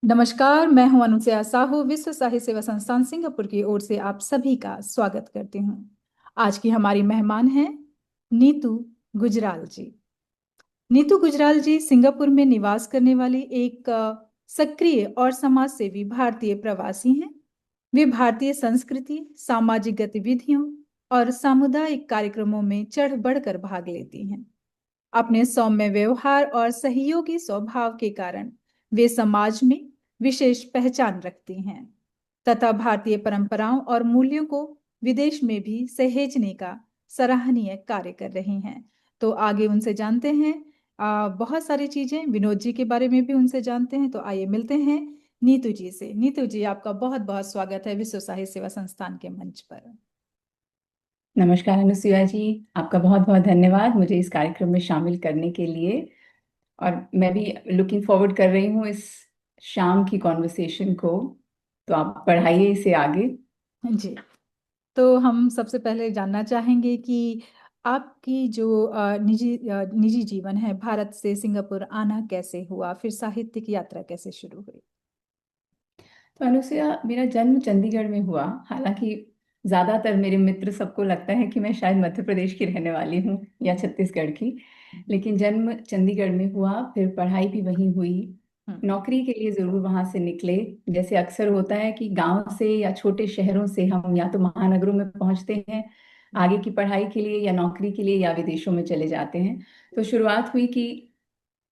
नमस्कार, मैं हूं अनुसया साहू। विश्व साहित्य सेवा संस्थान सिंगापुर की ओर से आप सभी का स्वागत करती हूं। आज की हमारी मेहमान हैं नीतू गुजराल जी। नीतू गुजराल जी सिंगापुर में निवास करने वाली एक सक्रिय और समाजसेवी भारतीय प्रवासी हैं। वे भारतीय संस्कृति, सामाजिक गतिविधियों और सामुदायिक कार्यक्रमों में चढ़ बढ़कर भाग लेती हैं। अपने सौम्य व्यवहार और सहयोगी स्वभाव के कारण वे समाज में विशेष पहचान रखती हैं तथा भारतीय परंपराओं और मूल्यों को विदेश में भी सहेजने का सराहनीय कार्य कर रही हैं। तो आगे उनसे जानते हैं बहुत सारी चीजें, विनोद जी के बारे में भी उनसे जानते हैं। तो आइए मिलते हैं नीतू जी से। नीतू जी, आपका बहुत बहुत स्वागत है विश्व साहित्य सेवा संस्थान के मंच पर। नमस्कार अनुसुईया जी। आपका बहुत बहुत धन्यवाद मुझे इस कार्यक्रम में शामिल करने के लिए। और मैं भी लुकिंग फॉरवर्ड कर रही हूँ इस शाम की कॉन्वर्सेशन को। तो आप बढ़ाइए इसे आगे। जी, तो हम सबसे पहले जानना चाहेंगे कि आपकी जो निजी जीवन है, भारत से सिंगापुर आना कैसे हुआ, फिर साहित्यिक यात्रा कैसे शुरू हुई। तो अनुसुईया, मेरा जन्म चंडीगढ़ में हुआ। हालांकि ज्यादातर मेरे मित्र सबको लगता है कि मैं शायद मध्य प्रदेश की रहने वाली हूँ या छत्तीसगढ़ की। लेकिन जन्म चंडीगढ़ में हुआ, फिर पढ़ाई भी वहीं हुई। हम्म। नौकरी के लिए जरूर वहां से निकले। जैसे अक्सर होता है कि गांव से या छोटे शहरों से हम या तो महानगरों में पहुंचते हैं आगे की पढ़ाई के लिए या नौकरी के लिए, या विदेशों में चले जाते हैं। तो शुरुआत हुई कि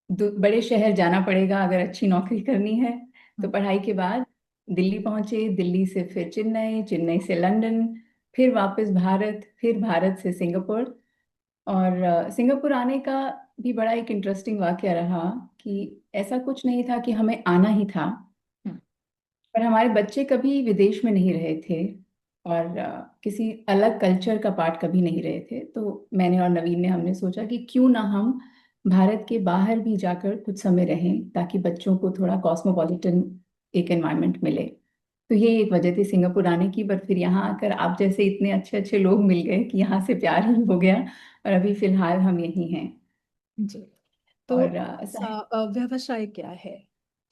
बड़े शहर जाना पड़ेगा अगर अच्छी नौकरी करनी है। तो हम्म। पढ़ाई के बाद दिल्ली पहुंचे, दिल्ली से फिर चेन्नई, चेन्नई से लंदन, फिर वापस भारत, फिर भारत से सिंगापुर। और सिंगापुर आने का भी बड़ा एक इंटरेस्टिंग वाकया रहा कि ऐसा कुछ नहीं था कि हमें आना ही था। हम्म। पर हमारे बच्चे कभी विदेश में नहीं रहे थे और किसी अलग कल्चर का पार्ट कभी नहीं रहे थे। तो मैंने और नवीन ने हमने सोचा कि क्यों ना हम भारत के बाहर भी जाकर कुछ समय रहें ताकि बच्चों को थोड़ा कॉस्मोपॉलिटन एक एनवायरनमेंट मिले। तो ये एक वजह थी सिंगापुर आने की। पर फिर यहाँ आकर आप जैसे इतने अच्छे अच्छे लोग मिल गए कि यहाँ से प्यार ही हो गया। और अभी फिलहाल हम यहीं हैं। जी, तो और व्यवसाय क्या है,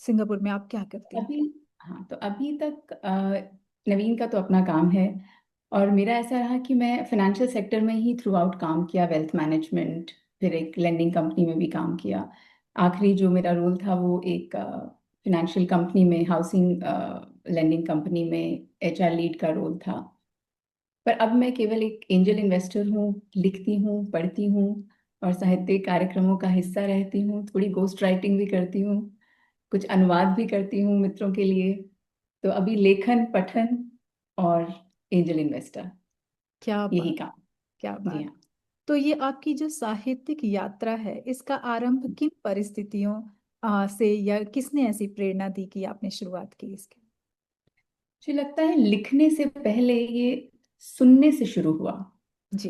सिंगापुर में आप क्या करती हैं। अभी, हाँ, तो अभी तक नवीन का तो अपना काम है। और मेरा ऐसा रहा कि मैं फाइनेंशियल सेक्टर में ही थ्रू आउट काम किया, वेल्थ मैनेजमेंट, फिर एक लेंडिंग कंपनी में भी काम किया। आखिरी जो मेरा रोल था वो एक फाइनेंशियल कंपनी में, हाउसिंग लेंडिंग कंपनी में एचआर लीड का रोल था। पर अब मैं केवल एक एंजल इन्वेस्टर हूँ, लिखती हूँ, पढ़ती हूँ और साहित्यिक कार्यक्रमों का हिस्सा रहती हूँ। थोड़ी गोस्ट राइटिंग भी करती हूँ, कुछ अनुवाद भी करती हूँ मित्रों के लिए। तो अभी लेखन, पठन और एंजल इन्वेस्टर, क्या यही बात, काम। क्या जी बात। हाँ। तो ये आपकी जो साहित्यिक यात्रा है, इसका आरंभ किन परिस्थितियों से, या किसने ऐसी प्रेरणा दी कि आपने शुरुआत की इसकी। मुझे लगता है लिखने से पहले ये सुनने से शुरू हुआ। जी।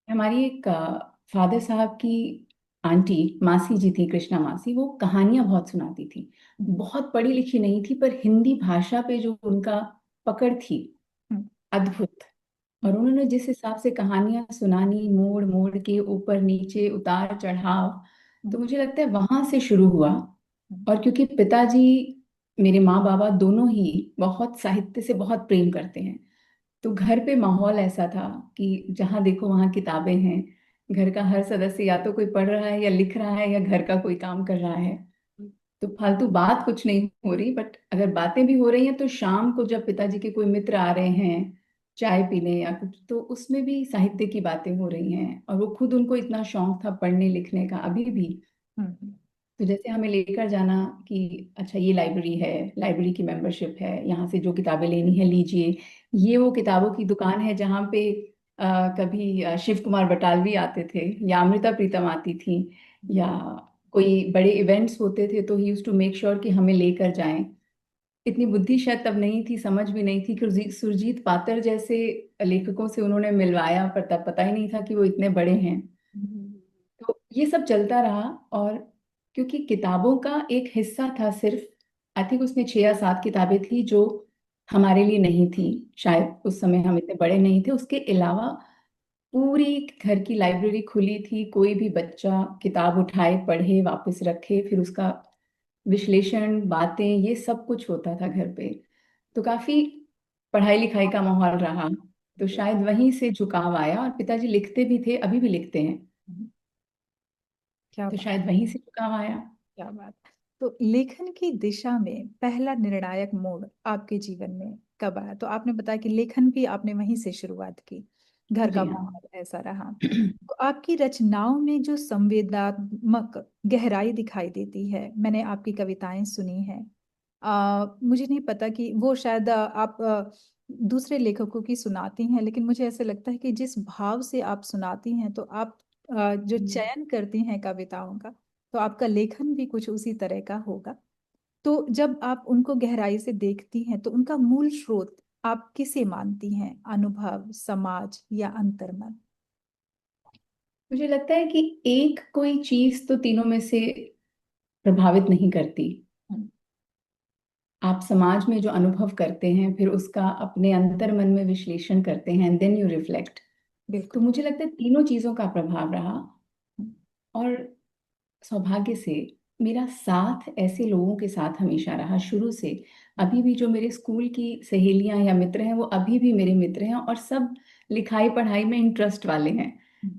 हमारी एक फादर साहब की आंटी, मासी जी थी, कृष्णा मासी, वो कहानियां बहुत सुनाती थी। हम्म। बहुत पढ़ी लिखी नहीं थी, पर हिंदी भाषा पे जो उनका पकड़ थी, हम्म। अद्भुत। और हम्म। उन्होंने जिस हिसाब से कहानियां सुनानी, मोड़ मोड़ के, ऊपर नीचे, उतार चढ़ाव, तो हम्म। मुझे लगता है वहां से शुरू हुआ। हम्म। और क्योंकि पिताजी, मेरे माँ बाबा दोनों ही बहुत साहित्य से बहुत प्रेम करते हैं, तो घर पे माहौल ऐसा था कि जहाँ देखो वहाँ किताबें हैं। घर का हर सदस्य या तो कोई पढ़ रहा है या लिख रहा है या घर का कोई काम कर रहा है। तो फालतू बात कुछ नहीं हो रही, बट अगर बातें भी हो रही हैं तो शाम को जब पिताजी के कोई मित्र आ रहे हैं चाय पीने या कुछ, तो उसमें भी साहित्य की बातें हो रही हैं। और वो खुद, उनको इतना शौक था पढ़ने लिखने का अभी भी। हम्म। तो जैसे हमें लेकर जाना कि अच्छा ये लाइब्रेरी है, लाइब्रेरी की मेंबरशिप है, यहाँ से जो किताबें लेनी है लीजिए। ये वो किताबों की दुकान है जहाँ पे कभी शिव कुमार बटालवी आते थे या अमृता प्रीतम आती थी, या कोई बड़े इवेंट्स होते थे तो ही यूज टू मेक श्योर कि हमें लेकर जाएं। इतनी बुद्धि शायद तब नहीं थी, समझ भी नहीं थी कि सुरजीत पातर जैसे लेखकों से उन्होंने मिलवाया, पर तब पता ही नहीं था कि वो इतने बड़े हैं। हम्म। तो ये सब चलता रहा। और क्योंकि किताबों का एक हिस्सा था सिर्फ, आई थिंक उसमें 6 या 7 किताबें थी जो हमारे लिए नहीं थी। शायद उस समय हम इतने बड़े नहीं थे। उसके अलावा पूरी घर की लाइब्रेरी खुली थी, कोई भी बच्चा किताब उठाए, पढ़े, वापस रखे, फिर उसका विश्लेषण, बातें, ये सब कुछ होता था घर पे। तो काफी पढ़ाई लिखाई का माहौल रहा, तो शायद वहीं से झुकाव आया। और पिताजी लिखते भी थे, अभी भी लिखते हैं, क्या तो बात। शायद वहीं से झुकाव आया। क्या बात। तो लेखन की दिशा में पहला निर्णायक मोड़ आपके जीवन में कब आया? तो आपने बताया कि लेखन भी आपने वहीं से शुरुआत की, घर का जी हाँ। माहौल ऐसा रहा। तो आपकी रचनाओं में जो संवेदनात्मक गहराई दिखाई देती है, मैंने आपकी कविताएं सुनी हैं। मुझे नहीं पता कि वो शायद आप दूसरे लेखकों की सुनाती हैं, लेकिन मुझे ऐसे लगता है कि जिस भाव से आप सुनाती हैं, तो आप जो चयन करती हैं कविताओं का, तो आपका लेखन भी कुछ उसी तरह का होगा। तो जब आप उनको गहराई से देखती हैं, तो उनका मूल स्रोत आप किसे मानती हैं? अनुभव, समाज या अंतर्मन? मुझे लगता है कि एक कोई चीज तो तीनों में से प्रभावित नहीं करती। हम्म, आप समाज में जो अनुभव करते हैं, फिर उसका अपने अंतर मन में विश्लेषण करते हैं, देन यू रिफ्लेक्ट। तो बिल्कुल। मुझे लगता है तीनों चीजों का प्रभाव रहा। हम्म, और सौभाग्य से मेरा साथ ऐसे लोगों के साथ हमेशा रहा शुरू से। अभी भी जो मेरे स्कूल की सहेलियां या मित्र हैं, वो अभी भी मेरे मित्र हैं, और सब लिखाई पढ़ाई में इंटरेस्ट वाले हैं।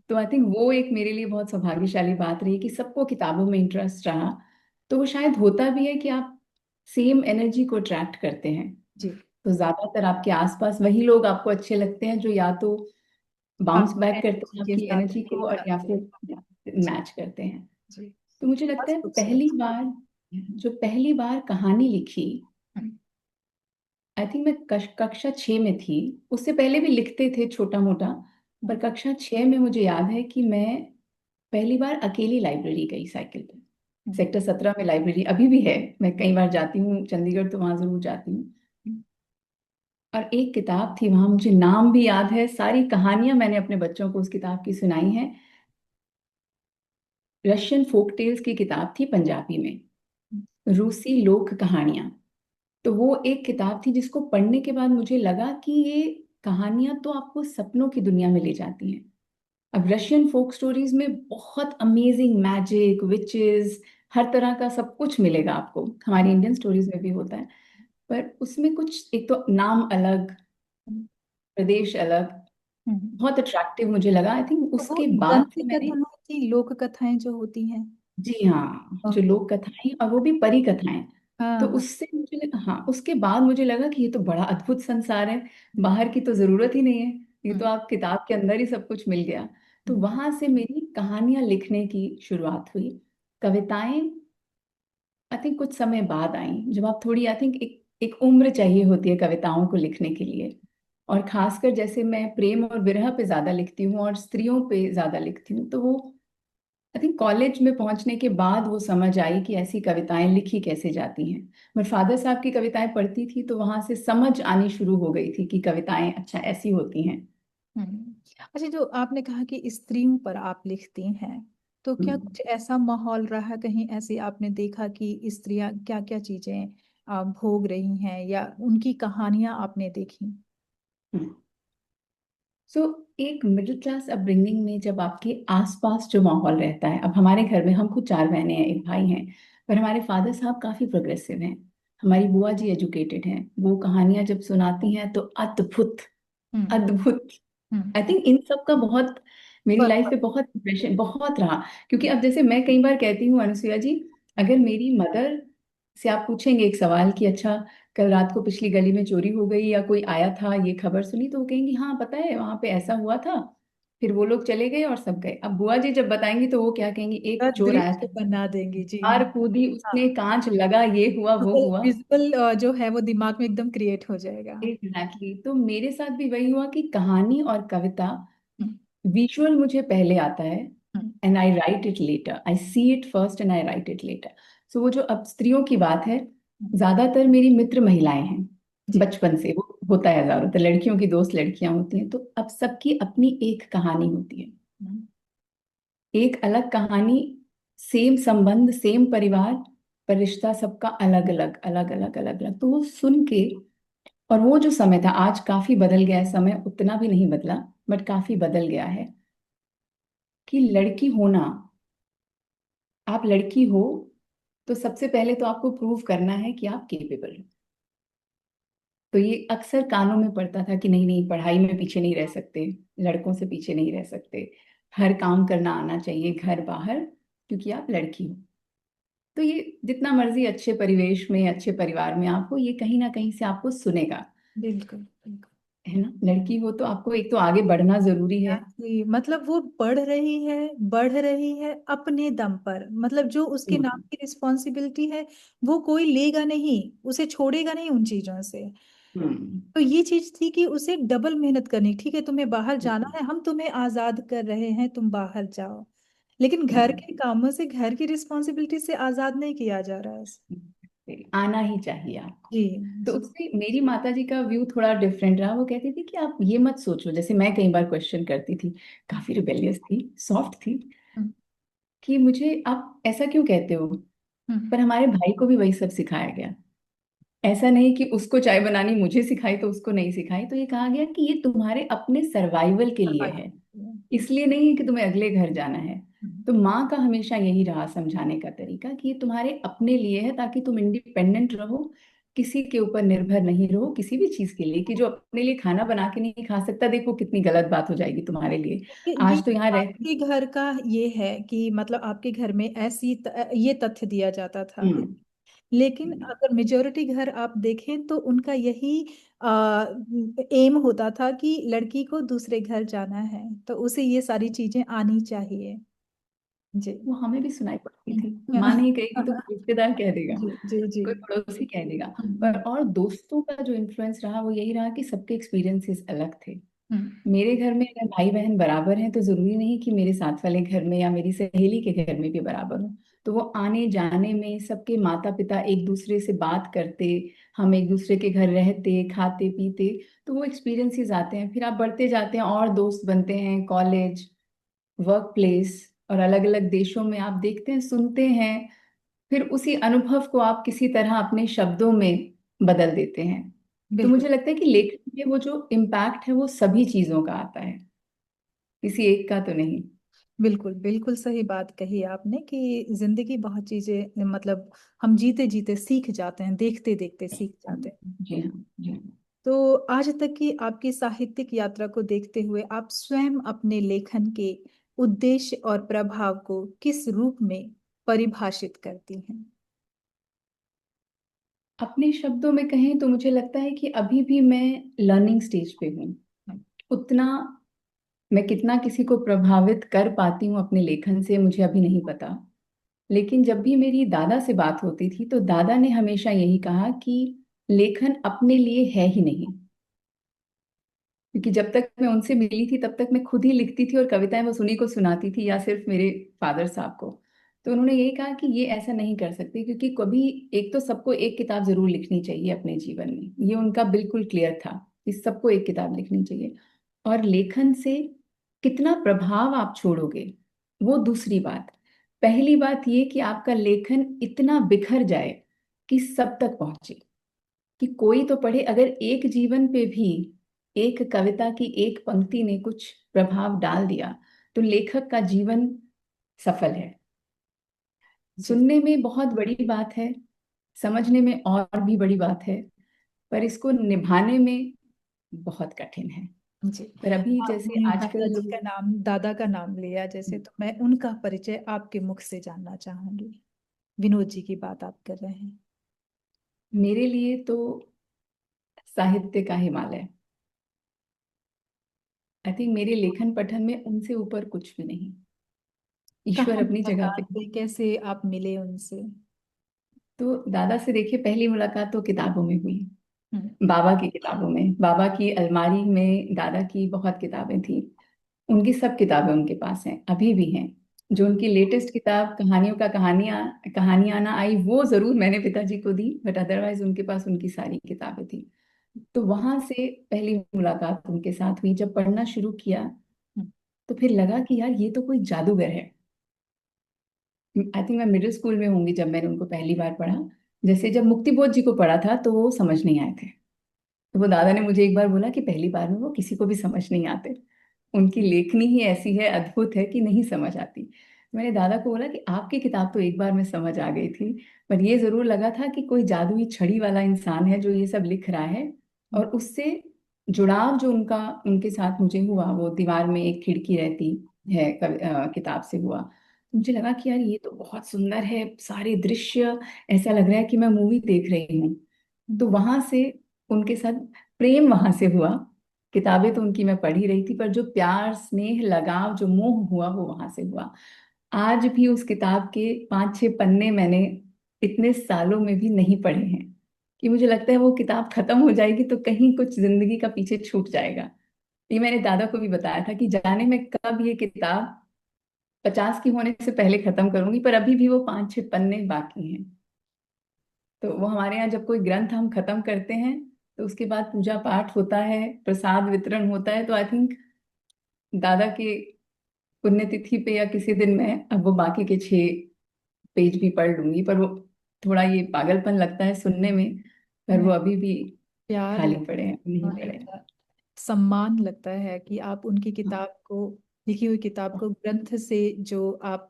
तो आई थिंक वो एक मेरे लिए बहुत सौभाग्यशाली बात रही कि सबको किताबों में इंटरेस्ट रहा। तो वो शायद होता भी है कि आप सेम एनर्जी को अट्रैक्ट करते हैं। जी। तो ज्यादातर आपके आसपास वही लोग आपको अच्छे लगते हैं, जो या तो बाउंस आप बैक करते एनर्जी हैं के आपकी साथ एनर्जी को, मेल और या खाते फिर हैं। जी। मैच करते हैं। जी। तो मुझे लगता बहुत है खूबसूरत। पहली बार, जो पहली बार कहानी लिखी, हम्म, आई थिंक मैं कक्षा 6 में थी। उससे पहले भी लिखते थे छोटा मोटा, पर हम्म, कक्षा 6 में मुझे याद है कि मैं पहली बार अकेली लाइब्रेरी गई साइकिल पे। हम्म, सेक्टर 17 में लाइब्रेरी अभी भी है, मैं कई बार जाती हूँ चंडीगढ़, तो वहां जरूर जाती हूँ। हम्म, और एक किताब थी वहां, मुझे नाम भी याद है, सारी कहानियां मैंने अपने बच्चों को उस किताब की सुनाई हैं। रशियन फोक टेल्स की किताब थी, पंजाबी में, रूसी लोक कहानियां। तो वो एक किताब थी जिसको पढ़ने के बाद मुझे लगा कि ये कहानियां तो आपको सपनों की दुनिया में ले जाती हैं। अब रशियन फोक स्टोरीज में बहुत अमेजिंग मैजिक, विचेस, हर तरह का सब कुछ मिलेगा आपको, हमारी इंडियन स्टोरीज में भी होता है। पर उसमें कुछ, एक तो नाम अलग, हम्म, प्रदेश अलग, हम्म। बहुत अट्रैक्टिव मुझे लगा। आई थिंक तो वो उसके बाद दंत से मैंने, कथाएं की लोक कथाएं जो होती हैं। जी हाँ, जो ओके। लोक कथाएं और वो भी परी कथाएं, हाँ, तो हाँ। उससे मुझे, हाँ, उसके बाद मुझे लगा कि ये तो बड़ा अद्भुत संसार है, बाहर की तो जरूरत ही नहीं है, ये तो हम्म, आप किताब के अंदर ही सब कुछ मिल गया। तो हम्म, वहां से मेरी कहानियां लिखने की शुरुआत हुई। कविताएं आई थिंक कुछ समय बाद आई, जब आप थोड़ी, आई थिंक एक उम्र चाहिए होती है कविताओं को लिखने के लिए। और खासकर जैसे मैं प्रेम और विरह पे ज्यादा लिखती हूँ और स्त्रियों पे ज्यादा लिखती हूँ, तो वो आई थिंक कॉलेज में पहुंचने के बाद वो समझ आई कि ऐसी कविताएं लिखी कैसे जाती हैं। मैं फादर साहब की कविताएं पढ़ती थी, तो वहां से समझ आनी शुरू हो गई थी कि कविताएं अच्छा ऐसी होती हैं। हम्म। अच्छा, जो आपने कहा कि स्त्रियों पर आप लिखती हैं, तो क्या हम्म, कुछ ऐसा माहौल रहा, कहीं ऐसे आपने देखा कि स्त्रियां क्या क्या चीजें भोग रही हैं, या उनकी कहानियां आपने देखी? हम्म। सो एक मिडिल क्लास अपब्रिंगिंग में जब आपके आसपास जो माहौल रहता है, अब हमारे घर में हम खुद 4 बहनें हैं, एक भाई हैं, पर हमारे फादर साहब काफी प्रोग्रेसिव हैं। हमारी बुआ जी एजुकेटेड हैं, वो कहानियां जब सुनाती हैं तो अद्भुत, हम्म, अद्भुत। हम्म। आई थिंक इन सब का बहुत मेरी लाइफ पर पे बहुत इम्प्रेशन बहुत रहा। क्योंकि अब जैसे मैं कई बार कहती हूँ अनुसुईया जी, अगर मेरी मदर से आप पूछेंगे एक सवाल कि अच्छा, कल रात को पिछली गली में चोरी हो गई या कोई आया था, ये खबर सुनी, तो वो कहेंगी हाँ पता है, वहां पे ऐसा हुआ था, फिर वो लोग चले गए और सब गए। अब बुआ जी जब बताएंगी तो वो क्या कहेंगी, एक चोर आया दृश्य था, बना देंगी जी। बाहर कूदी, हाँ। उसने कांच लगा, ये हुआ वो विजुअल हुआ। विजुअल जो है वो दिमाग में एकदम क्रिएट हो जाएगा। एग्जैक्टली, तो मेरे साथ भी वही हुआ कि कहानी और कविता, हम्म, विजुअल मुझे पहले आता है, hmm, and I write it later, I see it first and I write it later. So वो जो अब स्त्रियों की बात है, हम्म। ज्यादातर मेरी मित्र महिलाएं हैं। जी। बचपन से वो होता है, ज्यादातर लड़कियों की दोस्त लड़कियां होती हैं, तो अब सबकी अपनी एक कहानी होती है, हम्म, एक अलग कहानी, सेम संबंध, सेम परिवार, पर रिश्ता सबका अलग अलग अलग अलग अलग अलग। तो वो सुन के, और वो जो समय था, आज काफी बदल गया है समय, उतना भी नहीं बदला, बट काफी बदल गया है, कि लड़की होना, आप लड़की हो, तो सबसे पहले तो आपको प्रूव करना है कि आप केपेबल हो। तो ये अक्सर कानों में पड़ता था कि नहीं नहीं, पढ़ाई में पीछे नहीं रह सकते, लड़कों से पीछे नहीं रह सकते, हर काम करना आना चाहिए घर बाहर, क्योंकि आप लड़की हो। तो ये जितना मर्जी अच्छे परिवेश में, अच्छे परिवार में आप हो, ये कहीं ना कहीं से आपको सुनेगा। बिल्कुल बिल्कुल। है ना, लड़की हो तो आपको एक तो आगे बढ़ना जरूरी है। जी, मतलब वो बढ़ रही है अपने दम पर, मतलब जो उसके नाम हम्म। की रिस्पॉन्सिबिलिटी है वो कोई लेगा नहीं, उसे छोड़ेगा नहीं उन चीजों से। हम्म। तो ये चीज थी कि उसे डबल मेहनत करनी, ठीक है तुम्हें बाहर जाना है, हम तुम्हें आजाद कर रहे हैं, तुम बाहर जाओ, लेकिन घर हम्म। के कामों से, घर की रिस्पॉन्सिबिलिटी से आजाद नहीं किया जा रहा है उसे। आना ही चाहिए आपको। जी तो जी। उससे मेरी माता जी का व्यू थोड़ा डिफरेंट रहा। वो कहती थी कि आप ये मत सोचो, जैसे मैं कई बार क्वेश्चन करती थी, काफी रिबेलियस थी, सॉफ्ट थी, हम्म कि मुझे आप ऐसा क्यों कहते हो। हम्म। पर हमारे भाई को भी वही सब सिखाया गया। ऐसा नहीं कि उसको चाय बनानी मुझे सिखाई तो उसको नहीं सिखाई। तो ये कहा गया कि ये तुम्हारे अपने सर्वाइवल के लिए है, इसलिए नहीं है कि तुम्हें अगले घर जाना है। तो माँ का हमेशा यही रहा समझाने का तरीका कि ये तुम्हारे अपने लिए है, ताकि तुम इंडिपेंडेंट रहो, किसी के ऊपर निर्भर नहीं रहो किसी भी चीज के लिए। कि जो अपने लिए खाना बना के नहीं खा सकता, देखो कितनी गलत बात हो जाएगी तुम्हारे लिए। ये आज तो यहाँ रहती। आपके घर का ये है कि मतलब आपके घर में ये तथ्य दिया जाता था, हम्म। लेकिन अगर मेजोरिटी घर आप देखें तो उनका यही एम होता था कि लड़की को दूसरे घर जाना है तो उसे ये सारी चीजें आनी चाहिए। जी। वो हमें भी सुनाई पड़ती थी। माँ हम्म, नहीं कहेगी तो कोई रिश्तेदार कह देगा, जी जी जी। कोई पड़ोसी कह देगा। पर हम्म और दोस्तों का जो इन्फ्लुएंस रहा वो यही रहा कि सबके एक्सपीरियंसेस अलग थे। हम्म। मेरे घर में अगर भाई बहन बराबर हैं तो जरूरी नहीं कि मेरे साथ वाले घर में या मेरी सहेली के घर में भी बराबर हो। तो वो आने जाने में सबके माता पिता एक दूसरे से बात करते, हम एक दूसरे के घर रहते, खाते पीते, तो वो एक्सपीरियंसेस आते हैं। फिर आप बढ़ते जाते हैं और दोस्त बनते हैं, कॉलेज, वर्क प्लेस, और अलग अलग देशों में आप देखते हैं, सुनते हैं। फिर उसी अनुभव को आप किसी तरह अपने शब्दों में बदल देते हैं। तो बिल्कुल मुझे लगता है कि लेखन में वो जो इम्पैक्ट है वो सभी चीजों का आता है, किसी एक का तो नहीं। बिल्कुल। बिल्कुल सही बात कही आपने कि जिंदगी बहुत चीजें, मतलब हम जीते जीते सीख जाते हैं, देखते देखते सीख जाते हैं। जी हाँ, जी हाँ। तो आज तक की आपकी साहित्यिक यात्रा को देखते हुए आप स्वयं अपने लेखन के उद्देश्य और प्रभाव को किस रूप में परिभाषित करती हैं? अपने शब्दों में कहें तो मुझे लगता है कि अभी भी मैं लर्निंग स्टेज पे हूँ। उतना मैं कितना किसी को प्रभावित कर पाती हूँ अपने लेखन से मुझे अभी नहीं पता। लेकिन जब भी मेरी दादा से बात होती थी तो दादा ने हमेशा यही कहा कि लेखन अपने लिए है ही नहीं। क्योंकि जब तक मैं उनसे मिली थी तब तक मैं खुद ही लिखती थी और कविताएं बस उन्हीं को सुनाती थी, या सिर्फ मेरे फादर साहब को। तो उन्होंने यही कहा कि ये ऐसा नहीं कर सकते, क्योंकि कभी एक तो सबको एक किताब जरूर लिखनी चाहिए अपने जीवन में, ये उनका बिल्कुल क्लियर था कि सबको एक किताब लिखनी चाहिए। और लेखन से कितना प्रभाव आप छोड़ोगे वो दूसरी बात। पहली बात ये कि आपका लेखन इतना बिखर जाए कि सब तक पहुंचे, कि कोई तो पढ़े। अगर एक जीवन पे भी एक कविता की एक पंक्ति ने कुछ प्रभाव डाल दिया तो लेखक का जीवन सफल है। जी सुनने में बहुत बड़ी बात है, समझने में और भी बड़ी बात है, पर इसको निभाने में बहुत कठिन है। जी। पर अभी जैसे आपने आजकल दादाजी लोग। का नाम, दादा का नाम लिया जैसे, तो मैं उनका परिचय आपके मुख से जानना चाहूंगी। विनोद जी की बात आप कर रहे हैं। मेरे लिए तो साहित्य का हिमालय, आई थिंक मेरे लेखन पठन में उनसे ऊपर कुछ भी नहीं। ईश्वर कहाँ अपनी जगह पे। मुलाकात हुई, कैसे आप मिले उनसे? तो दादा से देखिए, पहली मुलाकात तो किताबों में हुई, हम्म बाबा की किताबों में। बाबा की अलमारी में दादा की बहुत किताबें थी। उनकी सब किताबें उनके पास हैं, अभी भी हैं। जो उनकी लेटेस्ट किताब कहानियों का कहानियां ना आई, वो जरूर मैंने पिताजी को दी, बट अदरवाइज उनके पास उनकी सारी किताबें थी। तो वहां से पहली मुलाकात उनके साथ हुई। जब पढ़ना शुरू किया हम्म। तो फिर लगा कि यार ये तो कोई जादूगर है। आई थिंक मैं मिडिल स्कूल में होंगी जब मैंने उनको पहली बार पढ़ा। जैसे जब मुक्तिबोध जी को पढ़ा था तो वो समझ नहीं आए थे। तो वो दादा ने मुझे एक बार बोला कि पहली बार में वो किसी को भी समझ नहीं आते, उनकी लेखनी ही ऐसी है, अद्भुत है कि नहीं समझ आती। मैंने दादा को बोला कि आपकी किताब तो एक बार में समझ आ गई थी, पर ये जरूर लगा था कि कोई जादुई छड़ी वाला इंसान है जो ये सब लिख रहा है। और उससे जुड़ाव जो उनका उनके साथ मुझे हुआ, वो दीवार में एक खिड़की रहती है किताब से हुआ। मुझे लगा कि यार ये तो बहुत सुंदर है, सारे दृश्य ऐसा लग रहा है कि मैं मूवी देख रही हूँ। तो वहां से उनके साथ प्रेम वहां से हुआ। किताबें तो उनकी मैं पढ़ ही रही थी, पर जो प्यार स्नेह लगाव जो मोह हुआ वो वहां से हुआ। आज भी उस किताब के 5-6 पन्ने मैंने इतने सालों में भी नहीं पढ़े हैं, कि मुझे लगता है वो किताब खत्म हो जाएगी तो कहीं कुछ जिंदगी का पीछे छूट जाएगा। ये मैंने दादा को भी बताया था कि जाने मैं कब ये किताब 50 की होने से पहले खत्म करूंगी, पर अभी भी वो 5-6 पन्ने बाकी हैं। तो वो हमारे यहाँ जब कोई ग्रंथ हम खत्म करते हैं तो उसके बाद पूजा पाठ होता है, प्रसाद वितरण होता है, तो आई थिंक दादा के पुण्यतिथि पे या किसी दिन मैं अब वो बाकी के 6 पेज भी पढ़ लूंगी। पर वो थोड़ा ये पागलपन लगता है सुनने में, पर वो नहीं, अभी भी प्यार खाली पड़े हैं, नहीं और पड़े एक हैं। सम्मान लगता है कि आप उनकी किताब को, लिखी हुई किताब को ग्रंथ से जो आप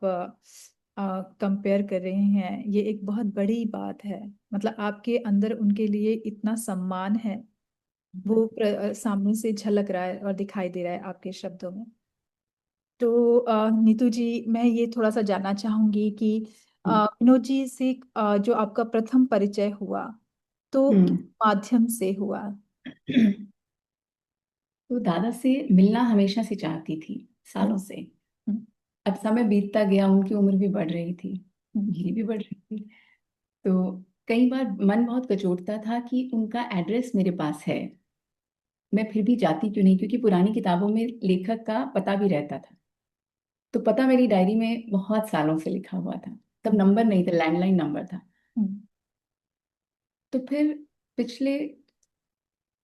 कंपेयर कर रहे हैं, ये एक बहुत बड़ी बात है। मतलब आपके अंदर उनके लिए इतना सम्मान है, वो सामने से झलक रहा है और दिखाई दे रहा है आपके शब्दों में। तो नीतू जी, मैं ये थोड़ा सा जानना चाहूंगी कि विनोद जी से जो आपका प्रथम परिचय हुआ, तो किस हम्म। माध्यम से हुआ? तो दादा से मिलना हमेशा से चाहती थी, हम्म, सालों से। हम्म, अब समय बीतता गया, उनकी उम्र भी बढ़ रही थी, हम्म, मेरी भी बढ़ रही थी। तो कई बार मन बहुत कचोटता था कि उनका एड्रेस मेरे पास है, मैं फिर भी जाती क्यों नहीं, क्योंकि पुरानी किताबों में लेखक का पता भी रहता था। तो पता मेरी डायरी में बहुत सालों से लिखा हुआ था। तब हम्म, नंबर नहीं था, लैंडलाइन नंबर था। हम्म, तो फिर पिछले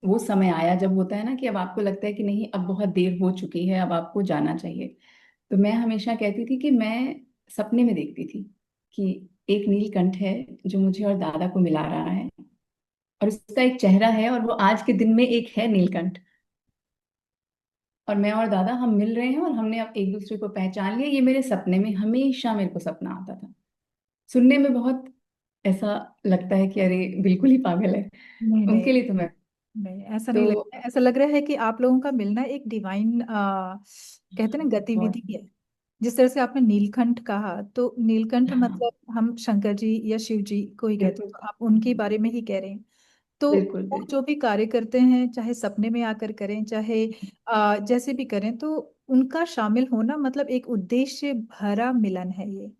वो समय आया जब होता है ना कि अब आपको लगता है कि नहीं, अब बहुत देर हो चुकी है, अब आपको जाना चाहिए। तो मैं हमेशा कहती थी कि मैं सपने में देखती थी कि एक नीलकंठ है जो मुझे और दादा को मिला रहा है, और उसका एक चेहरा है, और वो आज के दिन में एक है नीलकंठ। और मैं और दादा हम मिल रहे हैं और हमने अब एक दूसरे को पहचान लिया। ये मेरे सपने में हमेशा मेरे को सपना आता था। सुनने में बहुत ऐसा लगता है कि अरे बिल्कुल ही पागल है, नहीं नहीं उनके लिए तो मैं। नहीं, ऐसा नहीं तो लगता। ऐसा लग रहा है कि आप लोगों का मिलना एक डिवाइन, कहते हैं ना, बहुत गतिविधि है। जिस तरह से आपने नीलकंठ कहा, तो नीलकंठ हाँ, मतलब हम शंकर जी या शिव जी को ही कहते हैं, बिल्कुल तो आप उनके बारे में ही कह रहे हैं। तो बिल्कुल वो बिल्कुल। जो भी कार्य करते हैं, चाहे सपने में आकर करें, चाहे जैसे भी करें, तो उनका शामिल होना मतलब एक उद्देश्य भरा मिलन है ये।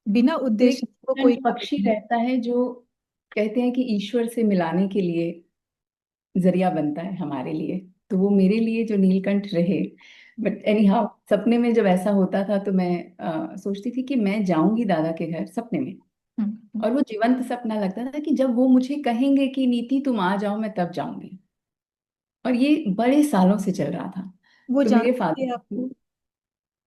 बिना तो एक उद्देश्य को कोई नीलकंठ कार्य पक्षी नहीं। रहता है जो कहते हैं कि ईश्वर से मिलाने के लिए जरिया बनता है हमारे लिए। तो वो मेरे लिए जो नीलकंठ रहे। हम्म, बट एनी हाउ, सपने में जब ऐसा होता था तो मैं सोचती थी कि मैं जाऊंगी दादा के घर सपने में। हम्म, और वो जीवंत सपना लगता था कि जब वो मुझे कहेंगे कि नीति तुम आ जाओ, मैं तब जाऊंगी। और ये बड़े सालों से चल रहा था। वो तो मेरे जानते थे फादर, आपको?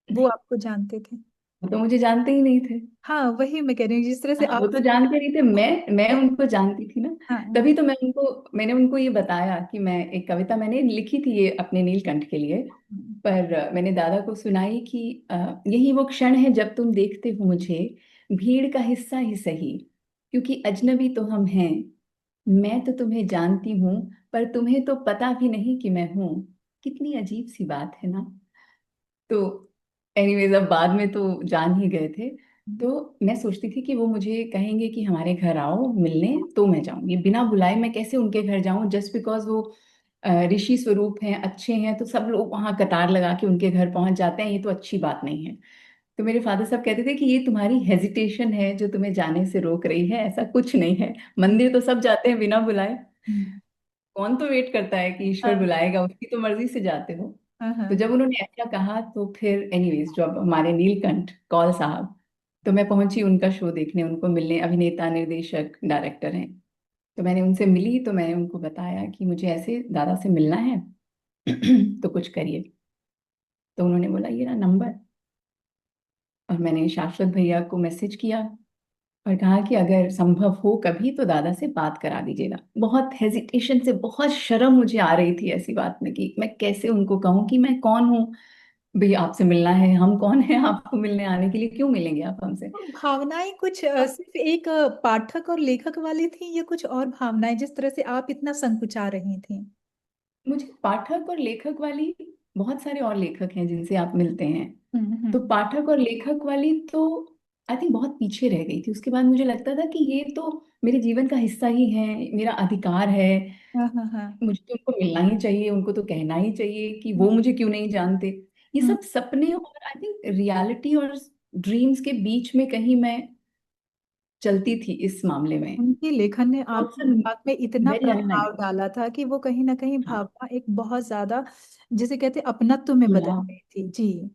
वो आपको जानते थे? वो तो मुझे जानते ही नहीं थे। हाँ, वही मैं कह रही हूँ, जिस तरह से हाँ, वो आप। तो जानते नहीं थे, मैं उनको जानती थी ना। हाँ, हाँ, तभी तो मैंने उनको ये बताया कि मैं एक कविता मैंने लिखी थी ये अपने नीलकंठ के लिए। पर मैंने दादा को सुनाई कि यही वो क्षण है जब तुम देखते हो मुझे, भीड़ का हिस्सा ही सही, क्योंकि अजनबी तो हम हैं। मैं तो तुम्हें जानती हूँ, पर तुम्हें तो पता भी नहीं कि मैं हूँ। कितनी अजीब सी बात है ना। तो एनीवेज, अब बाद में तो जान ही गए थे। तो मैं सोचती थी कि वो मुझे कहेंगे कि हमारे घर आओ मिलने, तो मैं जाऊंगी। बिना बुलाए मैं कैसे उनके घर जाऊं, जस्ट बिकॉज वो ऋषि स्वरूप हैं, अच्छे हैं, तो सब लोग वहां कतार लगा के उनके घर पहुंच जाते हैं, ये तो अच्छी बात नहीं है। तो मेरे फादर साहब कहते थे कि ये तुम्हारी हेजिटेशन है जो तुम्हें जाने से रोक रही है, ऐसा कुछ नहीं है। मंदिर तो सब जाते हैं बिना बुलाए। हम्म, कौन तो वेट करता है कि ईश्वर हाँ, बुलाएगा, उसकी तो मर्जी से जाते हो। हाँ, तो हाँ, जब उन्होंने ऐसा कहा तो फिर एनीवेज, जब हमारे नीलकंठ कौल साहब, तो मैं पहुंची उनका शो देखने, उनको मिलने। अभिनेता, निर्देशक, डायरेक्टर हैं। तो मैंने उनसे मिली, तो मैंने उनको बताया कि मुझे ऐसे दादा से मिलना है। तो कुछ करिए। तो उन्होंने बोला ये ना नंबर। और मैंने शाश्वत भैया को मैसेज किया और कहा कि अगर संभव हो कभी तो दादा से बात करा दीजिएगा। बहुत हेजिटेशन से, बहुत शर्म मुझे आ रही थी ऐसी बात में कि मैं कैसे उनको कहूँ कि मैं कौन हूँ। भाई आपसे मिलना है, हम कौन है आपको मिलने आने के लिए, क्यों मिलेंगे आप हमसे। तो भावनाएं कुछ अब सिर्फ एक पाठक और लेखक वाली थी या कुछ और भावनाएं जिस तरह से आप इतना संकुचा रही थी? मुझे पाठक और लेखक वाली, बहुत सारे और लेखक हैं जिनसे आप मिलते हैं, तो हम्म। पाठक और लेखक वाली तो आई थिंक बहुत पीछे रह गई थी। उसके बाद मुझे लगता था कि ये तो मेरे जीवन का हिस्सा ही है, मेरा अधिकार है, हाँ हाँ हाँ। मुझे तो उनको मिलना ही चाहिए, उनको तो कहना ही चाहिए कि हम्म। वो मुझे क्यों नहीं जानते। ये हम्म। सब सपने और आई थिंक रियलिटी और ड्रीम्स के बीच में कहीं मैं चलती थी इस मामले में। उनके लेखन ने थोड़ा आपके सा दिमाग में इतना वेरी प्रभाव अननाइस। डाला था कि वो कहीं ना कहीं हाँ, भावना एक बहुत ज्यादा, जिसे कहते हैं, अपनत्व में बदल जुड़ाव। गई थी जी।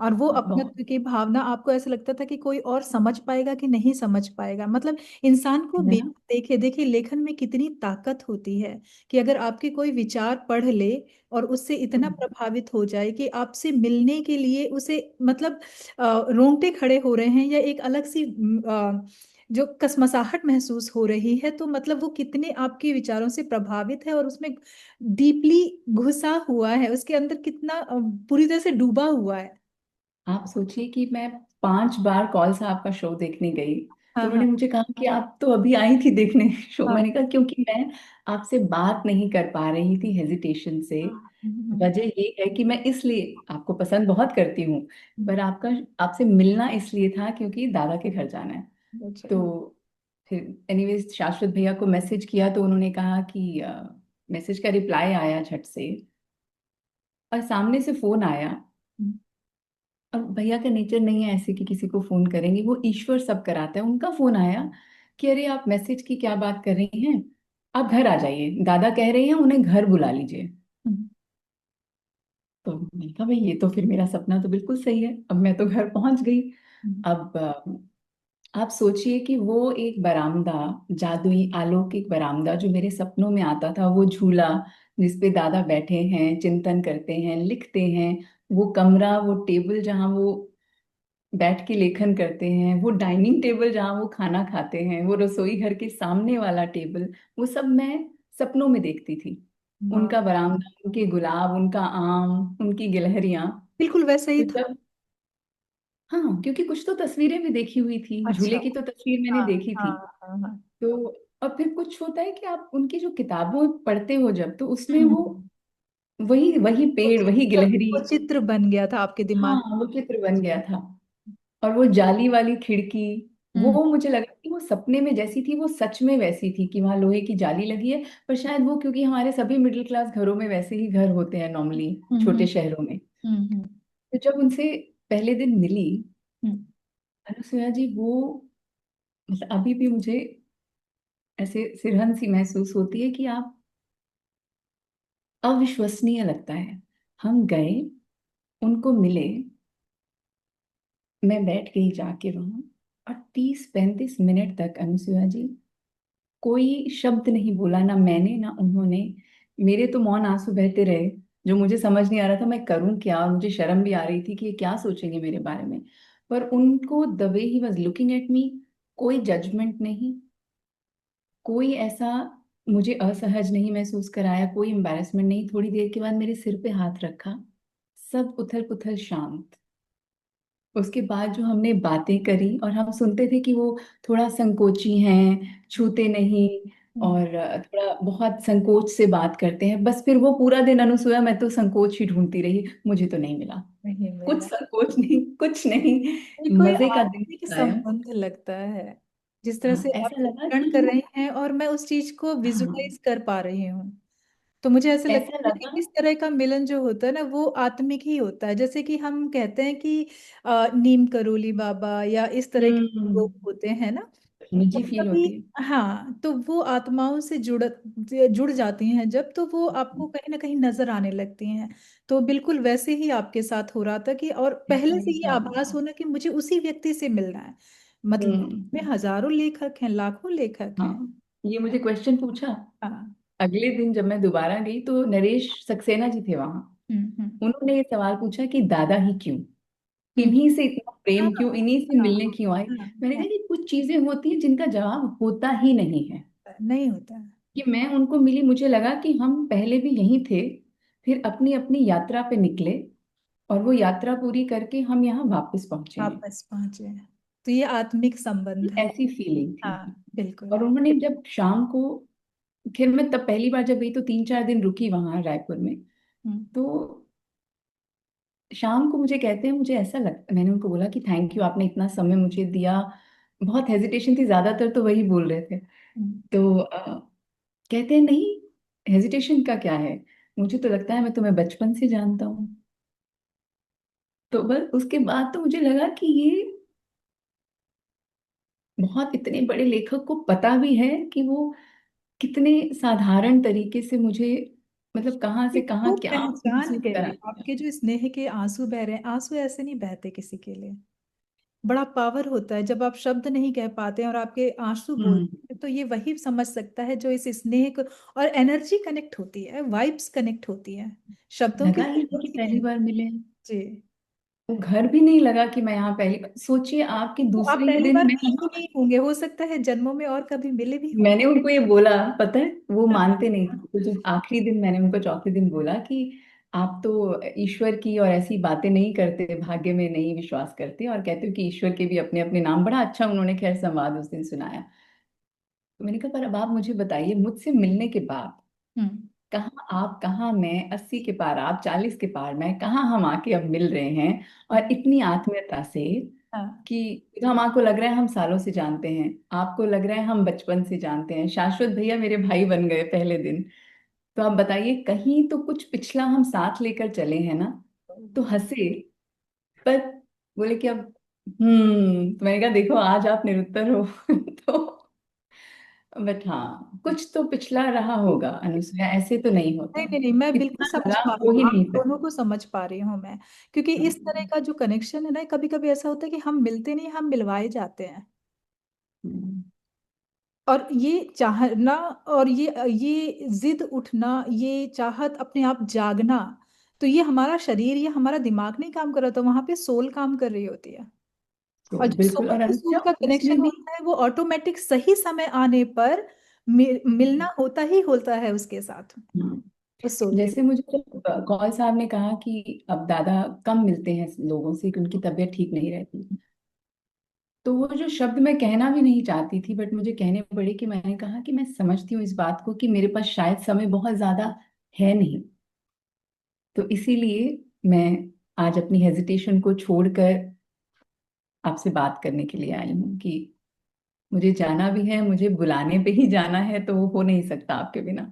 और वो बहुत। अपनत्व की भावना आपको ऐसा लगता था कि कोई और समझ पाएगा कि नहीं समझ पाएगा। मतलब इंसान को है बिना ना। देखे देखे लेखन में कितनी ताकत होती है कि अगर आपके कोई विचार पढ़ ले और उससे इतना हम्म। प्रभावित हो जाए कि आपसे मिलने के लिए उसे, मतलब रोंगटे खड़े हो रहे हैं या एक अलग सी जो कसमसाहट महसूस हो रही है, तो मतलब वो कितने आपके विचारों से प्रभावित है और उसमें डीपली घुसा हुआ है, उसके अंदर कितना पूरी तरह से डूबा हुआ है। आप सोचिए कि मैं 5 बार कॉल साहब का शो देखने गई, तो हाँ हाँ उन्होंने मुझे कहा कि आप तो अभी आई थी देखने शो। हाँ मैंने कहा क्योंकि मैं आपसे बात नहीं कर पा रही थी हेजिटेशन से। हाँ। वजह ये है कि मैं इसलिए आपको पसंद बहुत करती हूँ, हम्म। पर आपका आपसे मिलना इसलिए था क्योंकि दादा के घर जाना है। अच्छा। तो फिर एनीवेज शाश्वत भैया को मैसेज किया तो उन्होंने कहा कि मैसेज का रिप्लाई आया झट से, और सामने से फोन आया। हम्म। और भैया का नेचर नहीं है ऐसे कि किसी को फोन करेंगे, वो ईश्वर सब कराता है। उनका फोन आया कि अरे आप मैसेज की क्या बात कर रही हैं, आप घर आ जाइए, दादा कह रहे हैं उन्हें घर बुला लीजिए। हम्म। तो मैंने कहा भाई ये तो फिर मेरा सपना तो बिल्कुल सही है, अब मैं तो घर पहुंच गई। हम्म। अब आप सोचिए कि वो एक बरामदा, जादुई अलौकिक बरामदा जो मेरे सपनों में आता था, वो झूला जिसपे दादा बैठे हैं, चिंतन करते हैं, लिखते हैं, वो कमरा, वो टेबल जहाँ वो बैठ के लेखन करते हैं, वो डाइनिंग टेबल जहाँ वो खाना खाते हैं, वो रसोई घर के सामने वाला टेबल, वो सब मैं सपनों में देखती थी। वाह। उनका बरामदा, उनके गुलाब, उनका आम, उनकी गिलहरियां। बिल्कुल वैसा ही तो था। जब, हाँ, क्योंकि कुछ तो तस्वीरें भी देखी हुई थी, झूले अच्छा। की तो तस्वीर मैंने हाँ देखी हाँ थी। हाँ हाँ। तो और फिर कुछ होता है कि आप उनकी जो किताबों पढ़ते हो जब, तो उसमें वो हम्म। वही वही पेड़, वही गिलहरी। वो चित्र बन गया था आपके हाँ, दिमाग वो चित्र बन गया था। और वो जाली वाली खिड़की, में। वो मुझे लगा कि वो सपने में जैसी थी वो सच में वैसी थी, कि वहां लोहे की जाली लगी है। पर शायद वो, क्योंकि हमारे सभी मिडिल क्लास घरों में वैसे ही घर होते हैं नॉर्मली, हम्म। छोटे शहरों में। हम्म। तो जब उनसे पहले दिन मिली हम्म। अनुसुईया जी, वो मतलब अभी भी मुझे ऐसे सिरहन सी महसूस होती है कि आप, अविश्वसनीय लगता है। हम गए, उनको मिले, मैं बैठ गई जाके वहां, और 30-35 मिनट तक अनुसुईया जी कोई शब्द नहीं बोला, ना मैंने ना उन्होंने। मेरे तो मौन आंसू बहते रहे, जो मुझे समझ नहीं आ रहा था मैं करूं क्या, और मुझे शर्म भी आ रही थी कि ये क्या सोचेंगे मेरे बारे में। पर उनको the way he was looking at me, कोई जजमेंट नहीं, कोई ऐसा मुझे असहज नहीं महसूस कराया, कोई एम्बैरेसमेंट नहीं। थोड़ी देर के बाद मेरे सिर पे हाथ रखा, सब उथल पुथल शांत। उसके बाद जो हमने बातें करी, और हम सुनते थे कि वो थोड़ा संकोची हैं, छूते नहीं, हम्म। और थोड़ा बहुत संकोच से बात करते हैं। बस फिर वो पूरा दिन अनुसुईया मैं तो संकोच ही ढूंढती रही, मुझे तो नहीं मिला। नहीं कुछ मिला। संकोच नहीं, कुछ नहीं। ये कोई मजे का दिन आत्मिक आया। संबंध लगता है, जिस तरह हाँ, से आप ऐसा लगा चित्रण कि, कर रहे हैं और मैं उस चीज को हाँ, विजुलाइज कर पा रही हूँ। तो मुझे ऐसे ऐसा लगता है कि लगा। इस तरह का मिलन जो होता है ना, वो आत्मिक ही होता है। जैसे कि हम कहते हैं कि नीम करोली बाबा या इस तरह के हम्म। लोग होते हैं ना, तो निजी फील कभी, होती है। हाँ, तो वो आत्माओं से जुड़ जाती हैं जब, तो वो आपको कहीं ना कहीं नजर आने लगती हैं। तो बिल्कुल वैसे ही आपके साथ हो रहा था कि, और ऐसा पहले से ही ये था। आभास होना कि मुझे उसी व्यक्ति से मिलना है। मतलब में हम्म। हजारों लेखक हैं, लाखों लेखक हैं। हाँ, ये मुझे क्वेश्चन पूछा। हाँ। अगले दिन जब मैं दोबारा गई तो नरेश सक्सेना जी थे वहां। हम्म। उन्होंने ये सवाल पूछा कि दादा ही क्यों, हम्म। इन्हीं से इतना हाँ प्रेम क्यों, इन्हीं से हाँ मिलने क्यों आए। हाँ मैंने हाँ। कहा कि कुछ चीजें होती हैं जिनका जवाब होता ही नहीं है। नहीं होता है। कि मैं उनको मिली, मुझे लगा कि हम पहले भी यहीं थे, फिर अपनी अपनी यात्रा पे निकले, और वो यात्रा पूरी करके हम यहाँ वापस पहुंचे हैं। वापस पहुंचे। तो ये आत्मिक संबंध है। ऐसी फीलिंग थी। हाँ बिल्कुल। और उन्होंने जब शाम को, खैर मैं तब पहली बार जब गई तो 3-4 दिन रुकी वहां रायपुर में। हम्म। तो शाम को मुझे कहते हैं, मुझे ऐसा लगता, मैंने उनको बोला कि थैंक यू, आपने इतना समय मुझे दिया। बहुत हेजिटेशन थी, ज्यादातर तो वही बोल रहे थे। हम्म। तो कहते हैं नहीं, हेजिटेशन का क्या है, मुझे तो लगता है मैं तुम्हें बचपन से जानता हूँ। तो बस उसके बाद तो मुझे लगा कि ये बहुत, इतने बड़े लेखक को पता भी है कि वो कितने साधारण तरीके से मुझे, मतलब कहाँ से कहाँ वो क्या पहचान महसूस गए कराया। आपके जो स्नेह के आंसू बह रहे हैं। आंसू ऐसे नहीं बहते किसी के लिए। बड़ा पावर होता है जब आप शब्द नहीं कह पाते हैं और आपके आंसू हम्म। बोलते हैं, तो ये वही समझ सकता है जो इस स्नेह को। और एनर्जी कनेक्ट होती है, वाइब्स कनेक्ट होती है। शब्दों की लगा ही नहीं जरूरत कि ही पहली नहीं। बार मिले। जी। वो घर भी नहीं लगा कि मैं यहाँ पहली बार, सोचिए आपके तो आप दूसरे ही पहली दिन बार मैं, मिले ही नहीं होंगे, हो सकता है जन्मों में और कभी मिले भी हों। मैंने उनको ये बोला, पता है वो मानते नहीं थे। तो जब आखिरी दिन मैंने उनको, चौथे दिन बोला कि आप तो ईश्वर की और ऐसी बातें नहीं करते, भाग्य में नहीं विश्वास करते, और कहते हो कि ईश्वर के भी अपने अपने नाम, बड़ा अच्छा उन्होंने खैर संवाद उस दिन सुनाया। तो मैंने कहा पर अब आप मुझे बताइए, मुझसे मिलने के बाद हम्म। कहाँ आप, कहाँ मैं, 80 के पार आप, 40 के पार मैं, कहाँ हम आके अब मिल रहे हैं, और इतनी आत्मीयता से हाँ। कि हम, आपको लग रहा है हम सालों से जानते हैं, आपको लग रहा है हम बचपन से जानते हैं, शाश्वत भैया मेरे भाई बन गए पहले दिन। तो आप बताइए, कहीं तो कुछ पिछला हम साथ लेकर चले हैं ना। तो हंसे, पर बोले कि अब, तो मैंने कहा देखो आज आप निरुत्तर हो तो, बट हाँ कुछ तो पिछला रहा होगा अनुसुईया, ऐसे तो नहीं नहीं होता। नहीं नहीं, मैं बिल्कुल इतना समझ लगाव पा रही हो हूँ, ही आप नहीं दोनों सकता। को समझ पा रही हूँ मैं। क्योंकि इस तरह हम्म, का जो कनेक्शन है ना, कभी कभी ऐसा होता है कि हम मिलते नहीं, हम मिलवाए जाते हैं। हम्म, और ये चाहना, और ये जिद उठना, ये चाहत अपने आप जागना, तो ये हमारा शरीर या हमारा दिमाग नहीं काम कर रहा, तो वहां पे सोल काम कर रही होती है। तो और जब बिल्कुल, सोल और से सोल अनुसुईया का कनेक्शन उसमें भी, होता है, वो ऑटोमेटिक सही समय आने पर मिलना होता ही होता है उसके साथ, हाँ, उस सोल के। जैसे मुझे जब कौल साहब ने कहा कि अब दादा कम मिलते हैं लोगों से, कि उनकी तबीयत ठीक नहीं रहती, तो वो जो शब्द मैं कहना भी नहीं चाहती थी बट मुझे कहने पड़े, कि मैंने कहा कि मैं समझती हूँ इस बात को कि मेरे पास शायद समय बहुत ज्यादा है नहीं। तो इसीलिए मैं आज अपनी हेजिटेशन को छोड़कर आपसे बात करने के लिए आई हूँ, कि मुझे जाना भी है, मुझे बुलाने पे ही जाना है, तो वो हो नहीं सकता आपके बिना।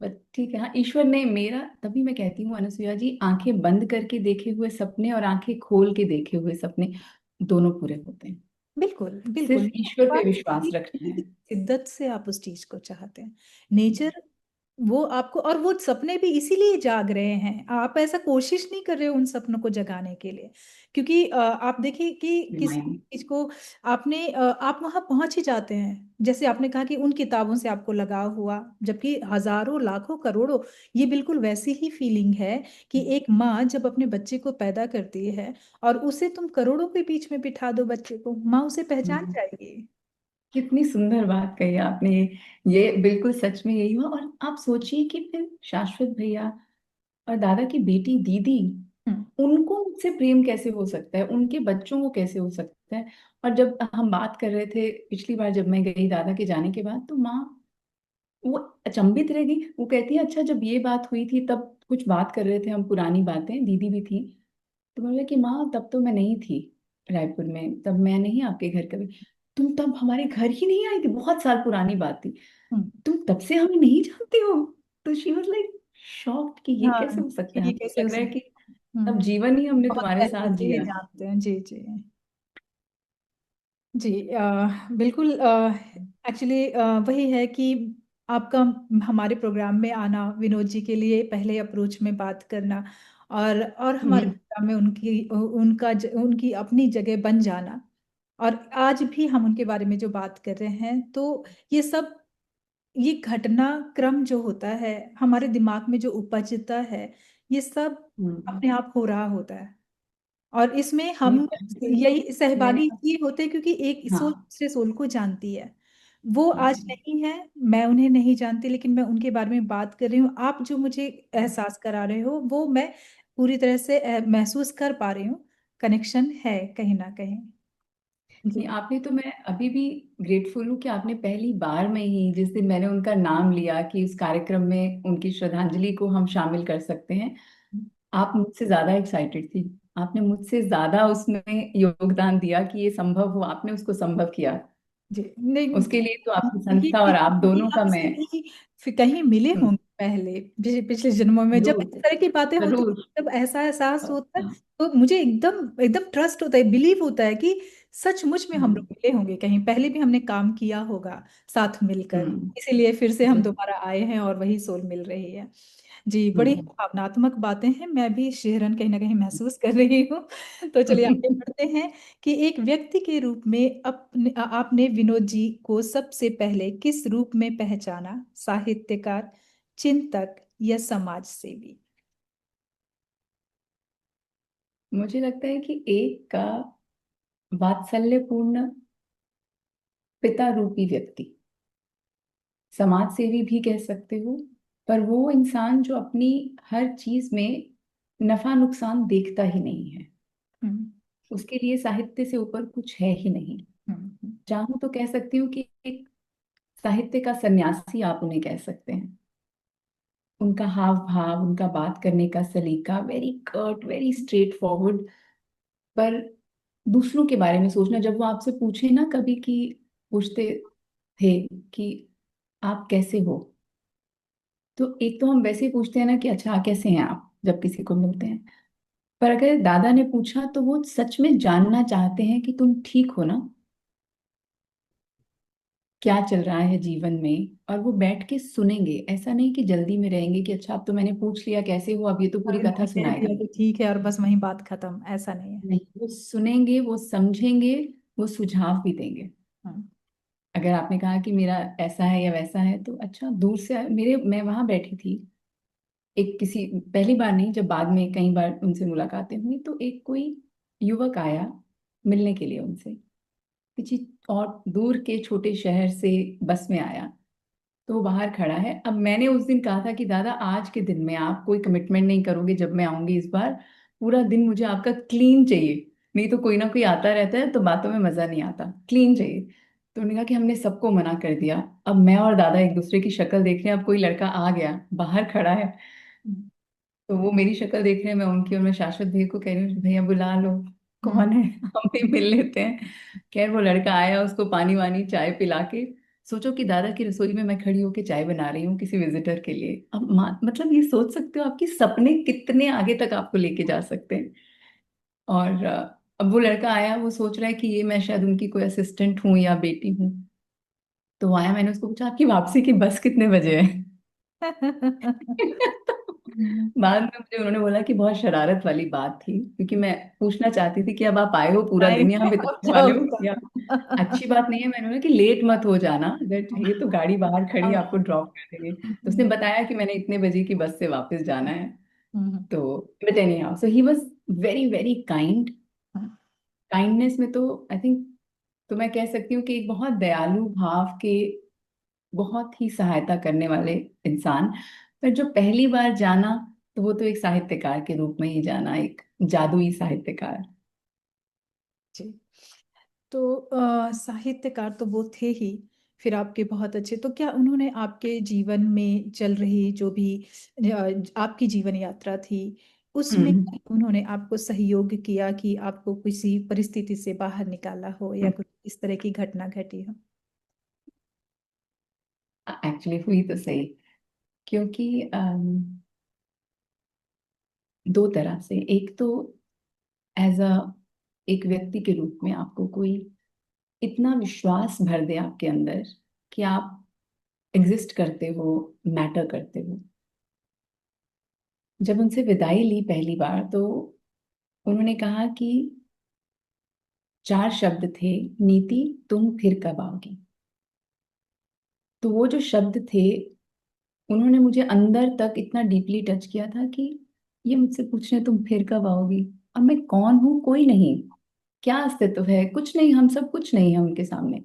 बस ठीक है, हाँ ईश्वर ने मेरा, तभी मैं कहती हूँ अनुसुईया जी, आंखें बंद करके देखे हुए सपने और आंखें खोल के देखे हुए सपने दोनों पूरे होते हैं। बिल्कुल बिल्कुल। सिर्फ ईश्वर पे बात विश्वास ये रखना है कि है। शिद्दत से आप उस चीज को चाहते हैं। नेचर वो आपको, और वो सपने भी इसीलिए जाग रहे हैं, आप ऐसा कोशिश नहीं कर रहे हो उन सपनों को जगाने के लिए। क्योंकि आप देखिए कि किसी माइंड। चीज को आपने आप वहां पहुंच ही जाते हैं। जैसे आपने कहा कि उन किताबों से आपको लगाव हुआ, जबकि हजारों लाखों करोड़ों, ये बिल्कुल वैसी ही फीलिंग है कि एक माँ जब अपने बच्चे को पैदा करती है और उसे तुम करोड़ों के बीच में बिठा दो, बच्चे को माँ उसे पहचान जाएगी। कितनी सुंदर बात कही आपने, ये बिल्कुल सच में यही हुआ। और आप सोचिए कि फिर शाश्वत भैया और दादा की बेटी दीदी, हम्म। उनको मुझसे प्रेम कैसे हो सकता है, उनके बच्चों को कैसे हो सकता है। और जब हम बात कर रहे थे पिछली बार जब मैं गई दादा के जाने के बाद, तो माँ, वो अचंभित रह गई। वो कहती है अच्छा जब ये बात हुई थी तब कुछ बात कर रहे थे हम, पुरानी बातें, दीदी भी थी। तो बोले कि माँ तब तो मैं नहीं थी रायपुर में, तब मैं नहीं आपके घर कभी, तुम तब हमारे घर ही नहीं आई थी, बहुत साल पुरानी बात थी, हम्म। तुम तब से हमें नहीं जानते हो। तो शी वाज लाइक शॉक्ड कि ये कैसे हाँ, हो सकता कि है, ये हमें कैसे लग रहा है उसमें। कि अब हम्म। जीवन ही हमने बहुत तुम्हारे पहले साथ से ही जिया। जानते हैं। जी जी। जी बिल्कुल। एक्चुअली वही है कि आपका हमारे प्रोग्राम में आना, विनोद जी के लिए पहले अप्रोच में बात करना, और हमारे हम्म, प्रोग्राम में उनकी अपनी जगह बन जाना, और आज भी हम उनके बारे में जो बात कर रहे हैं, तो ये सब, ये घटनाक्रम जो होता है हमारे दिमाग में जो उपजता है, ये सब हम्म। अपने आप हो रहा होता है। और इसमें नहीं, हम बिल्कुल। यही मैंने सहभागी इसलिए होते हैं क्योंकि एक सोल हाँ, दूसरे सोल को जानती है। वो आज हाँ, नहीं है, मैं उन्हें नहीं जानती, लेकिन मैं उनके बारे में बात कर रही हूँ। आप जो मुझे एहसास करा रहे हो वो मैं पूरी तरह से महसूस कर पा रही हूँ, कनेक्शन है कहीं ना कहीं। जी। नहीं, आपने तो, मैं अभी भी ग्रेटफुल हूँ कि आपने पहली बार में ही जिस दिन मैंने उनका नाम लिया कि उस कार्यक्रम में उनकी श्रद्धांजलि को हम शामिल कर सकते हैं, आप मुझसे ज्यादा एक्साइटेड थी। आपने मुझसे ज्यादा उसमें योगदान दिया कि ये संभव हो, आपने उसको संभव किया। जी नहीं, उसके लिए तो आपकी ये संस्था और आप कि दोनों का आपसे मैं। भी फिर कहीं मिले हम्म, होंगे पहले, पिछले जन्मों में, जब जरूर, इस तरह की बातें होती जरूर। हैं, जब ऐसा एहसास होता है, हाँ, तो मुझे एकदम एकदम ट्रस्ट होता है, बिलीव होता है कि सचमुच में हम लोग हम्म, मिले होंगे, कहीं पहले भी हमने काम किया होगा साथ मिलकर, हम्म, इसीलिए फिर से हम जरूर। दोबारा आए हैं और वही सोल मिल रही है। जी, बड़ी हम्म। भावनात्मक बातें हैं, मैं भी शिहरन कहीं ना कहीं महसूस कर रही हूँ। तो चलिए आगे बढ़ते हैं कि एक व्यक्ति के रूप में आपने विनोद जी को सबसे पहले किस रूप में पहचाना? साहित्यकार, चिंतक या समाज सेवी? मुझे लगता है कि एक का वात्सल्यपूर्ण पिता रूपी व्यक्ति, समाज सेवी भी कह सकते हो, पर वो इंसान जो अपनी हर चीज में नफा नुकसान देखता ही नहीं है। हम्म। उसके लिए साहित्य से ऊपर कुछ है ही नहीं। हम्म। चाहूं तो कह सकती हूँ कि एक साहित्य का सन्यासी आप उन्हें कह सकते हैं। उनका हाव भाव, उनका बात करने का सलीका very curt, very straightforward. पर दूसरों के बारे में सोचना, जब वो आपसे पूछे ना कभी कि, पूछते थे कि आप कैसे हो, तो एक तो हम वैसे ही पूछते हैं ना कि अच्छा कैसे हैं आप, जब किसी को मिलते हैं। पर अगर दादा ने पूछा तो वो सच में जानना चाहते हैं कि तुम ठीक हो ना, क्या चल रहा है जीवन में, और वो बैठ के सुनेंगे। ऐसा नहीं कि जल्दी में रहेंगे कि अच्छा अब तो मैंने पूछ लिया कैसे हो, अब ये तो पूरी अरे कथा मैंने कह सुनाएगा। दिया तो ठीक है और बस वहीं बात खत्म, ऐसा नहीं है। नहीं, वो सुनेंगे, वो समझेंगे, वो सुझाव भी देंगे। हम्म। अगर आपने कहा कि मेरा ऐसा है या वैसा है, तो अच्छा दूर से मेरे, मैं वहां बैठी थी, एक किसी, पहली बार नहीं, जब बाद में कई बार उनसे मुलाकातें हुई, तो एक कोई युवक आया मिलने के लिए उनसे, किसी और दूर के छोटे शहर से बस में आया। तो वो बाहर खड़ा है। अब मैंने उस दिन कहा था कि दादा आज के दिन में आप कोई कमिटमेंट नहीं करोगे, जब मैं आऊंगी इस बार पूरा दिन मुझे आपका क्लीन चाहिए, नहीं तो कोई ना कोई आता रहता है तो बातों में मजा नहीं आता, क्लीन चाहिए। तो उन्होंने कहा कि हमने सबको मना कर दिया। अब मैं और दादा एक दूसरे की शक्ल देख रहे हैं, अब कोई लड़का आ गया बाहर खड़ा है, हम्म। तो वो मेरी शक्ल देख रहे हैं, मैं उनकी, और मैं शाश्वत भैया को कह रही हूँ भैया बुला लो, हम्म। कौन है हम भी मिल लेते हैं। खैर वो लड़का आया, उसको पानी वानी चाय पिला के, सोचो कि दादा की रसोई में मैं खड़ी होके चाय बना रही हूँ किसी विजिटर के लिए। अब मतलब ये सोच सकते हो आपकी सपने कितने आगे तक आपको लेके जा सकते हैं। और अब वो लड़का आया, वो सोच रहा है कि ये मैं शायद उनकी कोई असिस्टेंट हूँ या बेटी हूँ। तो वो आया, मैंने उसको पूछा आपकी वापसी की बस कितने बजे है? हम्म। बाद में मुझे उन्होंने बोला कि बहुत शरारत वाली बात थी, क्योंकि मैं पूछना चाहती थी कि अब आप आए हो पूरा दिन यहाँ आएंगे अब बिताने वाले जाओगे हो या, अच्छी कहाँ? बात नहीं है। मैंने बोला कि लेट मत हो जाना, अगर चाहिए तो गाड़ी बाहर खड़ी है, आपको ड्रॉप कर देंगे। तो उसने बताया कि मैंने इतने बजे की बस से वापस जाना है। हम्म। तो but any how, so he was very very kind. Kindness में तो आई थिंक, तो मैं कह सकती हूँ कि एक बहुत दयालु भाव के, बहुत ही सहायता करने वाले इंसान। पर जो पहली बार जाना, तो वो तो एक साहित्यकार के रूप में ही जाना, एक जादुई साहित्यकार। जी। तो साहित्यकार तो वो थे ही, फिर आपके बहुत अच्छे, तो क्या उन्होंने आपके जीवन में चल रही जो भी आपकी जीवन यात्रा थी, उसमें हम्म। उन्होंने आपको सहयोग किया कि आपको किसी परिस्थिति से बाहर निकाला हो या कुछ इस तरह की घटना घटी हो? एक्चुअली हुई तो सही, क्योंकि दो तरह से, एक तो एज अ, एक व्यक्ति के रूप में आपको कोई इतना विश्वास भर दे आपके अंदर कि आप एग्जिस्ट करते हो, मैटर करते हो। जब उनसे विदाई ली पहली बार, तो उन्होंने कहा कि चार शब्द थे, नीति तुम फिर कब आओगी। तो वो जो शब्द थे, उन्होंने मुझे अंदर तक इतना डीपली टच किया था कि ये मुझसे पूछ रहे तुम फिर कब आओगी। अब मैं कौन हूँ? कोई नहीं। क्या अस्तित्व है? कुछ नहीं, हम सब कुछ नहीं है उनके सामने।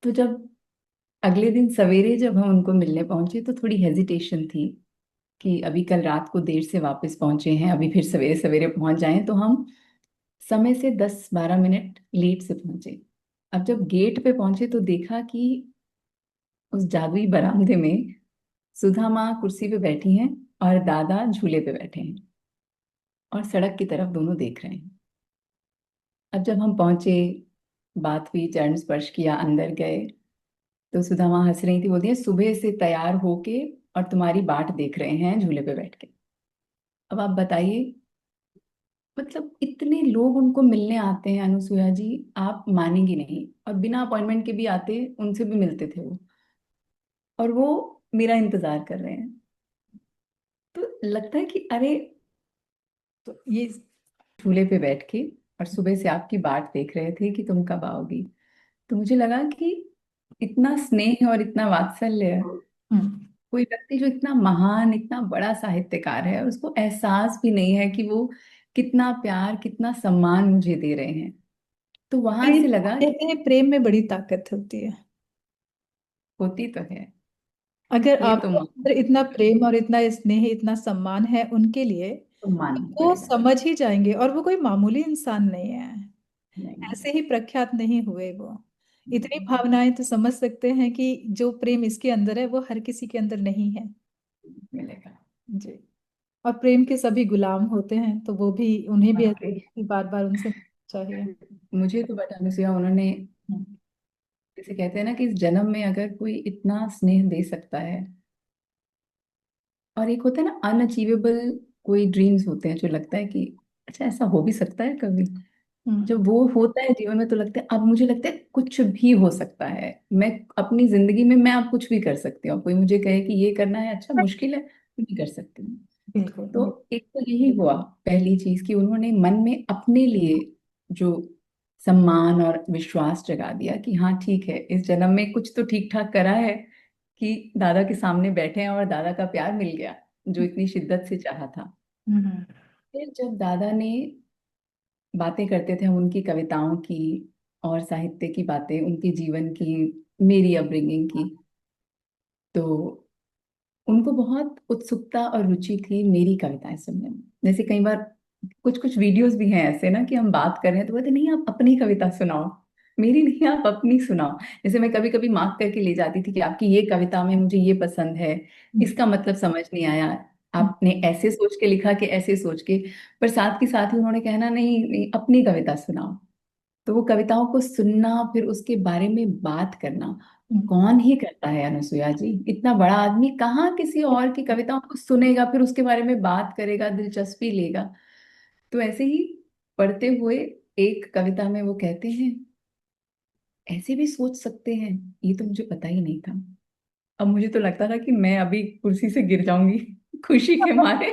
तो जब अगले दिन सवेरे जब हम उनको मिलने पहुंचे, तो थोड़ी हेजिटेशन थी कि अभी कल रात को देर से वापस पहुंचे हैं, अभी फिर सवेरे सवेरे पहुंच जाएं, तो हम समय से 10-12 मिनट लेट से पहुंचे। अब जब गेट पे पहुंचे तो देखा कि उस जादुई बरामदे में सुधा माँ कुर्सी पे बैठी हैं और दादा झूले पे बैठे हैं और सड़क की तरफ दोनों देख रहे हैं। अब जब हम पहुंचे, बात हुई, चरण स्पर्श किया, अंदर गए, तो सुधा माँ हंस रही थी, बोलती है सुबह से तैयार होके और तुम्हारी बाट देख रहे हैं झूले पे बैठ के। अब आप बताइए, मतलब इतने लोग उनको मिलने आते हैं अनुसुईया जी, आप मानेंगी नहीं, और बिना अपॉइंटमेंट के भी आते, उनसे भी मिलते थे वो, और वो मेरा इंतजार कर रहे हैं। तो लगता है कि अरे, तो ये झूले पे बैठ के और सुबह से आपकी बाट देख रहे थे कि तुम कब आओगी। तो मुझे लगा कि इतना स्नेह और इतना वात्सल्य, हम्म। कोई व्यक्ति जो इतना महान, इतना बड़ा साहित्यकार है, उसको एहसास भी नहीं है कि वो कितना प्यार, कितना सम्मान मुझे दे रहे हैं। तो वहां प्रेम, से लगा कि कहते हैं प्रेम में बड़ी ताकत होती है। होती तो है, अगर ये तो आपके अंदर इतना प्रेम और इतना स्नेह, इतना सम्मान है उनके लिए, तो तो मानना वो पड़ेगा। समझ ही जाएंगे। और वो कोई मामूली इंसान नहीं है, नहीं, ऐसे ही प्रख्यात नहीं हुए वो। इतनी भावनाएं तो समझ सकते हैं कि जो प्रेम इसके अंदर है वो हर किसी के अंदर नहीं है। मिलेगा। जी। और प्रेम के सभी गुलाम होते हैं, तो वो भी, उन्हें भी वाकई, ऐसे बार बार उनसे चाहिए। मुझे तो बताने से उन्होंने, हम्म। जैसे कहते हैं ना कि इस जन्म में अगर कोई इतना स्नेह दे सकता है, और एक होता है ना अनअचीवेबल, कोई ड्रीम्स होते हैं जो लगता है कि अच्छा ऐसा हो भी सकता है कभी, हम्म। जब वो होता है जीवन में तो लगता है अब मुझे लगता है कुछ भी हो सकता है। मैं अपनी जिंदगी में मैं अब कुछ भी कर सकती हूँ। कोई मुझे कहे कि ये करना है, अच्छा मुश्किल है, मैं भी कर सकती हूँ। बिल्कुल तो बिल्कुल। एक तो यही हुआ, पहली चीज कि उन्होंने मन में अपने लिए जो सम्मान और विश्वास जगा दिया कि हाँ ठीक है, इस जन्म में कुछ तो ठीक ठाक करा है कि दादा के सामने बैठे हैं और दादा का प्यार मिल गया जो इतनी शिद्दत से चाहा था। हम्म। फिर जब दादा ने बातें करते थे हम उनकी कविताओं की और साहित्य की बातें, उनके जीवन की, मेरी अपब्रिंगिंग की, तो उनको बहुत उत्सुकता और रुचि थी मेरी कविताएं सुनने में। जैसे कई बार कुछ कुछ वीडियोस भी हैं ऐसे ना कि हम बात कर रहे हैं तो बोलते नहीं आप अपनी कविता सुनाओ, मेरी नहीं, आप अपनी सुनाओ। जैसे मैं कभी कभी मार्क करके ले जाती थी कि आपकी ये कविता में मुझे ये पसंद है, इसका मतलब समझ नहीं आया, आपने ऐसे सोच के लिखा कि ऐसे सोच के। पर साथ के साथ ही उन्होंने कहना नहीं, नहीं अपनी कविता सुनाओ। तो वो कविताओं को सुनना, फिर उसके बारे में बात करना, कौन ही करता है अनुसुईया जी। इतना बड़ा आदमी कहाँ किसी और की कविताओं को सुनेगा, फिर उसके बारे में बात करेगा, दिलचस्पी लेगा। तो ऐसे ही पढ़ते हुए एक कविता में वो कहते हैं ऐसे भी सोच सकते हैं, ये तो मुझे पता ही नहीं था। अब मुझे तो लगता था कि मैं अभी कुर्सी से गिर जाऊंगी खुशी के मारे,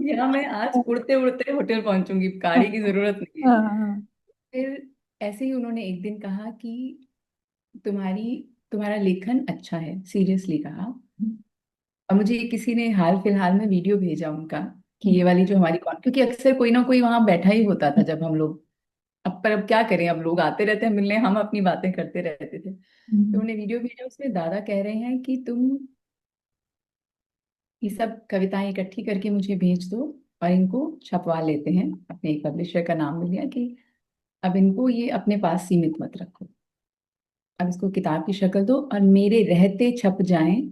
या मैं आज उड़ते उड़ते होटल पहुंचूंगी, गाड़ी की जरूरत नहीं है। हाँ। फिर ऐसे ही उन्होंने एक दिन कहा कि तुम्हारी तुम्हारा लेखन अच्छा है, सीरियसली कहा। और मुझे किसी ने हाल फिलहाल में वीडियो भेजा उनका कि ये वाली जो हमारी कॉन, क्योंकि अक्सर कोई ना कोई वहां बैठा ही होता था जब हम लोग, अब पर अब क्या करें, अब लोग आते रहते हैं मिलने, हम अपनी बातें करते रहते थे। तो उन्हें वीडियो भेजा, उसमें दादा कह रहे हैं कि तुम ये सब कविताएं इकट्ठी करके मुझे भेज दो और इनको छपवा लेते हैं। अपने एक पब्लिशर का नाम मिल गया कि अब इनको ये अपने पास सीमित मत रखो, अब इसको किताब की शक्ल दो और मेरे रहते छप जाएं,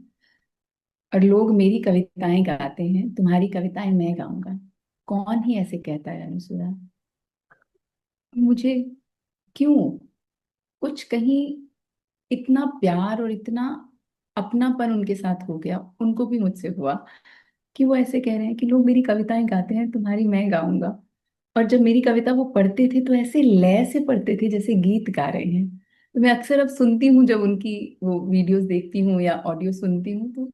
और लोग मेरी कविताएं गाते हैं, तुम्हारी कविताएं मैं गाऊंगा। कौन ही ऐसे कहता है अनुसुईया। मुझे क्यों, कुछ कहीं इतना प्यार और इतना अपनापन उनके साथ हो गया, उनको भी मुझसे हुआ, कि वो ऐसे कह रहे हैं कि लोग मेरी कविताएं गाते हैं, तुम्हारी मैं गाऊंगा। और जब मेरी कविता वो पढ़ते थे तो ऐसे लय से पढ़ते थे जैसे गीत गा रहे हैं। तो मैं अक्सर अब सुनती हूँ, जब उनकी वो वीडियोस देखती हूँ या ऑडियो सुनती हूँ, तो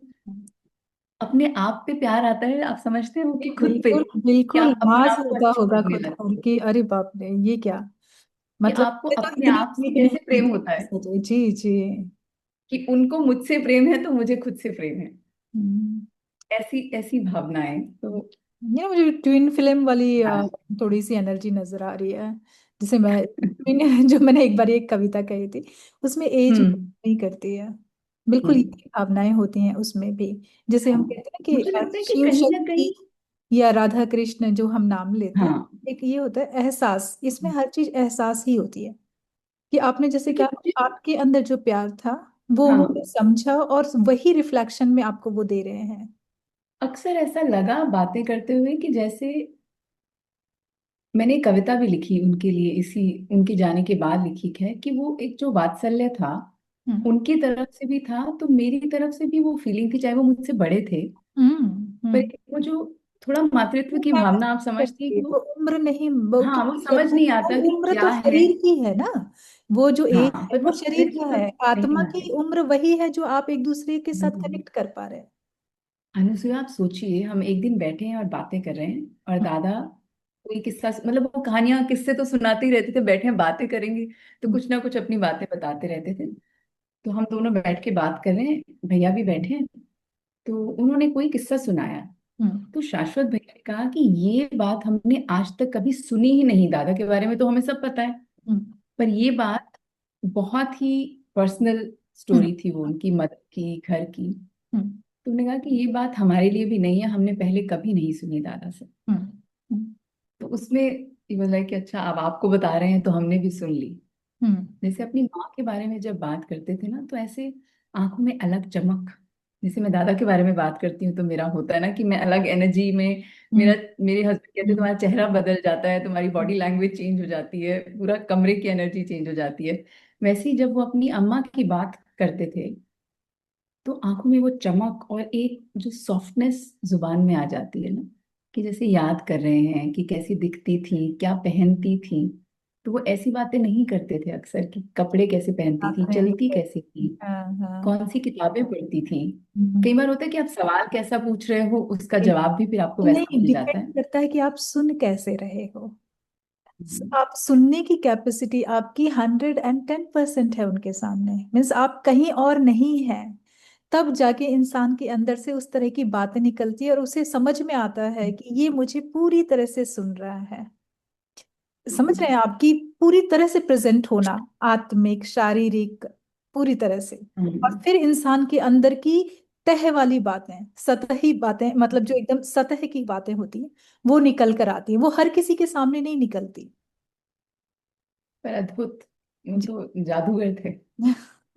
अपने आप पे प्यार आता है। आप समझते हो कि खुद पे, बिल्कुल कि बिल्कुल, आप अपने नाज आप को होता अच्छा होगा लगने खुद लगते पर हो, कि अरे बाप रे ये क्या, कि मतलब आपको ये तो अपने इतनी आप से चीज नहीं कैसे थी प्रेम कि होता है, सजे। जी जी। कि उनको मुझसे प्रेम है तो मुझे खुद से प्रेम है। हम्म। ऐसी ऐसी भावनाएं तो। ये मुझे ट्विन फिल्म वाली हाँ। थोड़ी सी एनर्जी नजर आ रही है, जिसे मैं जो मैंने एक बार एक कविता कही थी, उसमें एज हम्म। नहीं करती है। बिल्कुल हम्म। ये भावनाएं होती हैं उसमें भी। जैसे हम हाँ, कहते हैं कि मुझे लगता है कि शिव कहीं ना शक्ति कहीं। या राधा कृष्ण जो हम नाम लेते हैं, हाँ। एक ये होता है एहसास, इसमें हर चीज एहसास ही होती है। कि आपने जैसे क्योंकि कहा मुझे। आपके अंदर जो प्यार था वो उन्होंने हाँ, समझा और वही रिफ्लेक्शन में आपको वो दे रहे हैं। अक्सर ऐसा लगा बातें करते हुए कि जैसे मैंने एक कविता भी लिखी उनके लिए, इसी उनके जाने के बाद लिखी है, कि वो एक जो वात्सल्य था हम्म उनकी तरफ से भी था, तो मेरी तरफ से भी वो फीलिंग थी, चाहे वो मुझसे बड़े थे। हम्म पर हम्म। वो जो थोड़ा मातृत्व वो की महसूस भावना आप समझती हैं करती है, कि वो वो। उम्र नहीं, वो हाँ, वो क्या समझ कहते हैं, नहीं वो आता कि उम्र तो क्या है। शरीर की है ना। वो जो एज हाँ, है पर वो वो शरीर का मातृत्व है, नहीं आत्मा आते। की उम्र वही है जो आप एक दूसरे के साथ हम्म। कनेक्ट कर पा रहे हैं। अनुसुईया, आप सोचिए, हम एक दिन बैठे हैं और बातें कर रहे हैं, और दादा कोई किस्सा, मतलब वो कहानियां किस्से तो सुनाते ही रहते थे, बैठे हैं बातें करेंगे तो हम्म कुछ ना कुछ अपनी बातें बताते रहते थे। तो हम दोनों बैठ के बात कर रहे हैं, भैया भी बैठे हैं, तो उन्होंने कोई किस्सा सुनाया। हम्म तो शाश्वत भैया ने कहा कि ये बात हमने आज तक कभी सुनी ही नहीं, दादा के बारे में तो हमें सब पता है, हम्म पर ये बात बहुत ही पर्सनल हम्म स्टोरी थी, वो उनकी मदर की, घर की। हम्म तो उन्होंने कहा कि ये बात हमारे लिए भी नहीं है, हमने पहले कभी नहीं सुनी दादा से। हम्म हम्म तो उसमें ये बोला कि अच्छा, अब आपको बता रहे हैं तो हमने भी सुन ली। हम्म जैसे अपनी माँ के बारे में जब बात करते थे ना, तो ऐसे आंखों में अलग चमक। जैसे मैं दादा के बारे में बात करती हूँ तो मेरा होता है ना कि मैं अलग एनर्जी में, हम्म मेरे हस्बैंड कहते हैं हम्म तुम्हारा चेहरा बदल जाता है, तुम्हारी बॉडी लैंग्वेज चेंज हो जाती है, पूरा कमरे की एनर्जी चेंज हो जाती है। वैसे ही जब वो अपनी अम्मा की बात करते थे, तो आंखों में वो चमक और एक जो सॉफ्टनेस जुबान में आ जाती है ना, कि जैसे याद कर रहे हैं कि कैसी दिखती थी, क्या पहनती थी। तो वो ऐसी बातें नहीं करते थे अक्सर, कि कपड़े कैसे पहनती थी, आंखें चलती दिखे। कैसी थी, हाँ हाँ। कौन सी किताबें पढ़ती थी। हम्म। कई बार होता है कि आप सवाल कैसा पूछ रहे हो, उसका जवाब भी फिर आपको वैसा नहीं, मिल जाता डिपेंड है। करता है कि आप सुन कैसे रहे हो। हम्म। आप सुनने की कैपेसिटी आपकी 110% है उनके सामने, मीन्स आप कहीं और नहीं है। तब जाके इंसान के अंदर से उस तरह की बातें निकलती है और उसे समझ में आता है कि ये मुझे पूरी तरह से सुन रहा है। समझ रहे हैं आपकी पूरी तरह से प्रेजेंट होना, आत्मिक शारीरिक पूरी तरह से। और हम्म। फिर इंसान के अंदर की तह वाली बातें, सतही बातें, मतलब जो एकदम सतह की बातें होती हैं वो निकल कर आती हैं, वो हर किसी के सामने नहीं निकलती। पर अद्भुत, वो जी। तो जादूगर थे।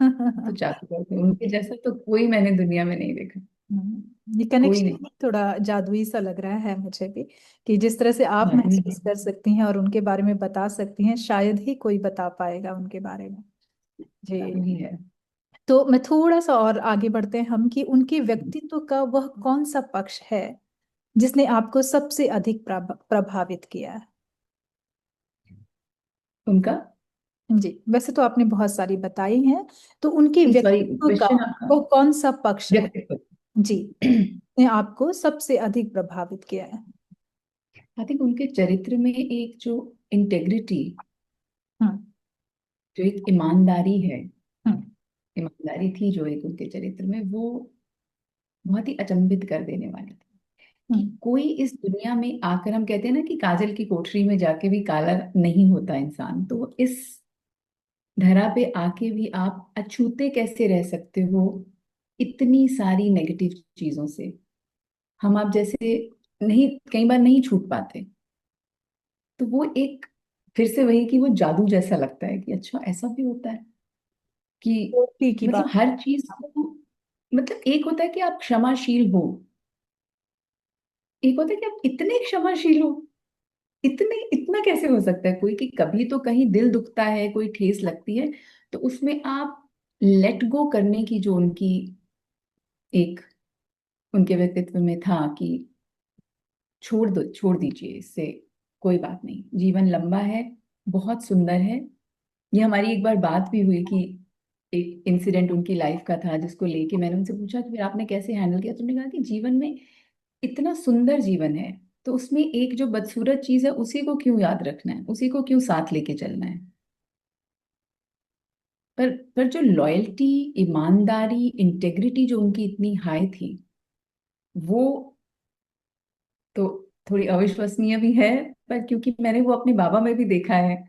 वो तो जादूगर थे, उनके जैसा तो कोई मैंने दुनिया में नहीं देखा। ये कोई कनेक्शन नहीं। ही थोड़ा जादुई सा लग रहा है मुझे भी, कि जिस तरह से आप जादू ही महसूस है। कर सकती हैं और उनके बारे में बता सकती हैं, शायद ही कोई बता पाएगा उनके बारे में। जादू जी। ही है। तो मैं थोड़ा सा और आगे बढ़ते हैं हम, कि उनके व्यक्तित्व का वह कौन सा पक्ष है जिसने आपको सबसे अधिक प्रभावित किया है। उनका। जी, वैसे तो आपने बहुत सारी बताई हैं, तो उनके सॉरी, व्यक्तित्व का क्वेश्चन आपका। वह कौन सा पक्ष है व्यक्तित्व। जी, ने आपको सबसे अधिक प्रभावित किया है। आई थिंक उनके चरित्र में एक जो इंटेग्रिटी, हम्म जो एक ईमानदारी है, हम्म ईमानदारी थी जो एक उनके चरित्र में, वो बहुत ही अचंभित कर देने वाली थी। कि हम्म कोई इस दुनिया में आकर, हम कहते हैं ना कि काजल की कोठरी में जाके भी काला नहीं होता इंसान, तो इस धरा पे आके भी आप अछूते कैसे रह सकते हो इतनी सारी नेगेटिव चीजों से। हम आप जैसे नहीं, कई बार नहीं छूट पाते। तो वो एक, फिर से वही कि वो जादू जैसा लगता है कि अच्छा ऐसा भी होता है, कि दोस्ती की मतलब बात। हर चीज को, मतलब एक होता है कि आप क्षमाशील हो, एक होता है कि आप इतने क्षमाशील हो। इतने, इतना कैसे हो सकता है कोई, कि कभी तो कहीं दिल दुखता है, कोई ठेस लगती है, तो उसमें आप लेट गो करने की जो उनकी एक, उनके व्यक्तित्व में था कि छोड़ दो, छोड़ दीजिए इससे, कोई बात नहीं, जीवन लंबा है, बहुत सुंदर है। ये हमारी एक बार बात भी हुई कि एक इंसिडेंट उनकी लाइफ का था, जिसको लेके मैंने उनसे पूछा कि फिर आपने कैसे हैंडल किया। तुमने कहा कि जीवन में इतना सुंदर जीवन है, तो उसमें एक जो बदसूरत चीज है उसी को क्यों याद रखना है, उसी को क्यों साथ लेके चलना है। पर जो लॉयल्टी, ईमानदारी, इंटेग्रिटी जो उनकी इतनी हाई थी, वो तो थोड़ी अविश्वसनीय भी है। पर क्योंकि मैंने वो अपने बाबा में भी देखा है,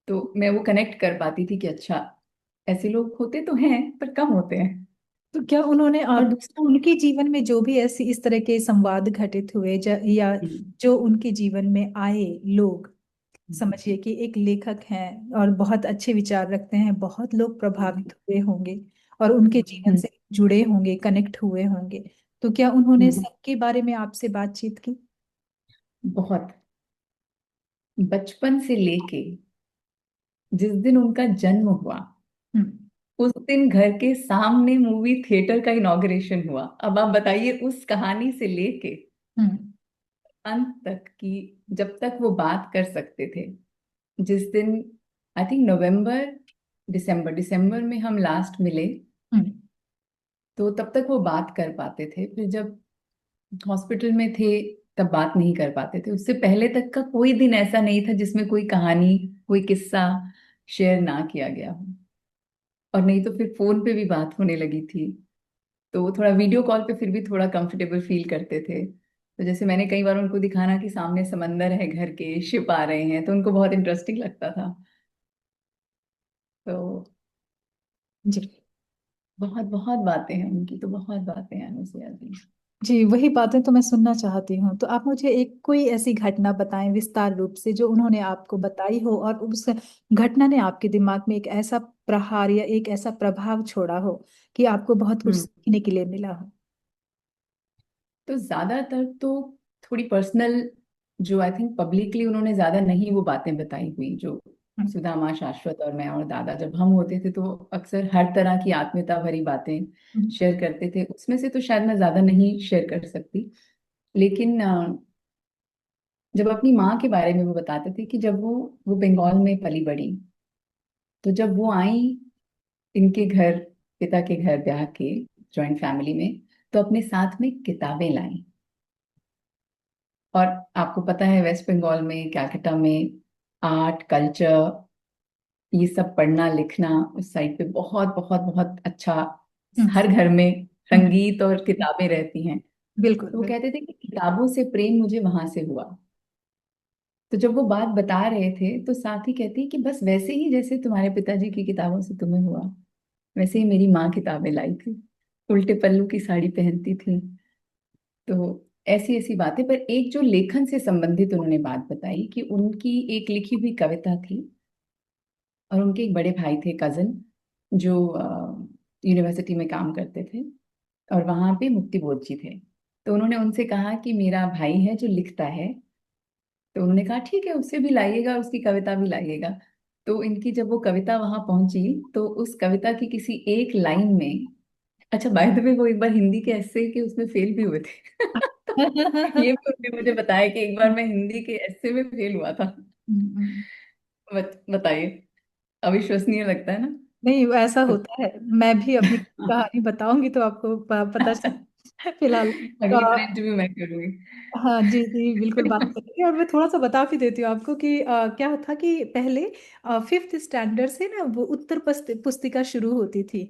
तो मैं वो कनेक्ट कर पाती थी कि अच्छा, ऐसे लोग होते तो हैं पर कम होते हैं। तो क्या उन्होंने और आप दूसरा, उनके जीवन में जो भी ऐसी इस तरह के संवाद घटित हुए या हम्म, जो उनके जीवन में आए लोग, हम्म, समझिए कि एक लेखक हैं और बहुत अच्छे विचार रखते हैं, बहुत लोग प्रभावित हुए होंगे और उनके जीवन हम्म, से जुड़े होंगे, कनेक्ट हुए होंगे, तो क्या उन्होंने हम्म, सबके बारे में आपसे बातचीत की? बहुत, बचपन से लेके जिस दिन उनका जन्म हुआ हम्म। उस दिन घर के सामने मूवी थिएटर का इनॉग्रेशन हुआ। अब आप बताइए, उस कहानी से लेके हम्म। अंत तक की, जब तक वो बात कर सकते थे, जिस दिन, आई थिंक नवंबर, दिसंबर में हम लास्ट मिले, हम्म। तो तब तक वो बात कर पाते थे। फिर जब हॉस्पिटल में थे तब बात नहीं कर पाते थे। उससे पहले तक का कोई दिन ऐसा नहीं था जिसमें कोई कहानी, कोई किस्सा शेयर ना किया गया हो। और नहीं तो फिर फोन पे भी बात होने लगी थी, तो वो थोड़ा वीडियो कॉल पे फिर भी थोड़ा कंफर्टेबल फील करते थे। तो जैसे मैंने कई बार उनको दिखाना कि सामने समंदर है, घर के शिप आ रहे हैं, तो उनको बहुत इंटरेस्टिंग लगता था। तो जी। बहुत बहुत बातें हैं उनकी, तो बहुत बातें हैं अनुसुईया जी। जी, वही बातें तो मैं सुनना चाहती हूँ। तो आप मुझे एक कोई ऐसी घटना बताएं विस्तार रूप से जो उन्होंने आपको बताई हो और उस घटना ने आपके दिमाग में एक ऐसा प्रहार या एक ऐसा प्रभाव छोड़ा हो कि आपको बहुत कुछ हम्म। सीखने के लिए मिला हो। तो ज्यादातर तो थोड़ी पर्सनल, जो आई थिंक पब्लिकली उन्होंने ज्यादा नहीं वो बातें बताई हुई, जो हम्म। सुदामा, शाश्वत और मैं और दादा जब हम होते थे तो अक्सर हर तरह की आत्मीयता भरी बातें हम्म। शेयर करते थे। उसमें से तो शायद मैं ज्यादा नहीं शेयर कर सकती, लेकिन जब अपनी माँ के बारे में वो बताते थे कि जब वो बंगाल में पली बड़ी, तो जब वो आई इनके घर, पिता के घर ब्याह के, जॉइंट फैमिली में, तो अपने साथ में किताबें लाई। और आपको पता है वेस्ट बंगाल में, कैलकाटा में, आर्ट कल्चर, ये सब पढ़ना लिखना उस साइड पे बहुत बहुत बहुत अच्छा। हम्म। हर घर में हम्म। संगीत और किताबें रहती हैं। बिल्कुल तो वो बिल्कुल। कहते थे कि किताबों से प्रेम मुझे वहां से हुआ। तो जब वो बात बता रहे थे तो साथ ही कहती कि बस वैसे ही जैसे तुम्हारे पिताजी की किताबों से तुम्हें हुआ, वैसे ही मेरी माँ किताबें लाई थी, उल्टे पल्लू की साड़ी पहनती थी। तो ऐसी ऐसी बातें। पर एक जो लेखन से संबंधित उन्होंने बात बताई कि उनकी एक लिखी हुई कविता थी, और उनके एक बड़े भाई थे, कजन, जो यूनिवर्सिटी में काम करते थे, और वहां पे मुक्तिबोध जी थे। तो उन्होंने उनसे कहा कि मेरा भाई है जो लिखता है। तो उन्होंने कहा ठीक है, उससे भी लाइएगा, उसकी कविता भी लाइएगा। तो इनकी जब वो कविता वहां पहुंची, तो उस कविता की किसी एक लाइन में, अच्छा बाय द वे वो एक बार हिंदी के एस्से के उसमें फेल भी हुए थे। तो ये भी उन्होंने मुझे बताया कि एक बार मैं हिंदी के एस्से में फेल हुआ था। हम्म। बताइए, अविश्वसनीय लगता है ना। नहीं, ऐसा तो होता है। मैं भी अपनी कहानी बताऊंगी तो आपको पता चल। फिलहाल अगली बार इंटरव्यू मैं करूंगी। हाँ जी जी, बिल्कुल बात करेंगे। और मैं थोड़ा सा बता भी देती हूँ आपको कि क्या था कि पहले फिफ्थ स्टैंडर्ड से ना वो उत्तर पुस्तिका शुरू होती थी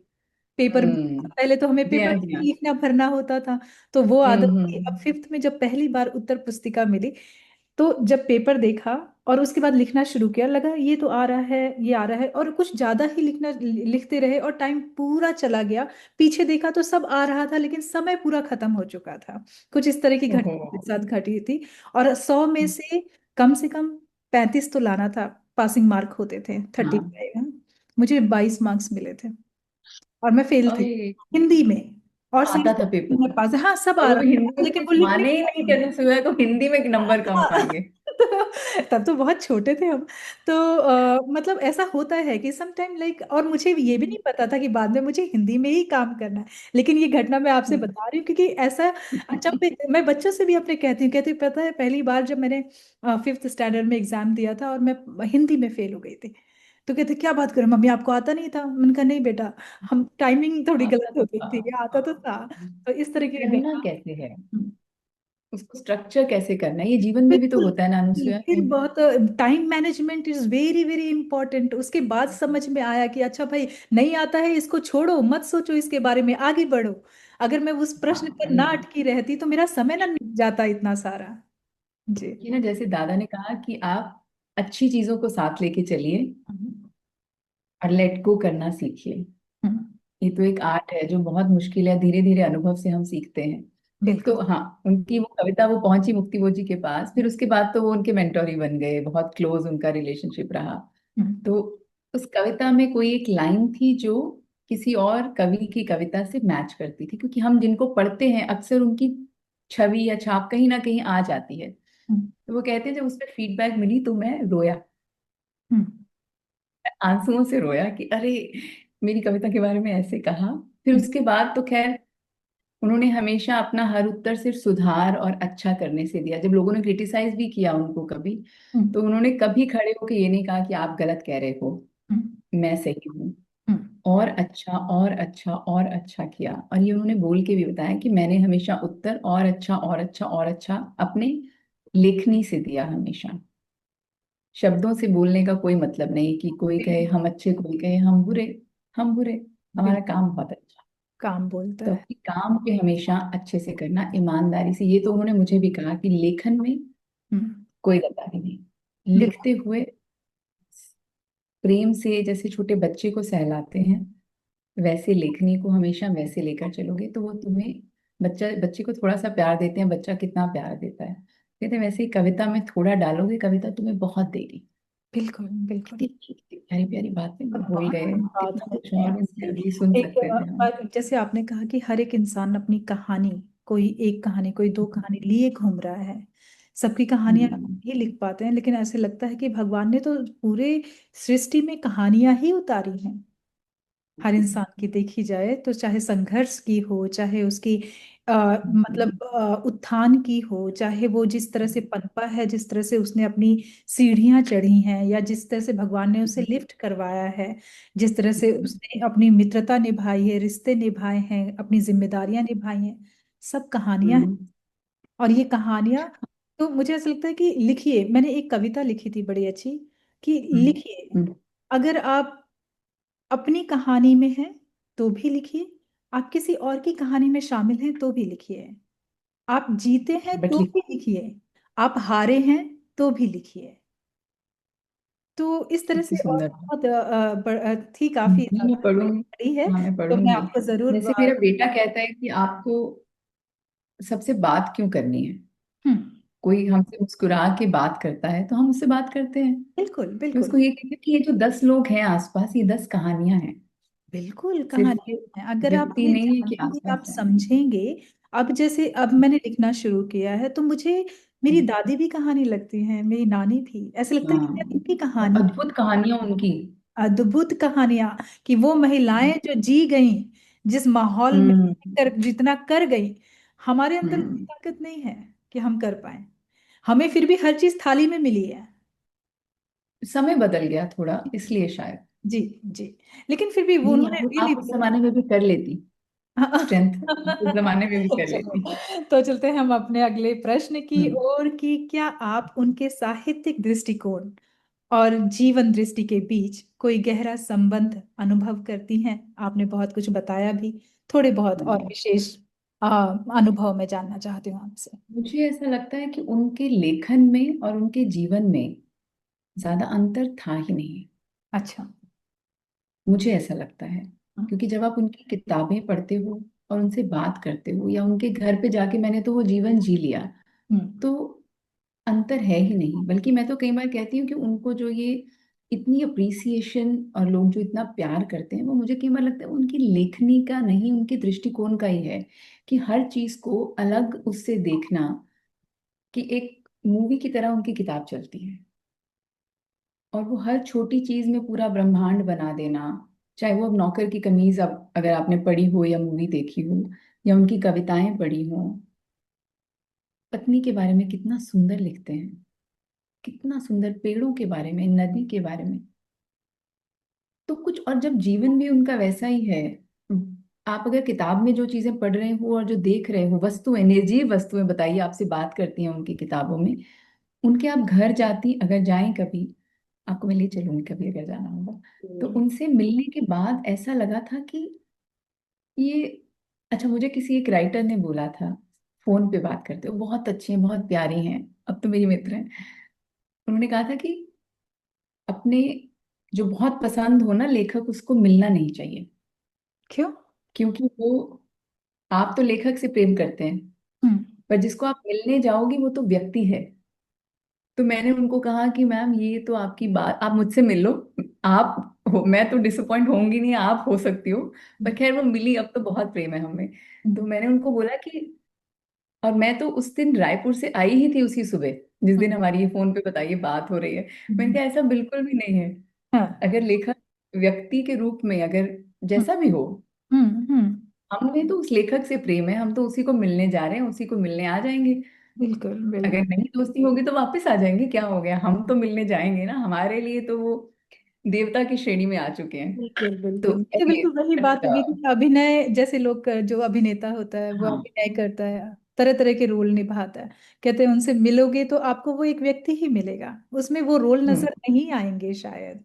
पेपर में। हम्म। पहले तो हमें जी पेपर हाँ, में जी हाँ। ही लिखना भरना होता था, तो वो हम्म, आदत थी। अब हम्म, फिफ्थ में जब पहली बार उत्तर पुस्तिका मिली, तो जब पेपर देखा और उसके बाद लिखना शुरू किया, लगा ये तो आ रहा है, ये आ रहा है, और कुछ ज्यादा ही लिखते रहे और टाइम पूरा चला गया। पीछे देखा तो सब आ रहा था लेकिन समय पूरा खत्म हो चुका था। कुछ इस तरह की घटना ओहो। मेरे साथ घटी थी। और 100 में से कम 35 तो लाना था। पासिंग मार्क होते थे हाँ। 35। मुझे 22 मार्क्स मिले थे और मैं फेल थी अरे, हिंदी में। और आता सिर्फ था पेपर, मैं पास, हाँ सब और आ वो रहा भी हिंदी था में लेकिन कुछ वो लिखने माने ही का नहीं नहीं। करने से हुआ तो हिंदी में नंबर कम हाँ, पाएंगे। तब तो बहुत छोटे थे हम। तो मतलब ऐसा होता है कि सम टाइम लाइक, और मुझे ये भी नहीं पता था कि बाद में मुझे हिंदी में ही काम करना है। लेकिन ये घटना मैं आपसे बता रही हूँ क्योंकि ऐसा, जब मैं बच्चों से भी अपने कहती हूँ पता है पहली बार जब मैंने फिफ्थ स्टैंडर्ड में एग्जाम दिया था और मैं हिंदी में फेल हो गई थी, तो कहते क्या बात करें मम्मी, आपको आता नहीं था? मैंने कहा नहीं बेटा, हम टाइमिंग थोड़ी आता गलत हो तो गई था। थी, आता तो हाँ। था। तो इस तरह की करना घटना। कैसे है, उसको स्ट्रक्चर कैसे करना है, ये जीवन में भी तो बिल्कुल। होता है ना अनुसुईया। फिर बहुत time management is very very important. उसके बाद समझ में आया कि अच्छा भाई, नहीं आता है इसको छोड़ो, मत सोचो इसके बारे में, आगे बढ़ो। अगर मैं उस हाँ, प्रश्न पर वही ना ना। अटकी रहती तो मेरा समय ना निकल जाता इतना सारा। जी। कि ना, जैसे दादा ने कहा कि आप अच्छी चीजों को साथ लेके चलिए, और लेट गो करना सीखिए। हम्म, ये तो एक आर्ट है जो बहुत मुश्किल है, धीरे धीरे अनुभव से हम सीखते हैं। बिल्कुल। तो हाँ, उनकी वो कविता वो पहुंची मुक्ति जी के पास, फिर उसके बाद तो वो उनके मेंटोर ही बन गए, बहुत क्लोज उनका रिलेशनशिप रहा। हम्म, तो उस कविता में कोई एक लाइन थी जो किसी और कवि की कविता से मैच करती थी, क्योंकि हम जिनको पढ़ते हैं अक्सर उनकी छवि या छाप कहीं ना कहीं आ जाती है। हम्म, तो वो कहते हैं जब उसमें फीडबैक मिली तो मैं रोया, हम्म, आंसुओं से रोया कि अरे, मेरी कविता के बारे में ऐसे कहा। फिर हम्म, उसके बाद तो खैर उन्होंने हमेशा अपना हर उत्तर सिर्फ सुधार और अच्छा करने से दिया। जब लोगों ने क्रिटिसाइज भी किया उनको कभी, हम्म, तो उन्होंने कभी खड़े होकर ये नहीं कहा कि आप गलत कह रहे हो, हम्म, मैं सही हूँ। हम्म, और अच्छा और अच्छा और अच्छा किया। और ये उन्होंने बोल के भी बताया कि मैंने हमेशा उत्तर और अच्छा और अच्छा और अच्छा अपने लेखनी से दिया हमेशा। शब्दों से बोलने का कोई मतलब नहीं कि कोई कहे बिल्कुल। हम अच्छे, कोई कहे हम बुरे। हम बुरे, हमारा बिल्कुल, काम बहुत अच्छा। काम बोलता तो है। अपने काम पे हमेशा अच्छे से करना, ईमानदारी से। ये तो उन्होंने मुझे भी कहा कि लेखन में हम्म, कोई गद्दारी नहीं, बिल्कुल, लिखते हुए प्रेम से, जैसे छोटे बच्चे को सहलाते हैं वैसे लेखनी को हमेशा वैसे लेकर चलोगे तो वो तुम्हें, बच्चा बच्चे को थोड़ा सा प्यार देते हैं, बच्चा कितना प्यार देता है, कहते हैं वैसे ही कविता में थोड़ा डालोगे, कविता तुम्हें बहुत देगी। बिल्कुल, बिल्कुल। कितनी प्यारी प्यारी बातें भूल बहुत गए, बात कितना है कुछ और इससे अभी सुन एक सकते थे हम। पर जैसे आपने कहा कि हर एक इंसान अपनी कहानी, कोई एक कहानी, कोई दो कहानी लिए घूम रहा है। सबकी कहानियां हम्म, ही लिख पाते हैं, लेकिन ऐसे लगता है कि भगवान ने तो पूरे सृष्टि में कहानियां ही उतारी हैं। हर इंसान की देखी जाए तो, चाहे संघर्ष की हो, चाहे उसकी मतलब उत्थान की हो, चाहे वो जिस तरह से पनपा है, जिस तरह से उसने अपनी सीढ़ियां चढ़ी हैं, या जिस तरह से भगवान ने उसे लिफ्ट करवाया है, जिस तरह से उसने अपनी मित्रता निभाई है, रिश्ते निभाए हैं, अपनी जिम्मेदारियां निभाई हैं, सब कहानियां हैं। हम्म, और ये कहानियां, तो मुझे ऐसा लगता है कि लिखिए, मैंने एक कविता लिखी थी बड़ी अच्छी, कि हम्म, लिखिए, हम्म, अगर आप अपनी कहानी में हैं तो भी लिखिए, आप किसी और की कहानी में शामिल हैं तो भी लिखिए, आप जीते हैं बट तो भी लिखिए, आप हारे हैं तो भी लिखिए। तो इस तरह कितनी से और सुंदर बात। बहुत थी, काफी नहीं, मैं ज्यादा पढ़ूंगी। बड़ी है। हाँ, मैं तो मैं पढ़ूंगी। आपको जरूर जैसे मेरा बेटा कहता है कि आपको सबसे बात क्यों करनी है, हम्म, कोई हमसे मुस्कुरा के बात करता है तो हम उससे बात करते हैं। बिल्कुल, मैं बिल्कुल, उसको ये कहती हूँ कि ये जो 10 लोग हैं आसपास, ये 10 कहानियां हैं। बिल्कुल सिर्फ कहानियां ये हैं। अगर आप व्यक्ति उन्हें नहीं है कि जानेंगे, आप आसपास है। समझेंगे। अब जैसे अब मैंने लिखना शुरू किया है तो मुझे मेरी दादी भी कहानी लगती हैं, मेरी नानी भी, ऐसे लगता है कि हाँ, मैं उनकी और कहानी, अद्भुत कहानियां उनकी। अद्भुत कहानियां, कि वो महिलाएं जो जी गई, जिस माहौल में हम्म, जितना कर गई, हमारे अंदर हम्म। उतनी ताकत नहीं है कि हम कर पाए। हमें फिर भी हर चीज थाली में मिली है। समय बदल गया थोड़ा, इसलिए शायद। जी, जी। लेकिन फिर भी वो नहीं, उन्होंने आप रियली उस जमाने में भी कर लेती स्ट्रेंथ, उस जमाने में भी कर लेती। तो चलते हैं हम अपने अगले प्रश्न की हम्म, ओर, कि क्या आप उनके साहित्यिक दृष्टिकोण और जीवन दृष्टि के बीच कोई गहरा संबंध अनुभव करती हैं? आपने बहुत कुछ बताया भी, थोड़े बहुत और हम्म। विशेष अनुभव में जानना चाहती हूँ आपसे। मुझे ऐसा लगता है कि उनके लेखन में और उनके जीवन में ज्यादा अंतर था ही नहीं। अच्छा। मुझे ऐसा लगता है, हम्म, क्योंकि जब आप उनकी किताबें पढ़ते हो और उनसे बात करते हो, या उनके घर पे जाके मैंने तो वो जीवन जी लिया, हम्म, तो अंतर है ही नहीं। बल्कि मैं तो कई बार कहती हूँ कि उनको जो ये इतनी अप्रिसिएशन और लोग जो इतना प्यार करते हैं, वो मुझे कई बार लगता है उनकी लेखनी का नहीं, उनके दृष्टिकोण का ही है। कि हर चीज को अलग उससे देखना, कि एक मूवी की तरह उनकी किताब चलती है, और वो हर छोटी चीज में पूरा ब्रह्मांड बना देना। चाहे वो अब नौकर की कमीज, अब अगर आपने पढ़ी हो या मूवी देखी हो, या उनकी कविताएं पढ़ी हो, पत्नी के बारे में कितना सुंदर लिखते हैं, कितना सुंदर, पेड़ों के बारे में, नदी के बारे में। तो कुछ, और जब जीवन भी उनका वैसा ही है, आप अगर किताब में जो चीजें पढ़ रहे हो और जो देख रहे हो, वस्तुएं, निर्जीव वस्तुएं, बताइए, आपसे बात करती हैं उनकी किताबों में, उनके आप घर जाती, अगर जाएं कभी, आपको मैं ले चलूंगी कभी अगर जाना होगा। तो हम्म, उनसे मिलने के बाद ऐसा लगा था कि ये, अच्छा, मुझे किसी एक राइटर ने बोला था, फोन पे बात करते, वो बहुत अच्छे हैं, बहुत प्यारी हैं, अब तो मेरी मित्र हैं। उन्होंने कहा था कि अपने जो बहुत पसंद हो ना लेखक, उसको मिलना नहीं चाहिए। क्यों? क्योंकि वो, आप तो लेखक से प्रेम करते हैं, हम्म। पर जिसको आप मिलने जाओगी वो तो व्यक्ति है। तो मैंने उनको कहा कि मैम ये तो आपकी बात, आप मुझसे मिल लो, आप हो, मैं तो डिसअपॉइंट होंगी नहीं, आप हो सकती हो। पर खैर वो मिली, अब तो बहुत प्रेम है हमें। तो मैंने उनको बोला कि, और मैं तो उस दिन रायपुर से आई ही थी उसी सुबह, जिस दिन हमारी ये फोन पे बताइए बात हो रही है। मैंने कहा ऐसा बिल्कुल भी नहीं है। हाँ। अगर लेखक व्यक्ति के रूप में, अगर हम्म। जैसा भी हो, हम्म। हमें तो उस लेखक से प्रेम है, हम तो उसी को मिलने जा रहे हैं, उसी को मिलने आ जाएंगे। बिल्कुल अगर बिल्कुल। नहीं दोस्ती होगी तो वापस आ जाएंगे, क्या हो गया, हम तो मिलने जाएंगे ना, हमारे लिए तो वो देवता की श्रेणी में आ चुके हैं। बिल्कुल तो बिल्कुल, ये anyway, बिल्कुल वही बात होगी कि अभिनय जैसे लोग जो अभिनेता होता है वो हाँ। अभिनय करता है, तरह तरह के रोल निभाता है। कहते हैं उनसे मिलोगे तो आपको वो एक व्यक्ति ही मिलेगा, उसमें वो रोल हम्म। नजर नहीं आएंगे शायद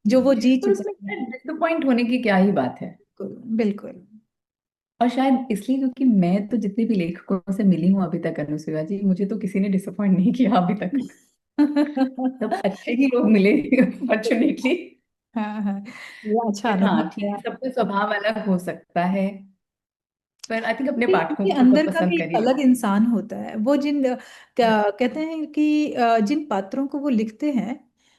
जो वो जी पर चुके उसमें हैं। डिसअपॉइंट होने की क्या ही बात है। बिल्कुल बिल्कुल। और शायद इसलिए क्योंकि मैं तो जितने भी लेखकों से मिली हूँ अभी तक अनुसुईया जी, मुझे तो किसी ने डिसअपॉइंट नहीं किया अभी तक। सब अच्छे ही लोग मिले फॉर्चुनेटली। हाँ हाँ, ये अच्छा बट अनुभव हाँ ठीक है। है, सबका स्वभाव अलग हो सकता है, पर आई थिंक अपने पाठकों उनके को तो अंदर का भी पसंद एक करिए। अलग इंसान होता है, वो जिन क्या कहते हैं कि जिन पात्रों को वो लिखते हैं,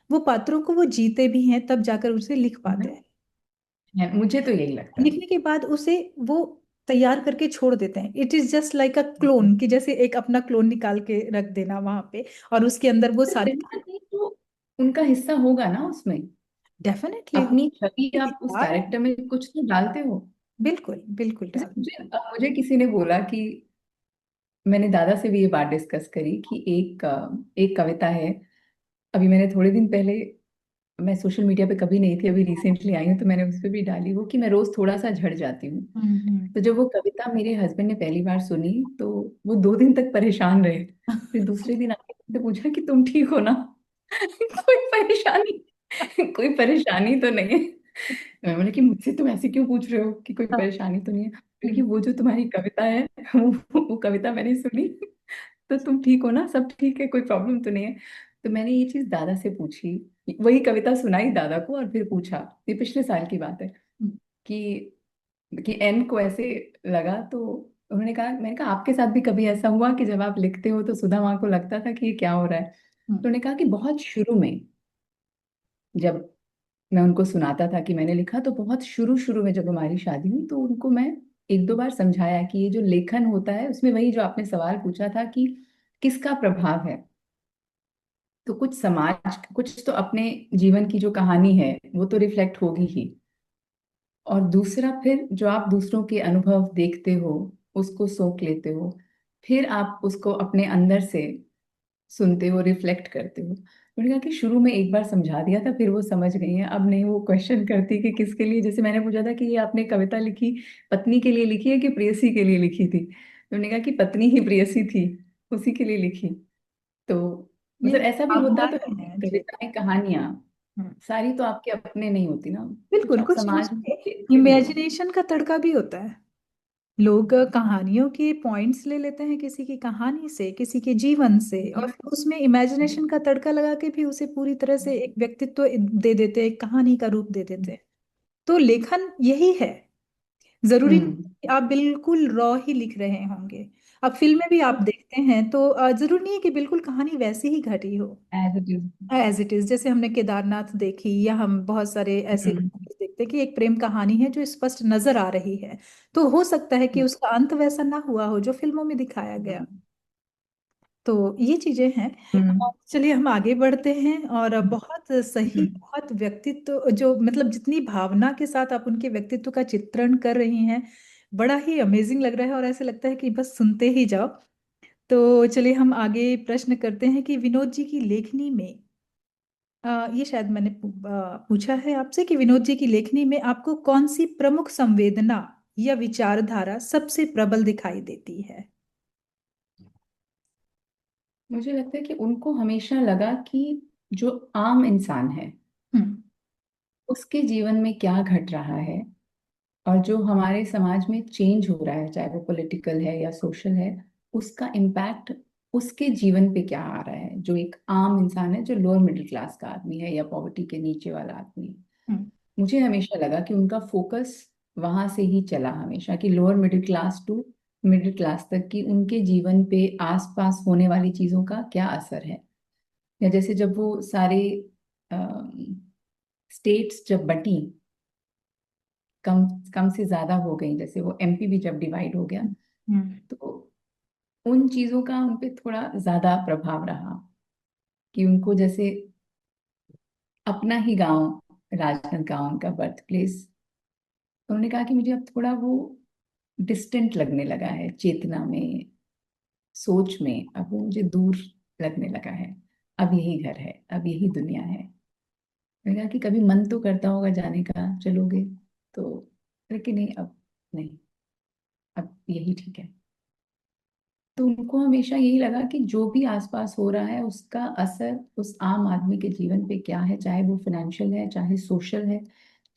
वो पात्रों को वो जीते भी हैं तब जाकर उसे लिख पाते हैं। मुझे तो यही लगता है। लिखने के बाद उसे वो तैयार करके छोड़ देते हैं। It is just like a clone, कि जैसे एक अपना क्लोन निकाल के रख देना वहां पे, और उसके अंदर वो पर सारी। कहीं ना कहीं तो उनका हिस्सा होगा ना उसमें, डेफिनेटली हो। अपनी छवि आप उस विचार है। कैरेक्टर में कुछ तो डालते हो। बिल्कुल बिल्कुल जैसे डाल। मुझे किसी ने बोला कि, मैंने दादा से भी ये बात डिस्कस करी कि एक कविता है, अभी मैंने थोड़े दिन पहले, मैं सोशल मीडिया पे कभी नहीं थी, अभी रिसेंटली आई हूँ तो मैंने उस पर भी डाली वो, कि मैं रोज थोड़ा सा झड़ जाती हूँ। हम्म। तो जब वो कविता मेरे हस्बैंड ने पहली बार सुनी तो वो 2 दिन तक परेशान रहे, फिर दूसरे दिन आके मुझसे पूछा कि तुम ठीक हो ना। कोई परेशानी, कोई परेशानी तो नहीं है। तो मैं बोले कि मुझसे तुम ऐसे क्यों पूछ रहे हो कि कोई परेशानी तो नहीं है। बोले कि वो जो तुम्हारी कविता है, वो कविता मैंने सुनी, तो तुम ठीक हो ना, सब ठीक है, कोई प्रॉब्लम तो नहीं है। तो मैंने ये चीज दादा से पूछी, वही कविता सुनाई दादा को, और फिर पूछा, ये पिछले साल की बात है, कि एन को ऐसे लगा। तो उन्होंने कहा, मैंने कहा आपके साथ भी कभी ऐसा हुआ कि जब आप लिखते हो तो सुधा माँ को लगता था कि ये क्या हो रहा है। तो उन्होंने कहा कि बहुत शुरू में, जब मैं उनको सुनाता था कि मैंने लिखा, तो बहुत शुरू शुरू में जब हमारी शादी हुई तो उनको मैं 1-2 बार समझाया कि ये जो लेखन होता है उसमें, वही जो आपने सवाल पूछा था कि किसका प्रभाव है, तो कुछ समाज, कुछ तो अपने जीवन की जो कहानी है वो तो रिफ्लेक्ट होगी ही, और दूसरा फिर जो आप दूसरों के अनुभव देखते हो, उसको सोख लेते हो, फिर आप उसको अपने अंदर से सुनते हो, रिफ्लेक्ट करते हो। उन्होंने कहा कि शुरू में एक बार समझा दिया था, फिर वो समझ गई हैं, अब नहीं वो क्वेश्चन करती कि किसके लिए। जैसे मैंने पूछा था कि ये आपने कविता लिखी पत्नी के लिए लिखी है कि प्रेयसी के लिए लिखी थी, तो उन्होंने कहा कि पत्नी ही प्रेयसी थी, उसी के लिए लिखी। तो ये मतलब ऐसा भी होता तो है भावनाएं कि हैं जो। कविताएं, कहानियां हम्म, सारी तो आपके अपने नहीं होती ना, कुछ बिल्कुल, आप कुछ समाज उसमें में देखते भी हो। इमेजिनेशन का तड़का भी होता है। लोग कहानियों के पॉइंट्स ले लेते हैं किसी की कहानी से, किसी के जीवन से, और फिर उसमें इमेजिनेशन का तड़का लगा के भी उसे पूरी तरह से एक व्यक्तित्व दे देते हैं, एक कहानी का रूप दे देते हैं। तो लेखन यही है। जरूरी नहीं हम्म। कि आप बिल्कुल रॉ ही लिख रहे होंगे। अब फिल्में भी आप देखते हैं तो जरूरी नहीं है कि बिल्कुल कहानी वैसी ही घटी हो, as it is. As it is. जैसे हमने केदारनाथ देखी, या हम बहुत सारे ऐसे हम्म। देखते हैं कि एक प्रेम कहानी है जो स्पष्ट नजर आ रही है, तो हो सकता है कि उसका अंत वैसा ना हुआ हो जो फिल्मों में दिखाया गया। तो ये चीजें हैं। हम्म। चलिए हम आगे बढ़ते हैं। और बहुत सही, बहुत व्यक्तित्व जो मतलब जितनी भावना के साथ आप उनके व्यक्तित्व का चित्रण कर रही हैं, बड़ा ही अमेजिंग लग रहा है, और ऐसे लगता है कि बस सुनते ही जाओ। तो चलिए हम आगे प्रश्न करते हैं कि विनोद जी की लेखनी में, ये शायद मैंने पूछा है आपसे कि विनोद जी की लेखनी में आपको कौन सी प्रमुख संवेदना या विचारधारा सबसे प्रबल दिखाई देती है? मुझे लगता है कि उनको हमेशा लगा कि जो आम इंसान है हम्म। उसके जीवन में क्या घट रहा है, और जो हमारे समाज में चेंज हो रहा है, चाहे वो पॉलिटिकल है या सोशल है, उसका इम्पैक्ट उसके जीवन पे क्या आ रहा है, जो एक आम इंसान है, जो लोअर मिडिल क्लास का आदमी है या पॉवर्टी के नीचे वाला आदमी है। हम्म। मुझे हमेशा लगा कि उनका फोकस वहां से ही चला हमेशा, कि lower middle class to middle class तक की उनके जीवन पे आसपास होने वाली चीजों का क्या असर है। या जैसे जब वो सारे स्टेट्स जब बटी, कम कम से ज्यादा हो गई, जैसे वो एमपी भी जब डिवाइड हो गया, हम्म। तो उन चीजों का उन पे थोड़ा ज्यादा प्रभाव रहा, कि उनको जैसे अपना ही गांव, राजनांदगांव उनका बर्थ प्लेस, उन्होंने कहा कि मुझे अब थोड़ा वो डिस्टेंट लगने लगा है, चेतना में, सोच में, अब वो मुझे दूर लगने लगा है। अब यही घर है, अब यही दुनिया है। मैंने कहा कि कभी मन तो करता होगा जाने का, चलोगे तो, लेकिन नहीं, अब नहीं, अब यही ठीक है। तो उनको हमेशा यही लगा कि जो भी आसपास हो रहा है उसका असर उस आम आदमी के जीवन पे क्या है, चाहे वो फाइनेंशियल है, चाहे सोशल है,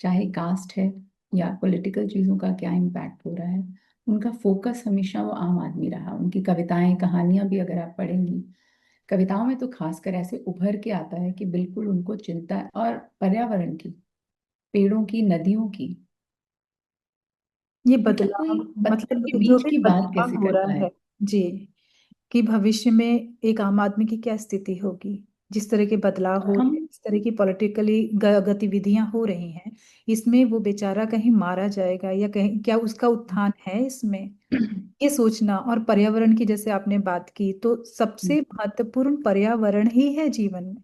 चाहे कास्ट है, या पॉलिटिकल चीजों का क्या इम्पैक्ट हो रहा है। उनका फोकस हमेशा वो आम आदमी रहा। उनकी कविताएं, कहानियां भी अगर आप पढ़ेंगी, कविताओं में तो खासकर ऐसे उभर के आता है कि बिल्कुल उनको चिंता है, और पर्यावरण की, पेड़ों की, नदियों की। ये मतलब बदलाव, कोई पत्थर मतलब के जो बीज भी की बात बदलाव कैसे हो करता रहा है। है जी, कि भविष्य में एक आम आदमी की क्या स्थिति होगी, जिस तरह के बदलाव हो रहे हम हैं, जिस तरह की पॉलिटिकली गतिविधियां हो रही हैं, इसमें वो बेचारा कहीं मारा जाएगा या कहीं क्या उसका उत्थान है इसमें, ये सोचना। और पर्यावरण की जैसे आपने बात की, तो सबसे महत्वपूर्ण पर्यावरण ही है जीवन में।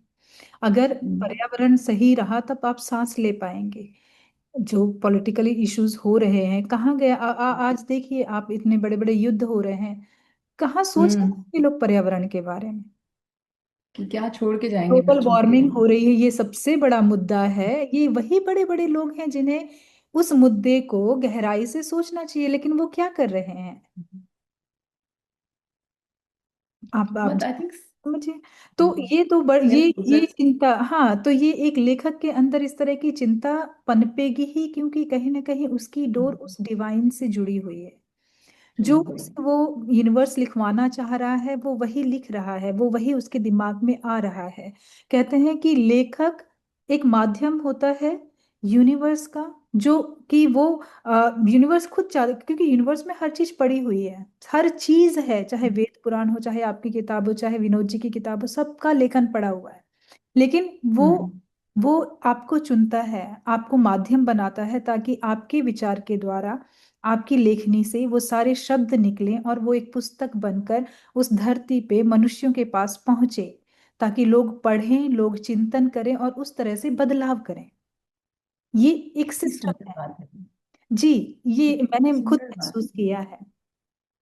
अगर पर्यावरण सही रहा तब आप सांस ले पाएंगे। जो पॉलिटिकली इश्यूज हो रहे हैं, कहाँ गया आज देखिए आप, इतने बड़े बड़े युद्ध हो रहे हैं, कहाँ सोच रहे हम्म हैं ये लोग पर्यावरण के बारे में। कि क्या छोड़ के जाएंगे ग्लोबल बच्चों के लिए वार्मिंग हम। हो रही है, ये सबसे बड़ा मुद्दा है। ये वही बड़े बड़े लोग हैं जिन्हें उस मुद्दे को गहराई से सोचना चाहिए, लेकिन वो क्या कर रहे हैं। आप बट आई थिंक समझिए। तो ये तो सेल्फ ये फोकस। चिंता, हाँ, तो ये एक लेखक के अंदर इस तरह की चिंता पनपेगी ही, क्योंकि कहीं ना कहीं उसकी डोर उस डिवाइन से जुड़ी हुई है। जो वो यूनिवर्स लिखवाना चाह रहा है वो वही लिख रहा है, वो वही उसके दिमाग में आ रहा है। कहते हैं कि लेखक एक माध्यम होता है यूनिवर्स का, जो कि वो यूनिवर्स खुद चाह, क्योंकि यूनिवर्स में हर चीज पड़ी हुई है, हर चीज है, चाहे वेद पुराण हो, चाहे आपकी किताब हो, चाहे विनोद जी की किताब हो, सबका लेखन पड़ा हुआ है। लेकिन हम्म वो आपको चुनता है, आपको माध्यम बनाता है, ताकि आपके विचार के द्वारा, आपकी लेखनी से वो सारे शब्द निकलें और वो एक पुस्तक बनकर उस धरती पे मनुष्यों के पास पहुंचे, ताकि लोग पढ़ें, लोग चिंतन करें और उस तरह से बदलाव करें। ये एक कितनी सिस्टम सुंदर है बात है। जी। ये कितनी मैंने खुद सुंदर बात महसूस है। किया है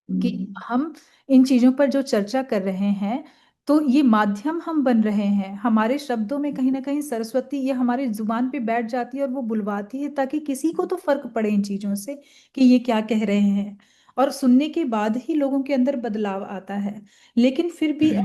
कि हम्म हम इन चीजों पर जो चर्चा कर रहे हैं, तो ये माध्यम हम बन रहे हैं। हमारे शब्दों में कहीं ना कहीं सरस्वती ये हमारी जुबान पे बैठ जाती है और वो बुलवाती है, ताकि किसी को तो फर्क पड़े इन चीजों से कि ये क्या कह रहे हैं। और सुनने के बाद ही लोगों के अंदर बदलाव आता है। लेकिन फिर भी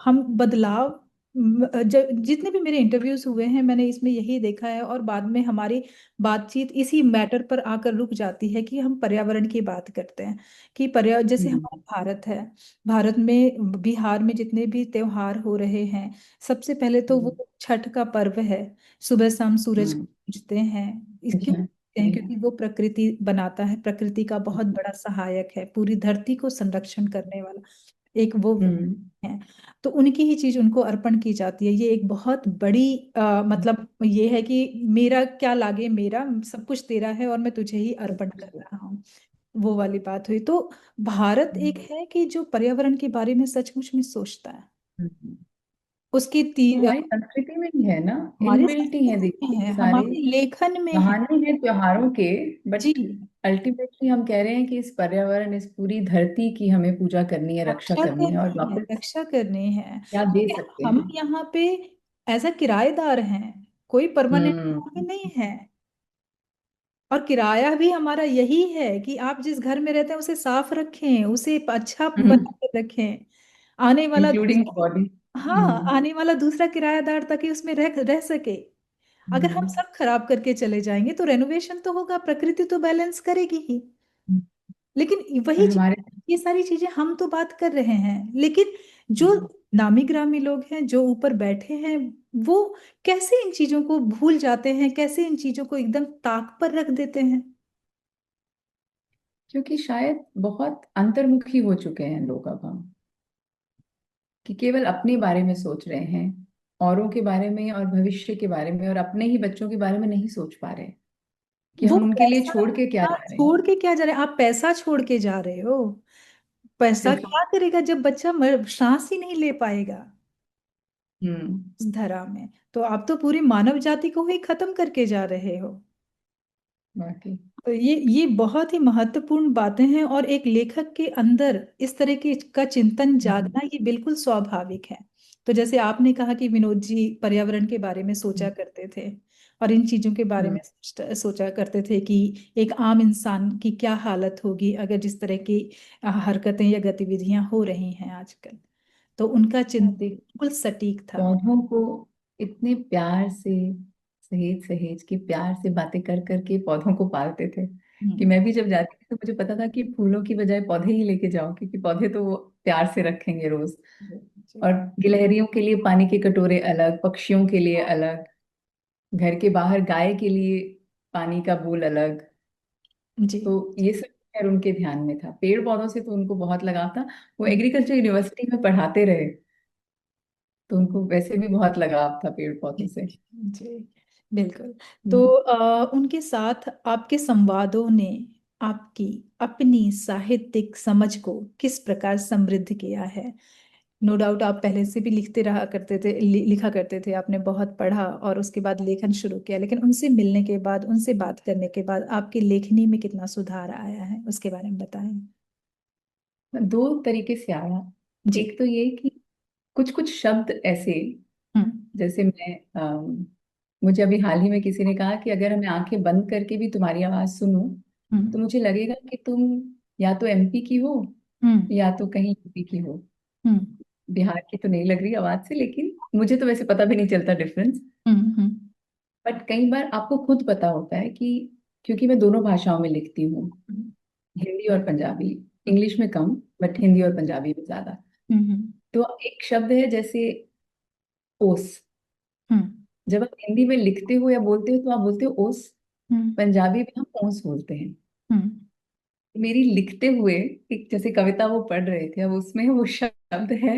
हम बदलाव, जितने भी मेरे इंटरव्यूज हुए हैं, मैंने इसमें यही देखा है, और बाद में हमारी बातचीत इसी मैटर पर आकर रुक जाती है कि हम पर्यावरण की बात करते हैं। कि पर्या जैसे हम्म हमारा भारत है, भारत में बिहार में जितने भी त्योहार हो रहे हैं, सबसे पहले तो वो छठ का पर्व है। सुबह शाम सूरज को हम्म पूजते हैं। क्यों अच्छा, पूजते हैं? क्योंकि वो प्रकृति बनाता है, प्रकृति का बहुत बड़ा सहायक है, पूरी धरती को संरक्षण करने वाला एक वो हम्म है। तो उनकी ही चीज उनको अर्पण की जाती है। ये एक बहुत बड़ी मतलब ये है कि मेरा क्या लागे, मेरा सब कुछ तेरा है और मैं तुझे ही सब अर्पण कुछ कर है। रहा हूँ। वो वाली बात हुई। तो भारत एक है कि जो पर्यावरण के बारे में सचमुच में सोचता है। हम्म। उसकी वो हमारी संस्कृति में ही है ना, हमारी इनबिल्ट ही है, संस्कृति में देखिए है, सारे हमारे लेखन में है बहाने हैं त्योहारों के। जी। बट अल्टीमेटली हम कह रहे हैं कि इस पर्यावरण, इस पूरी धरती की हमें पूजा करनी है, रक्षा रक्षा करनी है, और करनी है, वापस रक्षा करनी है। क्या दे क्योंकि सकते हम हैं। यहाँ पे एज अ किराएदार हैं, कोई परमानेंट हम्म में नहीं है। और किराया भी हमारा यही है कि आप जिस घर में रहते हैं उसे साफ रखें, उसे अच्छा बना के रखें। आने वाला इंक्लूडिंग दूसरा, बॉडी। हाँ, आने वाला दूसरा किराएदार ताकि उसमें रह सके। अगर हम सब खराब करके चले जाएंगे तो रेनोवेशन तो होगा, प्रकृति तो बैलेंस करेगी ही। लेकिन और वही चीज, हमारे ये सारी चीजें हम तो बात कर रहे हैं, लेकिन जो नामी ग्रामी लोग हैं, जो ऊपर बैठे हैं, वो कैसे इन चीजों को भूल जाते हैं, कैसे इन चीजों को एकदम ताक पर रख देते हैं? क्योंकि शायद बहुत अंतर्मुखी हो चुके हैं लोग अब हम, कि केवल अपने बारे में सोच रहे हैं, औरों के बारे में और भविष्य के बारे में और अपने ही बच्चों के बारे में नहीं सोच पा रहे कि वो हम उनके लिए पैसा छोड़ के क्या आप जा रहे हैं। छोड़ के क्या जा रहे हैं? आप पैसा छोड़ के जा रहे हो। पैसा सिर्फ। क्या करेगा जब बच्चा सांस ही नहीं ले पाएगा हम्म। इस धरा में? तो आप तो पूरी मानव जाति को ही खत्म करके जा रहे हो। बाकी। तो ये बहुत ही महत्वपूर्ण बातें हैं, और एक लेखक के अंदर इस तरह की का चिंतन जागना ये बिल्कुल स्वाभाविक है। तो जैसे आपने कहा कि विनोद जी पर्यावरण के बारे में सोचा करते थे, और इन चीजों के बारे में सोचा करते थे कि एक आम इंसान की क्या हालत होगी अगर जिस तरह की हरकतें या गतिविधियां हो रही हैं आजकल। तो उनका चिंतन देख, बिल्कुल सटीक था। पौधों को इतने प्यार से, सहेज सहेज के प्यार से बातें कर करके पौधों को पालते थे, कि हम्म। मैं भी जब जाती थी तो मुझे पता था कि फूलों की बजाय पौधे ही लेके जाओ, क्योंकि पौधे तो वो प्यार से रखेंगे रोज। जी। और गिलहरियों के लिए पानी के कटोरे अलग, पक्षियों के लिए अलग, घर के बाहर गाय के लिए पानी का बोल अलग। जी। तो ये सब खैर उनके ध्यान में था। पेड़ पौधों से तो उनको बहुत लगाव था। वो हम्म। एग्रीकल्चर यूनिवर्सिटी में पढ़ाते रहे, तो उनको वैसे भी बहुत लगाव था पेड़ पौधों से। जी बिल्कुल। तो हम्म। उनके साथ आपके संवादों ने आपकी अपनी साहित्यिक समझ को किस प्रकार समृद्ध किया है? नो डाउट आप पहले से भी लिखते रहा करते थे, लिखा करते थे, आपने बहुत पढ़ा और उसके बाद लेखन शुरू किया, लेकिन उनसे मिलने के बाद, उनसे बात करने के बाद आपकी लेखनी में कितना सुधार आया है, उसके बारे में बताएं। दो तरीके से आया। जी। एक तो ये कि कुछ कुछ शब्द ऐसे, हम्म। जैसे मुझे अभी हाल ही में किसी ने कहा कि अगर मैं आंखें बंद करके भी तुम्हारी आवाज सुनूं, तो हम्म। मुझे लगेगा कि तुम या तो एमपी की हो हम्म। या तो कहीं यूपी की हो। हम्म। बिहार की तो नहीं लग रही आवाज से, लेकिन मुझे तो वैसे पता भी नहीं चलता डिफरेंस। हम्म। हम्म। बट कई बार आपको खुद पता होता है कि, क्योंकि मैं दोनों भाषाओं में लिखती हूँ, हिंदी और पंजाबी। इंग्लिश में कम, बट हिंदी और पंजाबी में ज्यादा। हम्म। तो एक शब्द है जैसे ओस। हम्म। जब आप हिंदी में लिखते हो या बोलते हो तो आप बोलते हो ओस। हम्म। पंजाबी में हम ओस बोलते हैं। हम्म। मेरी लिखते हुए एक जैसे कविता वो पढ़ रहे थे, अब उसमें वो शब्द है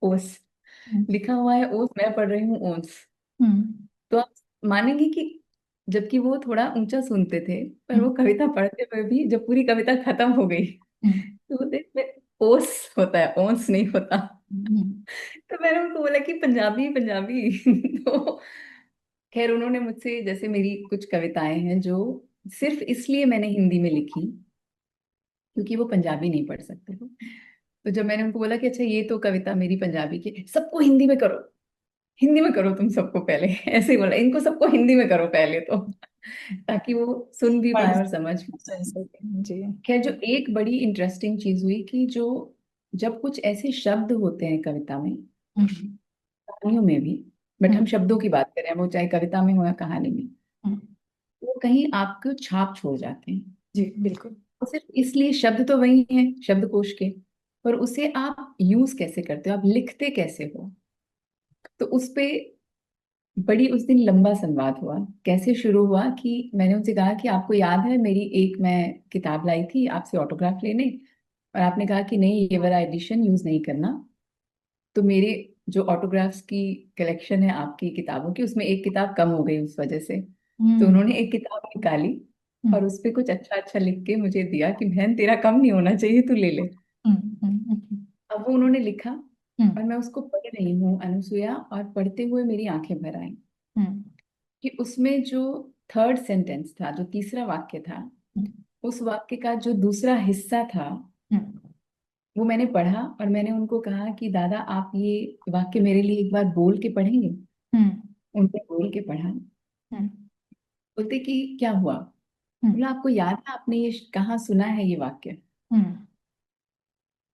ओस, हम्म। लिखा हुआ है ओस, मैं पढ़ रही हूँ ओस। हम्म। तो आप मानेंगे कि जबकि वो थोड़ा ऊंचा सुनते थे, पर वो कविता पढ़ते हुए भी जब पूरी कविता खत्म हो गई हम्म। तो बोलते "इसमें ओस होता है, ओस नहीं होता"। हम्म। तो मैंने उनको बोला कि पंजाबी पंजाबी तो खैर उन्होंने मुझसे, जैसे मेरी कुछ कविताएं हैं जो सिर्फ इसलिए मैंने हिंदी में लिखी क्योंकि वो पंजाबी नहीं पढ़ सकते थे। तो जब मैंने उनको बोला कि अच्छा ये तो कविता मेरी पंजाबी की, सबको हिंदी में करो, हिंदी में करो तुम सबको पहले ऐसे ही बोला, इनको सबको हिंदी में करो पहले तो, ताकि वो सुन भी पढ़ पाए और समझ भी सुन पाए। सके जी। खैर जो एक बड़ी इंटरेस्टिंग चीज हुई कि जो जब कुछ ऐसे शब्द होते हैं कविता में, हम्म। कहानियों में भी, बट हम्म। हम शब्दों की बात करें, वो चाहे कविता में हो या कहानी में, हम्म। वो कहीं आपको छाप छोड़ जाते हैं। जी बिल्कुल। और सिर्फ इसलिए शब्द तो वही है शब्दकोश के, पर उसे आप यूज कैसे करते हो, आप लिखते कैसे हो। तो उस पे बड़ी उस दिन लंबा संवाद हुआ। कैसे शुरू हुआ कि मैंने उनसे कहा कि आपको याद है मेरी एक, मैं किताब लाई थी आपसे ऑटोग्राफ लेने, और आपने कहा कि नहीं ये वाला एडिशन यूज नहीं करना। तो मेरे जो ऑटोग्राफ्स की कलेक्शन है आपकी किताबों की, उसमें एक किताब कम हो गई उस वजह से। तो हम्म। उन्होंने एक किताब निकाली और हम्म। उस पे कुछ अच्छा अच्छा लिख के मुझे दिया कि बहन तेरा कम नहीं होना चाहिए, तू ले ले। हम्म। हम्म। अब वो उन्होंने लिखा हम्म। और मैं उसको पढ़ रही हूँ अनुसुईया, और पढ़ते हुए मेरी आंखें भर आई हम्म। कि उसमें जो थर्ड सेंटेंस था, जो तीसरा वाक्य था, हम्म। उस वाक्य का जो दूसरा हिस्सा था, हम्म। वो मैंने पढ़ा और मैंने उनको कहा कि दादा आप ये वाक्य मेरे लिए एक बार बोल के पढ़ेंगे। हम्म। उनने बोल के पढ़ा। हम्म। बोलते कि क्या हुआ। हम्म। बोला आपको याद है आपने ये कहाँ सुना है ये वाक्य। हम्म।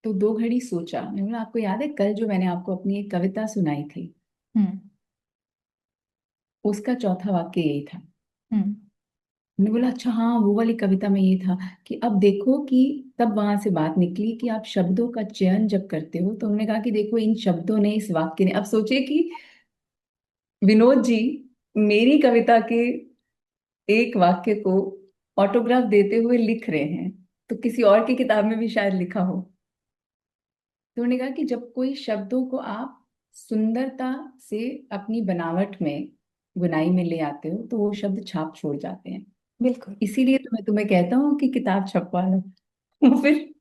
तो दो घड़ी सोचा। मैंने बोला आपको याद है कल जो मैंने आपको अपनी एक कविता सुनाई थी, हम्म। उसका चौथा वाक्य यही था। हम्म। मैंने बोला अच्छा हाँ वो वाली कविता में ये था कि अब देखो कि, तब वहां से बात निकली कि आप शब्दों का चयन जब करते हो, तो उन्होंने कहा कि देखो इन शब्दों ने, इस वाक्य ने, अब सोचिए कि विनोद जी मेरी कविता के एक वाक्य को ऑटोग्राफ देते हुए लिख रहे हैं, तो किसी और की किताब में भी शायद लिखा हो। तो उन्होंने कहा कि जब कोई शब्दों को आप सुंदरता से अपनी बनावट में, बुनाई में ले आते हो, तो वो शब्द छाप छोड़ जाते हैं। बिल्कुल। इसीलिए तो मैं तुम्हें कहता हूँ कि किताब छपवा लो। फिर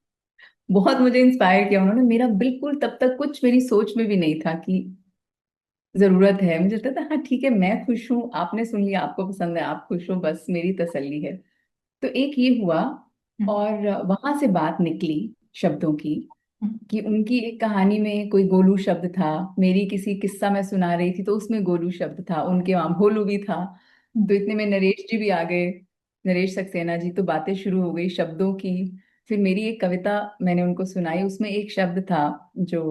बहुत मुझे इंस्पायर किया उन्होंने। मेरा बिल्कुल तब तक कुछ मेरी सोच में भी नहीं था कि जरूरत है। मुझे लगता था हाँ ठीक है, मैं खुश हूँ, आपने सुन लिया, आपको पसंद है, आप खुश हो, बस मेरी तसल्ली है। तो एक ये हुआ। हम्म। और वहां से बात निकली शब्दों की, हम्म। कि उनकी एक कहानी में कोई गोलू शब्द था, मेरी किसी किस्सा मैं सुना रही थी तो उसमें गोलू शब्द था, उनके वहां भोलू भी था। हम्म। तो इतने में नरेश जी भी आ गए, नरेश सक्सेना जी, तो बातें शुरू हो गई शब्दों की। फिर मेरी एक कविता मैंने उनको सुनाई, उसमें एक शब्द था जो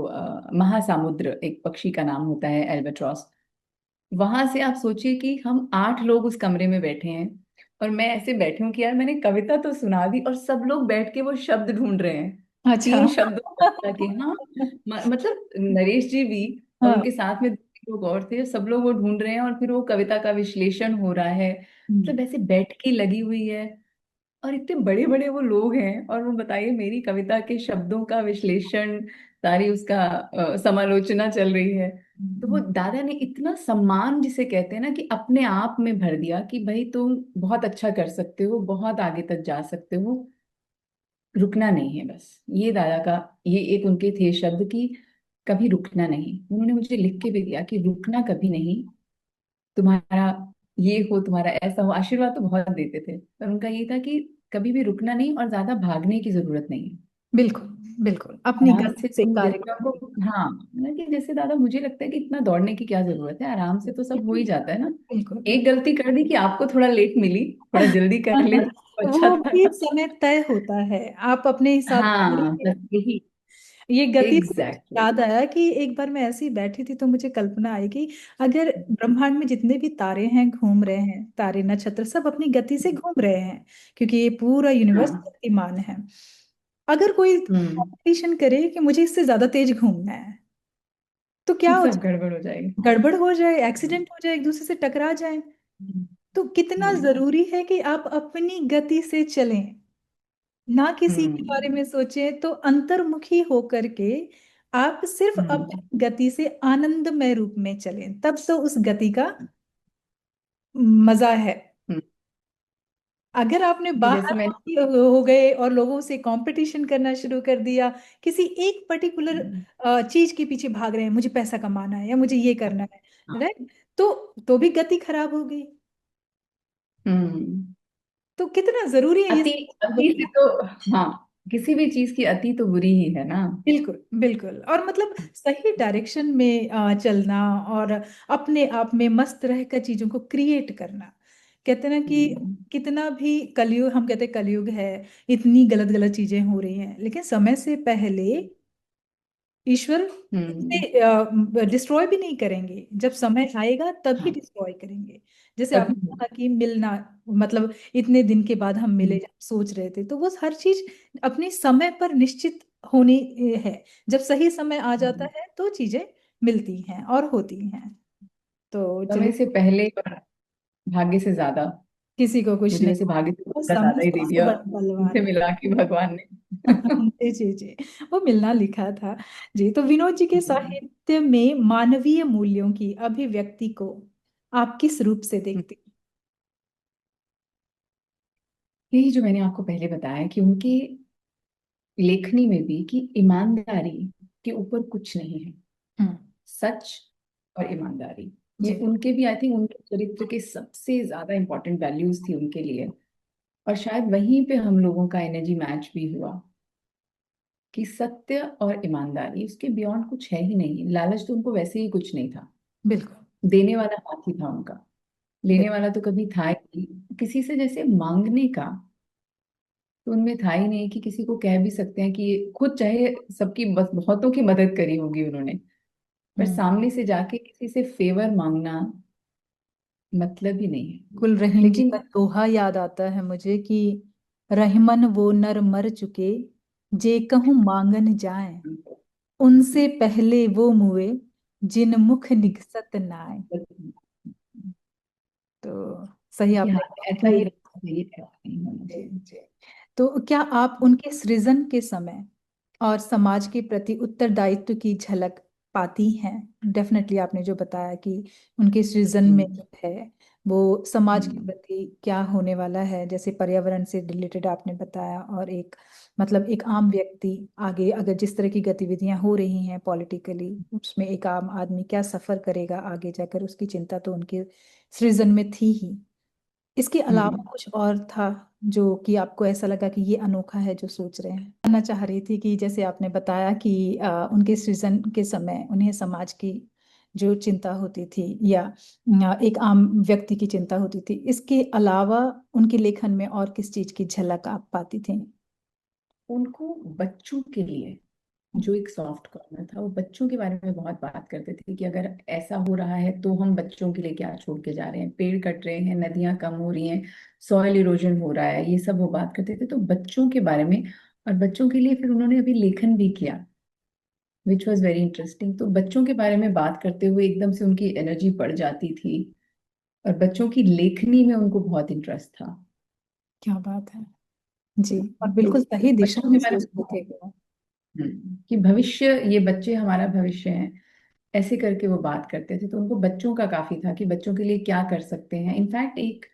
महासामुद्र, एक पक्षी का नाम होता है एल्बाट्रॉस। वहां से आप सोचिए कि हम 8 लोग उस कमरे में बैठे हैं, और मैं ऐसे बैठी हूँ कि यार मैंने कविता तो सुना दी, और सब लोग बैठ के वो शब्द ढूंढ रहे हैं। अच्छा। 3 शब्दों के, हाँ। मतलब नरेश जी भी, और हाँ। उनके साथ में 2 लोग और थे, सब लोग वो ढूंढ रहे हैं, और फिर वो कविता का विश्लेषण हो रहा है। हम्म। मतलब ऐसे बैठ के लगी हुई है, और इतने बड़े बड़े वो लोग हैं, और वो बताइए मेरी कविता के शब्दों का विश्लेषण, सारी उसका समालोचना चल रही है। तो वो हम्म। दादा ने इतना सम्मान जिसे कहते हैं ना, कि अपने आप में भर दिया कि भाई तुम बहुत अच्छा कर सकते हो, बहुत आगे तक जा सकते हो, रुकना नहीं है बस। ये दादा का, ये एक उनके थे शब्द कि कभी रुकना नहीं। उन्होंने मुझे लिख के भी दिया कि रुकना कभी नहीं, तुम्हारा ये हो, तुम्हारा ऐसा हो। आशीर्वाद तो बहुत देते थे, पर उनका ये था कि कभी भी रुकना नहीं, और ज्यादा भागने की जरूरत नहीं है। बिल्कुल। बिल्कुल अपनी आराम गति से से तुम कार्य जैसे करना। आपको, हाँ, ना कि जैसे दादा मुझे लगता है कि इतना दौड़ने की क्या जरूरत है, आराम से तो सब हो ही जाता है ना। बिल्कुल। एक गलती कर दी कि आपको थोड़ा लेट मिली, थोड़ा जल्दी कर लेते तो अच्छा वो भी था। समय तय होता है, आप अपने हिसाब से हाँ करिए। बस यही। ये गति से मुझे एग्जैक्टली। याद आया कि एक बार मैं ऐसी बैठी थी तो मुझे कल्पना आई कि अगर ब्रह्मांड में जितने भी तारे हैं घूम रहे हैं, तारे नक्षत्र सब अपनी गति से घूम रहे हैं, क्योंकि ये पूरा यूनिवर्स हाँ। गतिमान है। अगर कोई हम्म। कंपटीशन करे कि मुझे इससे ज्यादा तेज घूमना है, तो क्या हो सब जाए? गड़बड़ हो जाएगी। गड़बड़ हो जाए, एक्सीडेंट हो जाए, एक दूसरे से टकरा जाए। हम्म। तो कितना जरूरी है कि आप अपनी गति से चलें, ना किसी के बारे हम्म। में सोचें, तो अंतर्मुखी होकर के आप सिर्फ हम्म। अपनी गति से आनंदमय रूप में चलें, तब तो उस गति का मजा है। हम्म। अगर आपने कि जैसे बाहर मैं, हो गए और लोगों से कंपटीशन करना शुरू कर दिया, किसी एक पर्टिकुलर चीज के पीछे भाग रहे हैं, मुझे पैसा कमाना है या मुझे ये करना है, हाँ। राइट? तो भी गति खराब हो गई। हम्म। तो कितना जरूरी है ये अति, सब। अति से तो, हाँ, किसी भी चीज की अति तो बुरी ही है ना। बिल्कुल बिल्कुल। और मतलब सही डायरेक्शन में चलना, और अपने आप में मस्त रहकर चीजों को क्रिएट करना। कहते हैं ना कि हम्म। कितना भी कलयुग, हम कहते हैं कलयुग है, इतनी गलत गलत चीजें हो रही हैं, लेकिन समय से पहले ईश्वर हम्म। इसे डिस्ट्रॉय भी नहीं करेंगे, जब समय आएगा तभी हाँ। डिस्ट्रॉय करेंगे। जैसे आपने तभी। कहा कि मिलना, मतलब इतने दिन के बाद हम मिले, हम्म। जब सोच रहे थे, तो वो हर चीज अपने समय पर निश्चित होनी है। जब सही समय आ जाता हम्म। है तो चीजें मिलती हैं और होती हैं। तो समय चलिए, से पहले और भाग्य से ज्यादा। किसी को कुछ मुझे नहीं, वैसे भाग्य से वो थोड़ा समय ज्यादा ही दे सबसे दिया, बड़ा उनसे बलवान मिला के भगवान ने। है। जी जी जी, वो मिलना लिखा था। जी, तो विनोद जी के हम्म। साहित्य में मानवीय मूल्यों की अभिव्यक्ति को आप किस रूप से देखते यही जो मैंने आपको पहले बताया कि उनकी लेखनी में भी, कि ईमानदारी के ऊपर कुछ नहीं है। हैं? हम्म। सच और ईमानदारी, ये जी। उनके भी, आई थिंक उनके चरित्र के सबसे ज्यादा इंपॉर्टेंट वैल्यूज थी उनके लिए। और शायद वहीं पे हम लोगों का एनर्जी मैच भी हुआ, कि सत्य और ईमानदारी, उसके बियॉन्ड कुछ है ही नहीं। लालच तो उनको वैसे ही कुछ नहीं था। बिल्कुल देने वाला हाथ ही था उनका, लेने बिल्कुल। वाला तो कभी था ही नहीं। किसी से जैसे मांगने का तो उनमें था ही नहीं, कि किसी को कह भी सकते हैं कि खुद चाहे सबकी, बस बहुतों की मदद करी होगी उन्होंने, पर हम्म। सामने से जाके किसी से फेवर मांगना, मतलब ही नहीं है। कुल रहीम जी लेकिन का दोहा याद आता है मुझे कि रहीमन वो नर मर चुके, जे कहूँ मांगन जाए, उनसे पहले वो मुए, जिन मुख निगसत नाय। तो सही कि आपने हाँ, कहा ऐसा ही कि रहना चाहिए, ऐसा नहीं होना जी, चाहिए। जी। तो क्या आप उनके सृजन के समय और समाज के प्रति उत्तरदायित्व की झलक पाती हैं? डेफिनेटली आपने जो बताया कि उनके सृजन में हम्म। जो है वो समाज के हम्म। प्रति क्या होने वाला है, जैसे पर्यावरण से रिलेटेड आपने बताया, और एक मतलब एक आम व्यक्ति आगे अगर जिस तरह की गतिविधियां हो रही हैं पॉलिटिकली, उसमें एक आम आदमी क्या सफर करेगा आगे जाकर, उसकी चिंता तो उनके सृजन में थी ही। इसके हम्म। अलावा कुछ और था जो कि आपको ऐसा लगा कि ये अनोखा है जो सोच रहे हैं? जानना चाह रही थी कि जैसे आपने बताया कि उनके सृजन के समय उन्हें समाज की जो चिंता होती थी या एक आम व्यक्ति की चिंता होती थी, इसके अलावा उनके लेखन में और किस चीज की झलक आप पाती थी? उनको बच्चों के लिए जो एक सॉफ्ट कॉर्नर था, वो बच्चों के बारे में बहुत बात करते थे कि अगर ऐसा हो रहा है तो हम बच्चों के लिए क्या छोड़ के जा रहे हैं, पेड़ कट रहे हैं, नदियां कम हो रही हैं, सॉइल इरोजन हो रहा है, ये सब वो बात करते थे, तो बच्चों के बारे में। और बच्चों के लिए फिर उन्होंने अभी लेखन भी किया, विच वॉज वेरी इंटरेस्टिंग। तो बच्चों के बारे में बात करते हुए एकदम से उनकी एनर्जी बढ़ जाती थी, और बच्चों की लेखनी में उनको बहुत इंटरेस्ट था। क्या बात है। जी, और तो बिल्कुल सही दिशा बच्चों में के बारे में सोचते थे वो। कि भविष्य, ये बच्चे हमारा भविष्य हैं, ऐसे करके वो बात करते थे। तो उनको बच्चों का काफी था कि बच्चों के लिए क्या कर सकते हैं। इनफैक्ट एक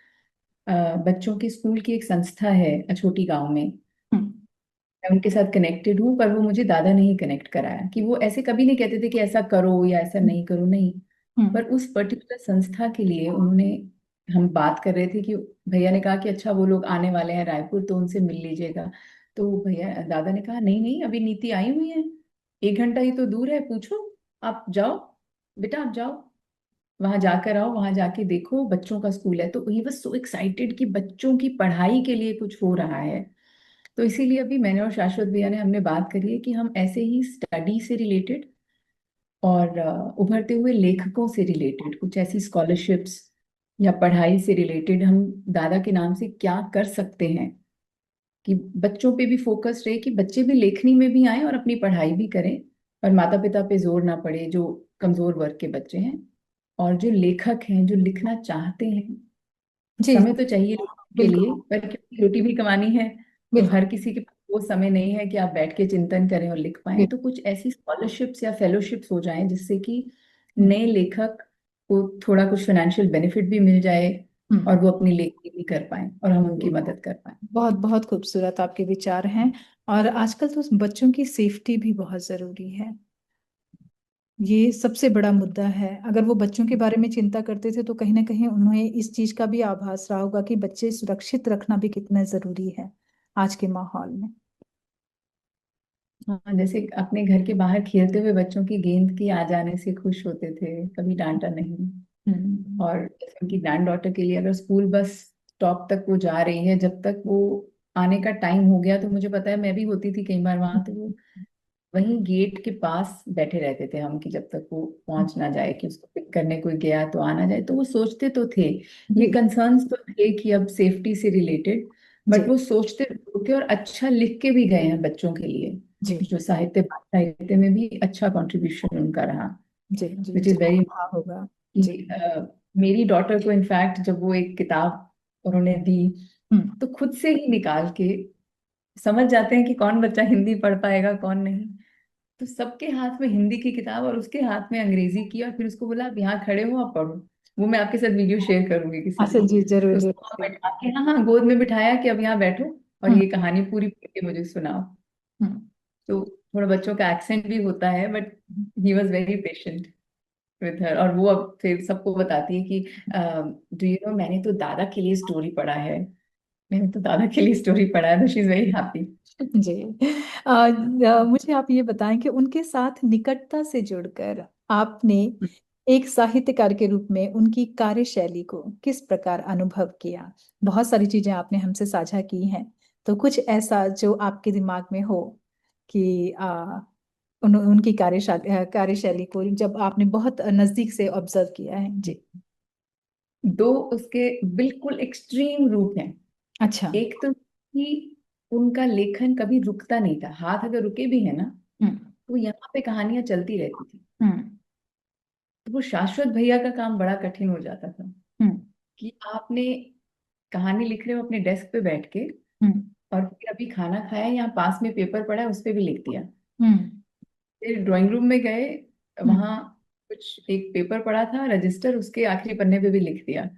बच्चों के स्कूल की एक संस्था है छोटी गांव में, हम्म। मैं उनके साथ कनेक्टेड हूँ, पर वो मुझे दादा ने ही कनेक्ट कराया। कि वो ऐसे कभी नहीं कहते थे कि ऐसा करो या ऐसा नहीं करो, नहीं। हम्म। पर उस पर्टिकुलर संस्था के लिए उन्होंने, हम बात कर रहे थे कि भैया ने कहा कि अच्छा वो लोग आने वाले हैं रायपुर, तो उनसे मिल लीजिएगा। तो भैया दादा ने कहा नहीं नहीं, अभी नीति आई हुई है, 1 घंटा ही तो दूर है, पूछो, आप जाओ, बेटा आप जाओ, वहां जाकर आओ, वहां जाके देखो, बच्चों का स्कूल है। तो ही वाज सो एक्साइटेड कि बच्चों की पढ़ाई के लिए कुछ हो रहा है। तो इसीलिए अभी मैंने और शाश्वत भैया ने हमने बात करी है कि हम ऐसे ही स्टडी से रिलेटेड और उभरते हुए लेखकों से रिलेटेड कुछ ऐसी स्कॉलरशिप्स या पढ़ाई से रिलेटेड हम दादा के नाम से क्या कर सकते हैं, कि बच्चों पे भी फोकस रहे, कि बच्चे भी लेखनी में भी आए और अपनी पढ़ाई भी करें, और माता पिता पे जोर ना पड़े जो कमजोर वर्ग के बच्चे हैं। और जो लेखक हैं, जो लिखना चाहते हैं, जी, समय तो चाहिए लोगों के लिए, बिल्कुल पर क्योंकि रोटी भी कमानी है, तो बिल्कुल हर किसी के पास वो समय नहीं है कि आप बैठ के चिंतन करें और लिख पाएं। तो कुछ ऐसी स्कॉलरशिप्स या फेलोशिप्स हो जाएं जिससे कि बिल्कुल। नए लेखक को थोड़ा कुछ फाइनेंशियल बेनिफिट भी मिल जाए, हम्म। और वो अपनी लेखनी भी कर पाए और हम उनकी मदद कर पाए। बहुत बहुत खूबसूरत आपके विचार हैं। और आजकल तो बच्चों की सेफ्टी भी बहुत जरूरी है। ये सबसे बड़ा मुद्दा है। अगर वो बच्चों के बारे में चिंता करते थे तो कहीं ना कहीं उन्हें इस चीज का भी आभास रहा होगा कि बच्चे सुरक्षित रखना भी कितना जरूरी है आज के माहौल में। हाँ, जैसे अपने घर के बाहर खेलते हुए बच्चों की गेंद की आ जाने से खुश होते थे, कभी डांटा नहीं। हम्म। और जैसे उनकी ग्रैंड डॉटर के लिए अगर स्कूल बस स्टॉप तक वो जा रही है, जब तक वो आने का टाइम हो गया, तो मुझे पता है मैं भी होती थी कई बार वहां, तो वो वहीं गेट के पास बैठे रहते थे हम, कि जब तक वो पहुंच ना जाए, कि उसको पिक करने कोई गया तो आ ना जाए। तो वो सोचते तो थे, ये जी, कंसर्न्स तो थे कि अब सेफ्टी से रिलेटेड, बट जी, वो सोचते थे और अच्छा लिख के भी गए हैं बच्चों के लिए। जी, जो साहित्य साहित्य में भी अच्छा कंट्रीब्यूशन उनका रहा, जी, जी, विच जी इज वेरी। हाँ होगा। जी। कि मेरी डॉटर को इनफैक्ट जब वो एक किताब उन्होंने दी, हम्म। तो खुद से ही निकाल के, समझ जाते हैं कि कौन बच्चा हिंदी पढ़ पाएगा कौन नहीं, तो सबके हाथ में हिंदी की किताब और उसके हाथ में अंग्रेजी की, और फिर उसको बोला आप यहाँ खड़े हो, आप पढ़ो। वो मैं आपके साथ वीडियो शेयर करूंगी किसी अच्छा, दिन। जी, जरूर तो उसको वहाँ जरूर। बैठा के, हाँ हाँ, गोद में बिठाया कि अब यहाँ बैठो और हम्म। ये कहानी पूरी पढ़ के मुझे सुनाओ। हम्म। तो थोड़ा बच्चों का एक्सेंट भी होता है, but he was very patient with her. और वो अब फिर सबको बताती है कि डू यू नो, मैंने तो दादा के लिए स्टोरी पढ़ा है, मैंने तो दादा के लिए स्टोरी पढ़ा है, तो शी इज वेरी हैप्पी। जी। मुझे आप ये बताएं कि उनके साथ निकटता से जुड़कर आपने एक साहित्यकार के रूप में उनकी कार्यशैली को किस प्रकार अनुभव किया? बहुत सारी चीजें आपने हमसे साझा की हैं, तो कुछ ऐसा जो आपके दिमाग में हो कि उनकी कार्यशैली को जब आपने बहुत नजदीक से ऑब्जर्व किया है। जी। दो उसके बिल्कुल एक्सट्रीम रूप हैं। अच्छा। एक तो कि उनका लेखन कभी रुकता नहीं था, हाथ अगर रुके भी है ना हम्म। तो यहाँ पे कहानियां चलती रहती थी। हम्म। तो वो शाश्वत भैया का काम बड़ा कठिन हो जाता था हम्म। कि आपने कहानी लिख रहे हो अपने डेस्क पे बैठ के, हम्म। और फिर अभी खाना खाया, यहाँ पास में पेपर पड़ा है उस पे भी लिख दिया। हम्म। फिर ड्राइंग रूम में गए, हम्म। वहाँ कुछ एक पेपर पड़ा था रजिस्टर, उसके आखिरी पन्ने पे भी लिख दिया।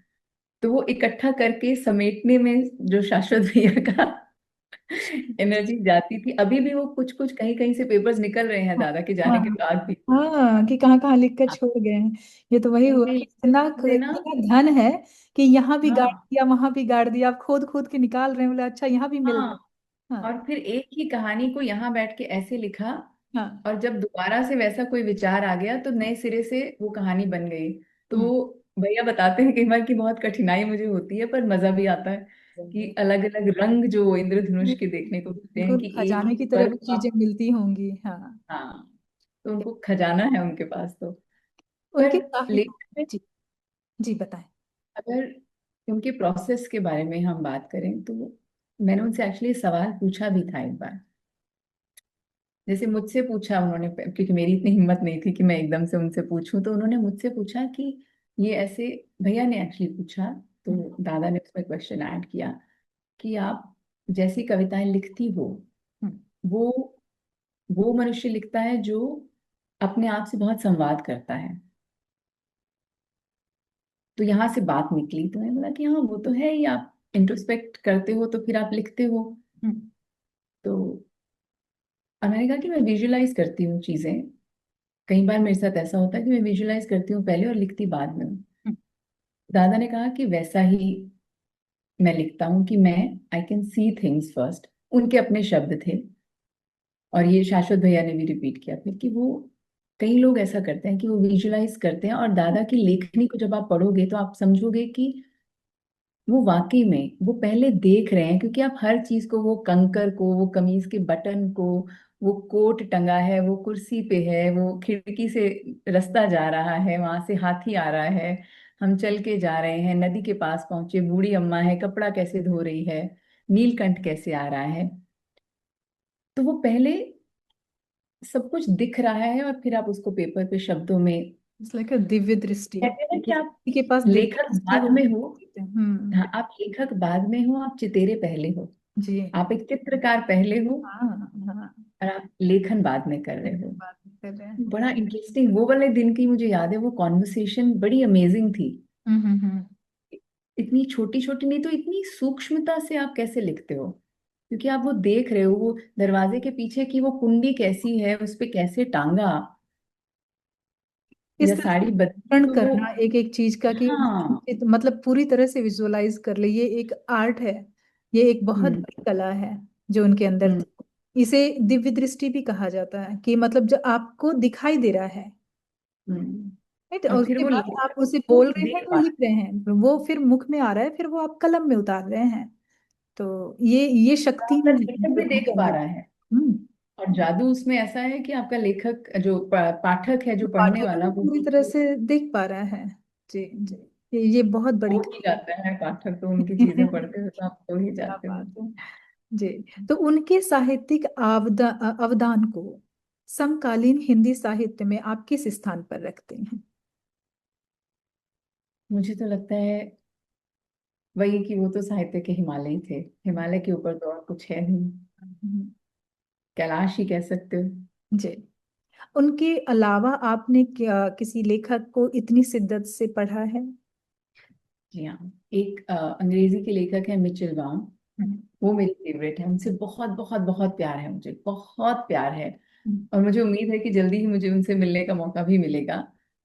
तो वो इकट्ठा करके समेटने में जो शाश्वत भैया का एनर्जी जाती थी, अभी भी वो कुछ कुछ कहीं कहीं से पेपर्स निकल रहे हैं हाँ। दादा के जाने के हाँ। बाद भी। हाँ, कि कहाँ कहाँ लिख कर हाँ, छोड़ गए हैं। ये तो वही कहीं हुआ कहीं कि इतना लिखते ना। इतना धन है कि यहाँ भी गाड़ हाँ दिया, वहां भी गाड़ दिया, आप खोद खोद के निकाल रहे हैं, बोले अच्छा यहाँ भी मिल हाँ। गया। हाँ। और फिर एक ही कहानी को यहाँ बैठ के ऐसे लिखा, हाँ। और जब दोबारा से वैसा कोई विचार आ गया तो नए सिरे से वो कहानी बन गई। तो हम्म। वो भैया बताते हैं कई बार कि बहुत कठिनाई मुझे होती है पर मजा भी आता है कि अलग अलग रंग जो इंद्रधनुष के देखने को मिलते हैं बिल्कुल कि एक खजाने ही की तरह पर वो चीजें आप। मिलती होंगी। हाँ। हाँ, तो उनको खजाना है उनके पास तो। पर उनके साहित्य। लेखन में जी। जी बताएं। अगर उनके प्रोसेस के बारे में हम बात करें तो मैंने उनसे एक्चुअली सवाल पूछा भी था एक बार। जैसे मुझसे पूछा उन्होंने, क्योंकि मेरी इतनी हिम्मत नहीं थी कि मैं एकदम से उनसे पूछूं, तो उन्होंने मुझसे पूछा कि ये ऐसे, भैया ने एक्चुअली पूछा, हम्म। तो दादा ने उसमें क्वेश्चन ऐड किया कि आप जैसी कविताएं लिखती हो, हम्म। वो वो मनुष्य लिखता है जो अपने आप से बहुत संवाद करता है। तो यहाँ से बात निकली, तो मैंने बोला कि हाँ वो तो है ही, आप इंट्रोस्पेक्ट करते हो तो फिर आप लिखते हो। हम्म। तो और मैंने कहा कि मैं विजुअलाइज करती हूँ चीजें। कई बार मेरे साथ ऐसा होता है कि मैं विजुअलाइज करती हूँ पहले और लिखती बाद में हूँ। हम्म। दादा ने कहा कि वैसा ही मैं लिखता हूँ कि मैं I can see things first. उनके अपने शब्द थे, और ये शाश्वत भैया ने भी रिपीट किया फिर कि वो, कई लोग ऐसा करते हैं कि वो विजुअलाइज करते हैं, और दादा की लेखनी को जब आप पढ़ोगे तो आप समझोगे कि वो वाकई में वो पहले देख रहे हैं, क्योंकि आप हर चीज को, वो कंकर को, वो कमीज के बटन को, वो कोट टंगा है, वो कुर्सी पे है, वो खिड़की से रास्ता जा रहा है, वहां से हाथी आ रहा है, हम चल के जा रहे हैं, नदी के पास पहुंचे, बूढ़ी अम्मा है, कपड़ा कैसे धो रही है, नीलकंठ कैसे आ रहा है। तो वो पहले सब कुछ दिख रहा है, और फिर आप उसको पेपर पे शब्दों में, इट्स लाइक अ दिव्य दृष्टि। कहते हैं कि आप किसी के पास दिव्य लेखक दृष्टि बाद हो। में हो। हम्म। हाँ, आप लेखक बाद में हो, आप चितेरे पहले हो, जी। आप एक चित्रकार पहले हो, हाँ। हाँ। और आप लेखन बाद में कर रहे हो। बात कर रहे हैं। बड़ा इंटरेस्टिंग वो वाले दिन की मुझे याद है, वो कॉन्वर्सेशन बड़ी अमेजिंग थी। हम्म। इतनी छोटी छोटी, नहीं तो इतनी सूक्ष्मता से आप कैसे लिखते हो, क्योंकि आप वो देख रहे हो, वो दरवाजे के पीछे की वो कुंडी कैसी है, उस पे कैसे टांगा, इस या तरह से साड़ी बदली, वर्णन तो वो। करना एक एक चीज का कि हाँ। मतलब पूरी तरह से विजुअलाइज कर ले, ये एक आर्ट है। ये एक बहुत हम्म। बड़ी कला है जो उनके अंदर हम्म। थी। इसे दिव्य दृष्टि भी कहा जाता है कि मतलब जो आपको दिखाई दे रहा है। राइट, और और फिर उसके वो बाद आप लेखक उसे को बोल रहे हैं देख तो पा लिख रहे हैं, वो फिर मुख में आ रहा है, फिर वो आप कलम में उतार रहे हैं। तो ये शक्ति आपका है लेखक भी देख उनके पा अंदर। रहा है। हम्म। और जादू उसमें ऐसा है कि आपका लेखक जो पाठक है, जो पढ़ने पाठक वाला, को वो पूरी तरह से देख पा रहा है। जी जी। ये बहुत बड़ी हो ही जाता है पाठक, तो उनकी चीजें पढ़ते हुए तो आप हो ही क्या जाते हो। बात है। जी। तो उनके साहित्यिक अवदान को समकालीन हिंदी साहित्य में आप किस स्थान पर रखते हैं? मुझे तो लगता है वही कि वो तो साहित्य के हिमालय ही थे। हिमालय के ऊपर तो और कुछ है नहीं, हम्म। कैलाश ही कह सकते हो। जी। उनके अलावा आपने क्या किसी लेखक को इतनी शिद्दत से पढ़ा है? जी हाँ, एक अंग्रेजी के लेखक है मिचेल वाम। हम्म। वो मेरी फेवरेट है, उनसे बहुत बहुत बहुत प्यार है, मुझे बहुत प्यार है। हम्म। और मुझे उम्मीद है कि जल्दी ही मुझे उनसे मिलने का मौका भी मिलेगा।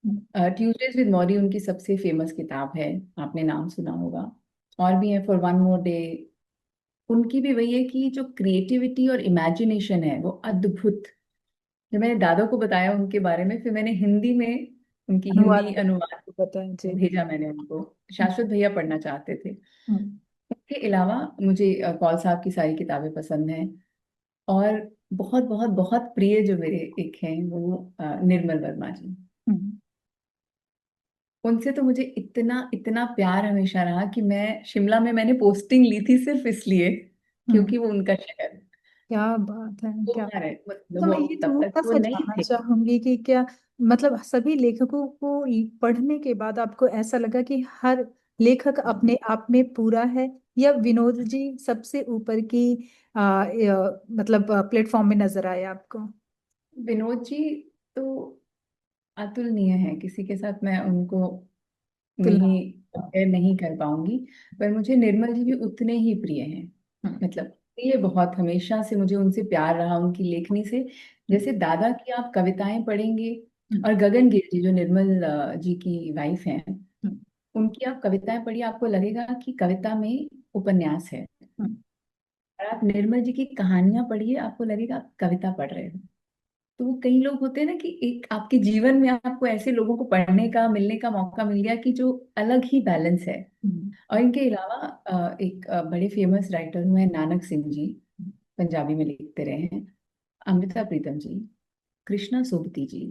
हम्म। ट्यूजडेज विद मॉरी उनकी सबसे फेमस किताब है, आपने नाम सुना होगा। और भी है, फॉर वन मोर डे। उनकी भी वही है कि जो क्रिएटिविटी और इमेजिनेशन है वो अद्भुत। जब मैंने दादा को बताया उनके बारे में, फिर मैंने हिंदी में उनकी अनुवाद हिंदी अनुवाद करके बताएं जी। भेजा मैंने उनको। शाश्वत भैया पढ़ना चाहते थे। हम्म। उसके अलावा मुझे कौल साहब की सारी किताबें पसंद हैं। और बहुत बहुत बहुत प्रिय जो मेरे एक हैं वो निर्मल वर्मा जी। हम्म। उनसे तो मुझे इतना इतना प्यार हमेशा रहा कि मैं शिमला में मैंने पोस्टिंग ली थी सिर्फ इसलिए, हम्म। क्योंकि वो उनका शहर। क्या बात है, वो क्या। बाहर है, तो मतलब मैं वो ये तब तक थोड़ा वो सा नहीं जानना थे। चाहूंगी कि क्या मतलब सभी लेखकों को पढ़ने के बाद आपको ऐसा लगा कि हर लेखक अपने आप में पूरा है, या विनोद जी सबसे ऊपर की मतलब प्लेटफॉर्म में नजर आए आपको? विनोद जी तो अतुलनीय है, किसी के साथ मैं उनको तुलना। नहीं कंपेयर नहीं कर पाऊंगी। पर मुझे निर्मल जी भी उतने ही प्रिय हैं। हम्म। मतलब ये बहुत हमेशा से मुझे उनसे प्यार रहा, उनकी लेखनी से। जैसे दादा की आप कविताएं पढ़ेंगे, हम्म। और गगन गिर जी जो निर्मल जी की वाइफ हैं, हम्म। उनकी आप कविताएं पढ़िए, आपको लगेगा कि कविता में उपन्यास है। हम्म। और आप निर्मल जी की कहानियां पढ़िए, आपको लगेगा आप कविता पढ़ रहे हो। तो वो कई लोग होते हैं ना कि एक आपके जीवन में आपको ऐसे लोगों को पढ़ने का मिलने का मौका मिल गया कि जो अलग ही बैलेंस है। और इनके अलावा एक बड़े फेमस राइटर हुए हैं नानक सिंह जी, पंजाबी में लिखते रहे हैं। अमृता प्रीतम जी, कृष्णा सोबती जी।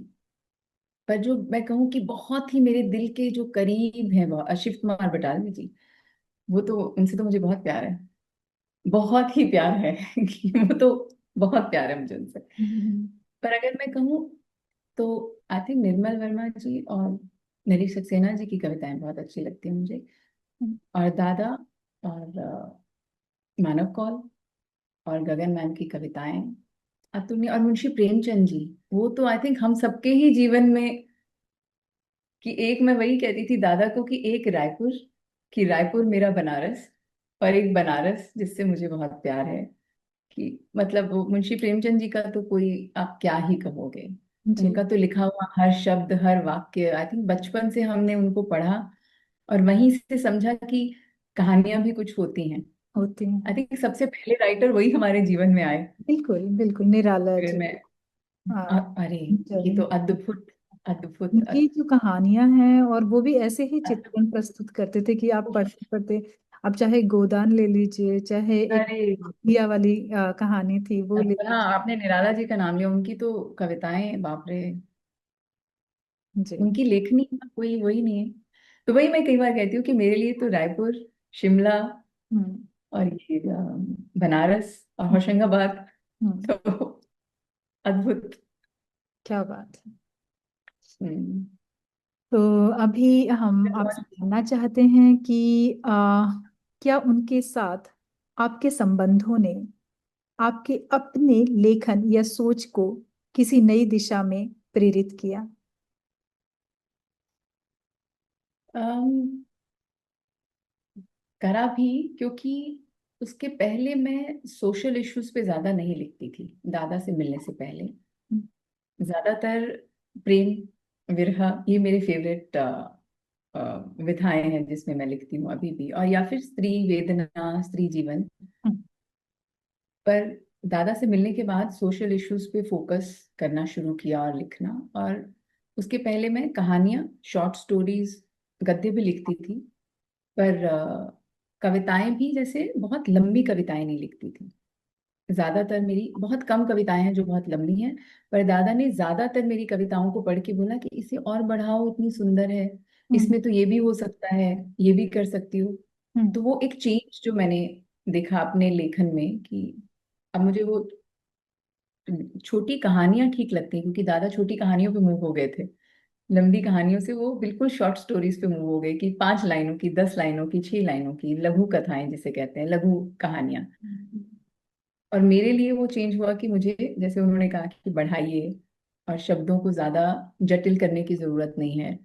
पर जो मैं कहूँ कि बहुत ही मेरे दिल के जो करीब है वो शिव कुमार बटालवी जी। वो तो उनसे तो मुझे बहुत प्यार है, बहुत ही प्यार है कि वो तो बहुत प्यार है मुझे उनसे। हम्म। पर अगर मैं कहूँ तो आई थिंक निर्मल वर्मा जी और नरेश सक्सेना जी की कविताएं बहुत अच्छी लगती हैं मुझे। हम्म। और दादा और मानव कौल और गगन मैम की कविताएं अतुलनीय। और मुंशी प्रेमचंद जी, वो तो आई थिंक हम सबके ही जीवन में, कि एक मैं वही कहती थी दादा को कि एक रायपुर, कि रायपुर मेरा बनारस, और एक बनारस जिससे मुझे बहुत प्यार है। कि मतलब वो मुंशी प्रेमचंद जी का तो कोई आप क्या ही कहोगे। जी। उनका तो लिखा हुआ हर शब्द हर वाक्य, आई थिंक बचपन से हमने उनको पढ़ा और वहीं से समझा कि कहानियां भी कुछ होती हैं। होती आई हैं। थिंक सबसे पहले राइटर वही हमारे जीवन में आए। बिल्कुल बिल्कुल, निराला फिर जी। मैं हाँ। अरे ये चलिए, तो अद्भुत, अद्भुत उनकी जो कहानियां हैं, और वो भी ऐसे ही चित्रण प्रस्तुत करते थे कि आप उफ, पढ़ते पढ़ते, अब चाहे गोदान ले लीजिए, चाहे एक अरे दिया वाली कहानी थी वो ले हाँ, लीजिए। आपने निराला जी का नाम लिया, उनकी तो कविताएं बाप रे, जी। उनकी लेखनी का कोई वही नहीं है। तो वही मैं कई बार कहती हूँ कि मेरे लिए तो रायपुर, शिमला हम्म। और ये बनारस और होशंगाबाद हम्म। तो अद्भुत। क्या बात है। हम्म। तो अभी हम आपसे जानना चाहते हैं कि क्या उनके साथ आपके संबंधों ने आपके अपने लेखन या सोच को किसी नई दिशा में प्रेरित किया? अम, करा भी, क्योंकि उसके पहले मैं सोशल इश्यूज पे ज्यादा नहीं लिखती थी, दादा से मिलने से पहले। ज्यादातर प्रेम, विरह, ये मेरे फेवरेट विधाएं हैं जिसमें मैं लिखती हूँ अभी भी, और या फिर स्त्री वेदना, स्त्री जीवन। हम्म। पर दादा से मिलने के बाद सोशल इश्यूज पे फोकस करना शुरू किया और लिखना। और उसके पहले मैं कहानियां, शॉर्ट स्टोरीज, गद्य भी लिखती थी। पर कविताएं भी जैसे बहुत लंबी कविताएं नहीं लिखती थी। ज्यादातर मेरी बहुत कम कविताएं हैं जो बहुत लंबी हैं। पर दादा ने ज्यादातर मेरी कविताओं को पढ़ के बोला कि इसे और बढ़ाओ, इतनी सुंदर है, हम्म। इसमें तो ये भी हो सकता है, ये भी कर सकती हो। हम्म। तो वो एक चेंज जो मैंने देखा अपने लेखन में, कि अब मुझे वो छोटी कहानियां ठीक लगती हैं, क्योंकि दादा छोटी कहानियों पे मूव हो गए थे। लंबी कहानियों से वो बिल्कुल शॉर्ट स्टोरीज पे मूव हो गए, कि 5 लाइनों की, 10 लाइनों की, 6 लाइनों की लघु कथाएं जिसे कहते हैं, लघु कहानियां। और मेरे लिए वो चेंज हुआ कि मुझे, जैसे उन्होंने कहा कि बढ़ाइए, और शब्दों को ज्यादा जटिल करने की जरूरत नहीं है,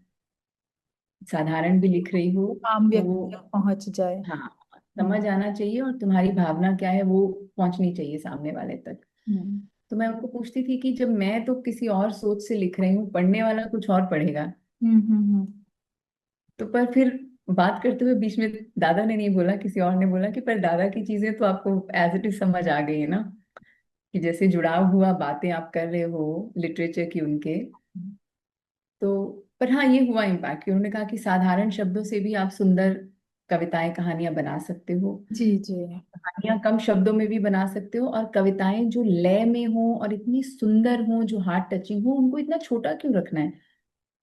साधारण भी लिख रही हो आम तो व्यक्ति वो, तक पहुंच जाए। हाँ, हम्म। समझ आना चाहिए, और तुम्हारी भावना क्या है वो पहुंचनी चाहिए सामने वाले तक। हम्म। तो मैं उनको पूछती थी कि जब मैं तो किसी और सोच से लिख रही हूँ, पढ़ने वाला कुछ और पढ़ेगा। हम्म। हम्म। तो पर फिर बात करते हुए बीच में दादा ने नहीं बोला, किसी और ने बोला कि पर दादा की चीजें तो आपको एज इट इज समझ आ गई है ना, कि जैसे जुड़ाव हुआ, बातें आप कर रहे हो लिटरेचर की उनके। तो पर हाँ, ये हुआ इम्पैक्ट कि उन्होंने कहा कि साधारण शब्दों से भी आप सुंदर कविताएं, कहानियां बना सकते हो। जी जी। कहानियां कम शब्दों में भी बना सकते हो, और कविताएं जो लय में हो और इतनी सुंदर हो, जो हार्ट टचिंग हो, उनको इतना छोटा क्यों रखना है।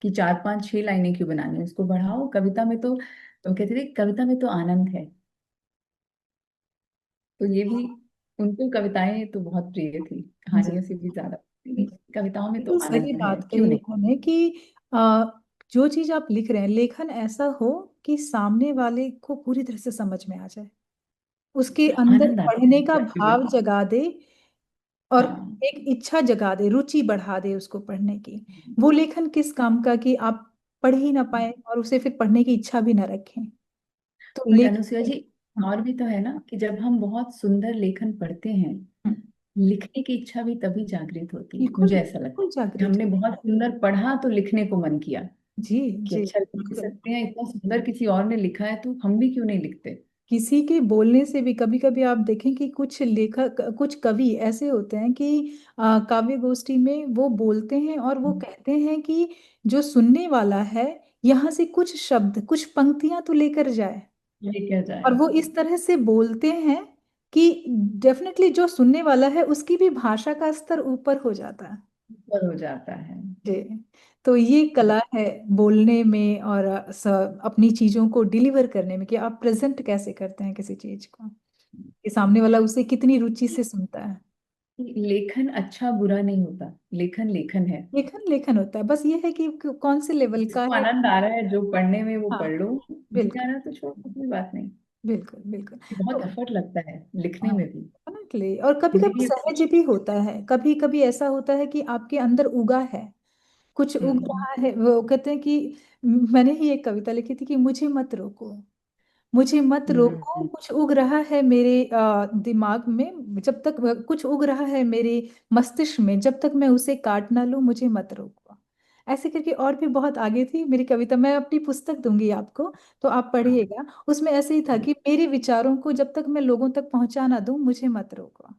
कि 4 5 6 लाइनें क्यों बनानी है, उसको बढ़ाओ। कविता में तो कहते थे कविता में तो आनंद है। तो ये भी, उनको कविताएं तो बहुत प्रिय थी, जी, कहानियों से भी ज्यादा। कविताओं में तो बिल्कुल सही आनंद है, बात क्यों कही नहीं। उन्होंने कि आ, जो चीज आप लिख रहे हैं, लेखन ऐसा हो कि सामने वाले को पूरी तरह से समझ में आ जाए, उसके अंदर आनंद आता पढ़ने है का पढ़ते हुए। भाव जगा दे, और हाँ। एक इच्छा जगा दे, रुचि बढ़ा दे उसको पढ़ने की। वो लेखन किस काम का कि आप पढ़ ही ना पाए और उसे फिर पढ़ने की इच्छा भी ना रखें। तो बट अनुसुया लेखन। जी, और भी तो है ना कि जब हम बहुत सुंदर लेखन पढ़ते हैं, हम्म, लिखने की इच्छा भी तभी जागृत होती है, बिल्कुल मुझे ऐसा लगता बिल्कुल है। जागृत हमने हो। बहुत सुंदर पढ़ा तो लिखने को मन किया जी कि जी अच्छा लिख भी बिल्कुल। सकते हैं, इतना सुंदर किसी और ने लिखा है तो हम भी क्यों नहीं लिखते। किसी के बोलने से भी कभी कभी आप देखें कि कुछ लेखक, कुछ कवि ऐसे होते हैं कि काव्य गोष्ठी में वो बोलते हैं और वो कहते हैं कि जो सुनने वाला है यहाँ से कुछ शब्द, कुछ पंक्तियां तो लेकर जाए। लेकर और जाए। वो इस तरह से बोलते हैं कि डेफिनेटली जो सुनने वाला है उसकी भी भाषा का स्तर ऊपर हो जाता है। ऊपर हो जाता है। जी। तो ये कला है बोलने में और अपनी चीजों को डिलीवर करने में, कि आप प्रेजेंट कैसे करते हैं किसी चीज को, कि सामने वाला उसे कितनी रुचि से सुनता है। लेखन अच्छा बुरा नहीं होता, लेखन लेखन है। लेखन लेखन होता है, बस ये है कि कौन से लेवल का जिसको है। आनंद आ रहा है जो पढ़ने में वो हाँ पढ़ लो, नहीं आ बिल्कुल रहा तो छोड़ो, कोई बात नहीं। बिल्कुल बिल्कुल। बहुत तो एफर्ट लगता है लिखने हाँ, में भी। definitely। और कभी कभी मेरी सहज भी होता है, कभी कभी ऐसा होता है कि आपके अंदर उगा है, कुछ उग हम्म। रहा है। वो कहते हैं कि मैंने ही एक कविता लिखी थी कि मुझे मत रोको, मुझे मत रोको, हम्म। कुछ उग रहा है मेरे दिमाग में, जब तक कुछ उग रहा है मेरे मस्तिष्क में, जब तक मैं उसे काट ना लूं मुझे मत रोको। ऐसे करके और भी बहुत आगे थी मेरी कविता, मैं अपनी पुस्तक दूंगी आपको, तो आप पढ़िएगा। उसमें ऐसे ही था कि मेरे विचारों को जब तक मैं लोगों तक पहुंचा ना दूं मुझे मत रोको।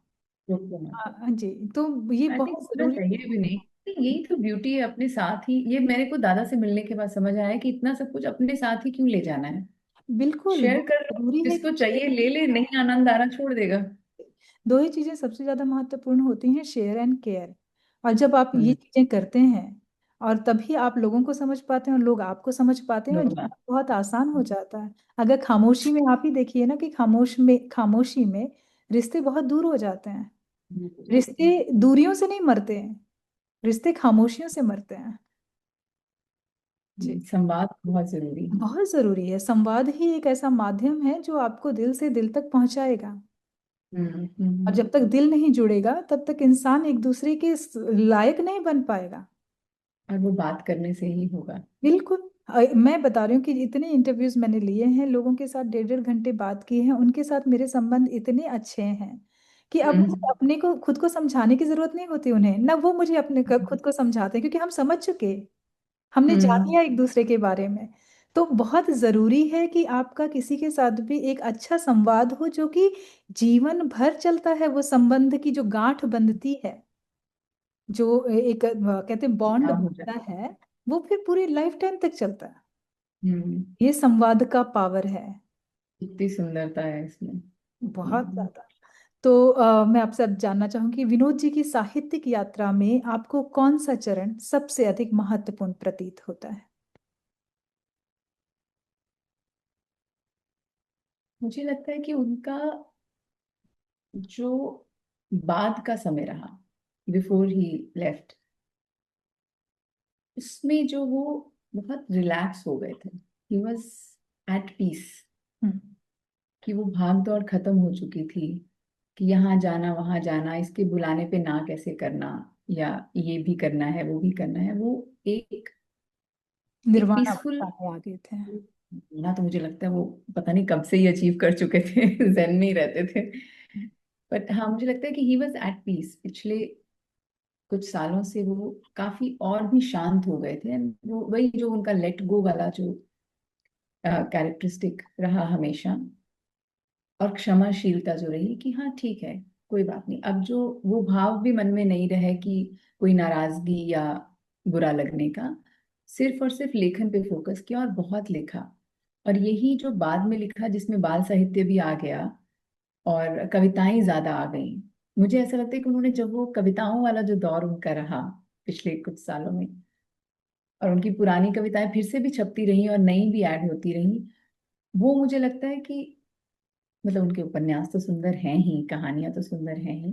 बिल्कुल मत। जी। तो ये आई थिंक बहुत होना जरूरी चाहिए भी नहीं। यही तो ब्यूटी है अपने साथ ही, ये मेरे को दादा से मिलने के बाद समझ आया कि इतना सब कुछ अपने साथ ही क्यों ले जाना है। है। बिल्कुल शेयर बहुत कर लो, जरूरी है जिसको कि चाहिए ले ले, नहीं आनंद आ रहा छोड़ देगा। दो ही चीजें सबसे ज्यादा महत्वपूर्ण होती हैं, शेयर एंड केयर। और जब आप ये हम्म। चीजें करते हैं, और तभी आप लोगों को समझ पाते हैं और लोग आपको समझ पाते हैं, और लोग जीना बहुत आसान हो जाता है। अगर खामोशी में, आप ही देखिए ना कि खामोशी में रिश्ते बहुत दूर हो जाते हैं। हो जाते हैं। रिश्ते दूरियों से नहीं मरते हैं, रिश्ते खामोशियों से मरते हैं। जी। संवाद बहुत जरूरी है। बहुत जरूरी है, संवाद ही एक ऐसा माध्यम है जो आपको दिल से दिल तक पहुंचाएगा। और जब तक दिल नहीं जुड़ेगा तब तक इंसान एक दूसरे के लायक नहीं बन पाएगा। और वो बात करने से ही होगा। बिल्कुल। मैं बता रही हूँ कि इतने इंटरव्यूज मैंने लिए हैं, लोगों के साथ 1.5 1.5 घंटे बात की है, उनके साथ मेरे संबंध इतने अच्छे हैं कि अब मुझे हम्म। अपने को खुद को समझाने की जरूरत नहीं होती उन्हें, ना वो मुझे खुद को समझाते हैं, क्योंकि हम समझ चुके, हमने जान हम्म। लिया एक दूसरे के बारे में। तो बहुत जरूरी है कि आपका किसी के साथ भी एक अच्छा संवाद हो, जो कि जीवन भर चलता है, वो संबंध की जो गांठ बंधती है, जो एक कहते हैं बॉन्ड क्या हो बनता जाए। है, वो फिर पूरी लाइफ टाइम तक चलता है। हम्म। ये संवाद का पावर है, कितनी सुंदरता है इसमें। बहुत ज्यादा। तो मैं आपसे अब जानना चाहूंगी, विनोद जी की साहित्यिक यात्रा में आपको कौन सा चरण सबसे अधिक महत्वपूर्ण प्रतीत होता है? मुझे लगता है कि उनका जो बाद का समय रहा, बिफोर ही लेफ्ट, उसमें जो वो बहुत रिलैक्स हो गए थे, ही वॉज एट पीस। हम्म। कि वो भाग दौड़ खत्म हो चुकी थी, कि यहाँ जाना वहां जाना, इसके बुलाने पे ना कैसे करना, या ये भी करना है वो भी करना है, वो एक एक निर्वाण पीसफुल। अवस्था में आ गए थे। ना तो मुझे लगता है वो पता नहीं कब से ही अचीव कर चुके थे, zen में ही रहते थे। बट हाँ, मुझे लगता है कि ही वॉज एट पीस। पिछले कुछ सालों से वो काफी और भी शांत हो गए थे। And वो वही जो उनका लेट गो वाला जो कैरेक्टरिस्टिक रहा हमेशा, और क्षमाशीलता जो रही कि हाँ ठीक है, कोई बात नहीं। अब जो वो भाव भी मन में नहीं रहे कि कोई नाराजगी या बुरा लगने का, सिर्फ और सिर्फ लेखन पे फोकस किया और बहुत लिखा। और यही जो बाद में लिखा जिसमें बाल साहित्य भी आ गया और कविताएं ज्यादा आ गई, मुझे ऐसा लगता है कि उन्होंने जब वो कविताओं वाला जो दौर उनका रहा पिछले कुछ सालों में, और उनकी पुरानी कविताएं फिर से भी छपती रही और नई भी ऐड होती रही। वो मुझे लगता है कि मतलब उनके उपन्यास तो सुंदर हैं ही, कहानियां तो सुंदर हैं ही,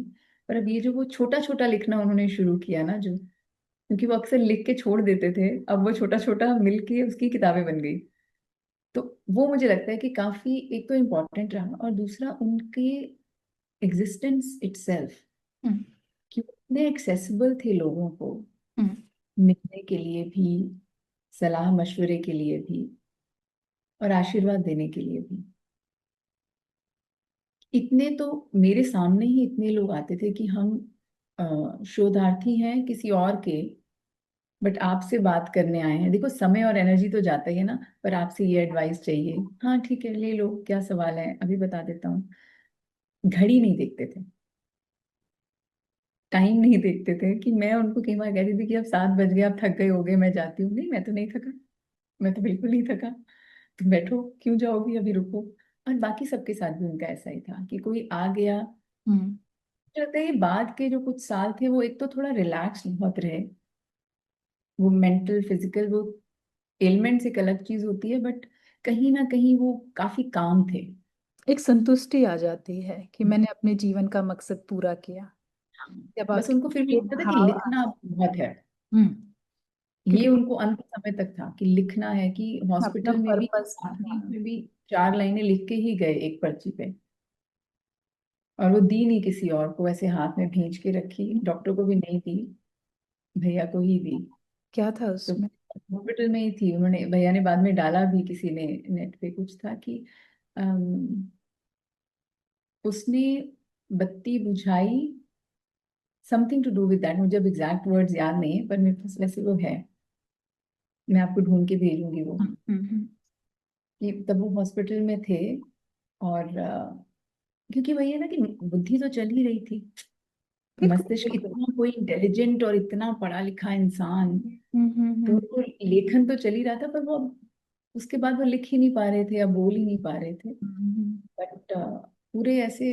पर अब ये जो वो छोटा छोटा लिखना उन्होंने शुरू किया ना, जो क्योंकि वो अक्सर लिख के छोड़ देते थे, अब वो छोटा छोटा मिलके उसकी किताबें बन गई। तो वो मुझे लगता है कि काफी एक तो इम्पोर्टेंट रहा, और दूसरा उनके एग्जिस्टेंस इटसेल्फ, हम्म। कि उतने एक्सेसिबल थे लोगों को, हम्म। मिलने के लिए भी, सलाह मशवरे के लिए भी, और आशीर्वाद देने के लिए भी। इतने तो मेरे सामने ही इतने लोग आते थे कि हम शोधार्थी हैं किसी और के, बट आपसे बात करने आए हैं। देखो समय और एनर्जी तो जाता ही है ना, पर आपसे ये एडवाइस चाहिए, हाँ ठीक है ले लो, क्या सवाल है अभी बता देता हूँ। घड़ी नहीं देखते थे, टाइम नहीं देखते थे, कि मैं उनको कई बार कहती थी कि अब 7 बज गए, आप थक गए होगे, मैं जाती हूँ। नहीं, मैं तो नहीं थका, मैं तो बिल्कुल नहीं थका, तुम बैठो, क्यों जाओगी, अभी रुको। और बाकी सबके साथ भी उनका ऐसा ही था कि कोई आ गया। हम्म। मुझे लगता है कि बाद के जो कुछ साल थे वो एक तो थोड़ा रिलैक्स बहुत रहे। वो मेंटल फिजिकल वो एलिमेंट्स एक अलग चीज होती है, बट कहीं ना कहीं वो काफी काम थे। एक संतुष्टि आ जाती है कि मैंने अपने जीवन का मकसद पूरा किया, हाँ, जब बस उनको फिर भी आपके लगता था कि भाव आ लिखना जाते हैं। बहुत है। हम्म। ये क्योंकि उनको अंत समय तक था कि लिखना है, कि अपना हॉस्पिटल में भी पर्पस। आखिरी में भी 4 लाइनें लिख के ही गए एक पर्ची पे, और वो दी नहीं किसी और को, ऐसे हाथ में भींच के रखी, डॉक्टर को भी नहीं दी, भैया को ही दी। क्या था तो उसमें? हॉस्पिटल में ही थी, उन्होंने, भैया ने बाद में डाला भी, किसी ने नेट पे कुछ था कि अम, उसने बत्ती बुझाई, something to do with that. मुझे अब एग्जैक्ट वर्ड्स याद नहीं है, पर मेरे पास वैसे वो है, मैं आपको ढूंढ के भेजूंगी वो। कि तब वो हॉस्पिटल में थे, और क्योंकि वही है ना कि बुद्धि तो चल ही रही थी, बिल्कुल मस्तिष्क बिल्कुल। इतना कोई इंटेलिजेंट और इतना पढ़ा लिखा इंसान, तो हम्म। उनको लेखन तो चल ही रहा था, पर वो उसके बाद वो लिख ही नहीं पा रहे थे या बोल ही नहीं पा रहे थे। हम्म। बट पूरे ऐसे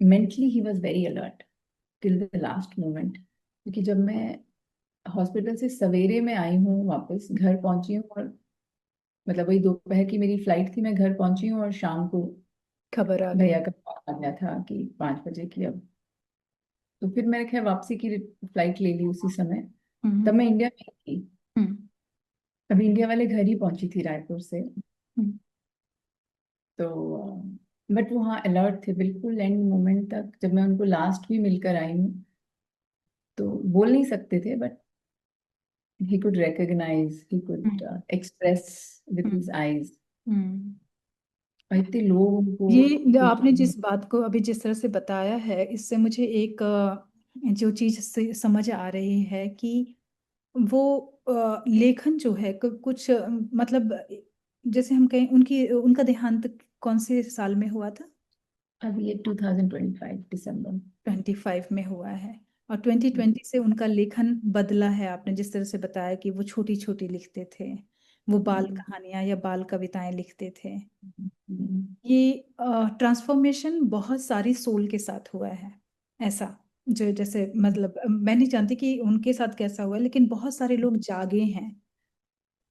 mentally he was very alert till the last moment. क्योंकि जब मैं हॉस्पिटल से सवेरे में आई हूँ, वापस घर पहुंची हूँ, और मतलब वही दोपहर की मेरी फ्लाइट थी, मैं घर पहुंची हूँ और शाम को खबर आ गई। भैया का कॉल आ गया था कि 5 बजे की अब। तो फिर मैंने खैर वापसी की फ्लाइट ले ली उसी समय। तब हम्म। मैं इंडिया में ही थी, हम्म। अभी इंडिया वाले घर ही पहुंची थी रायपुर से। हम्म। तो बट वो हाँ अलर्ट थे बिल्कुल एंड मोमेंट तक। जब मैं उनको लास्ट भी मिलकर आई हूँ, तो बोल नहीं सकते थे, but he could recognize, he could hmm. Express with hmm. His eyes. Hmm. और इतने लोग उनको ये कुछ। आपने जिस बात को अभी जिस तरह से बताया है, इससे मुझे एक जो चीज से समझ आ रही है कि वो लेखन जो है कुछ मतलब जैसे हम कहें, उनकी उनका देहांत कौन से साल में हुआ था? अब ये 2025 दिसंबर। 25 में हुआ है। और 2020 से उनका लेखन बदला है। आपने जिस तरह से बताया कि वो छोटी छोटी लिखते थे, वो बाल कहानियां या बाल कविताएं लिखते थे। ये ट्रांसफॉर्मेशन बहुत सारी सोल के साथ हुआ है। ऐसा जो जैसे मतलब मैं नहीं जानती कि उनके साथ कैसा हुआ है, लेकिन बहुत सारे लोग जागे हैं,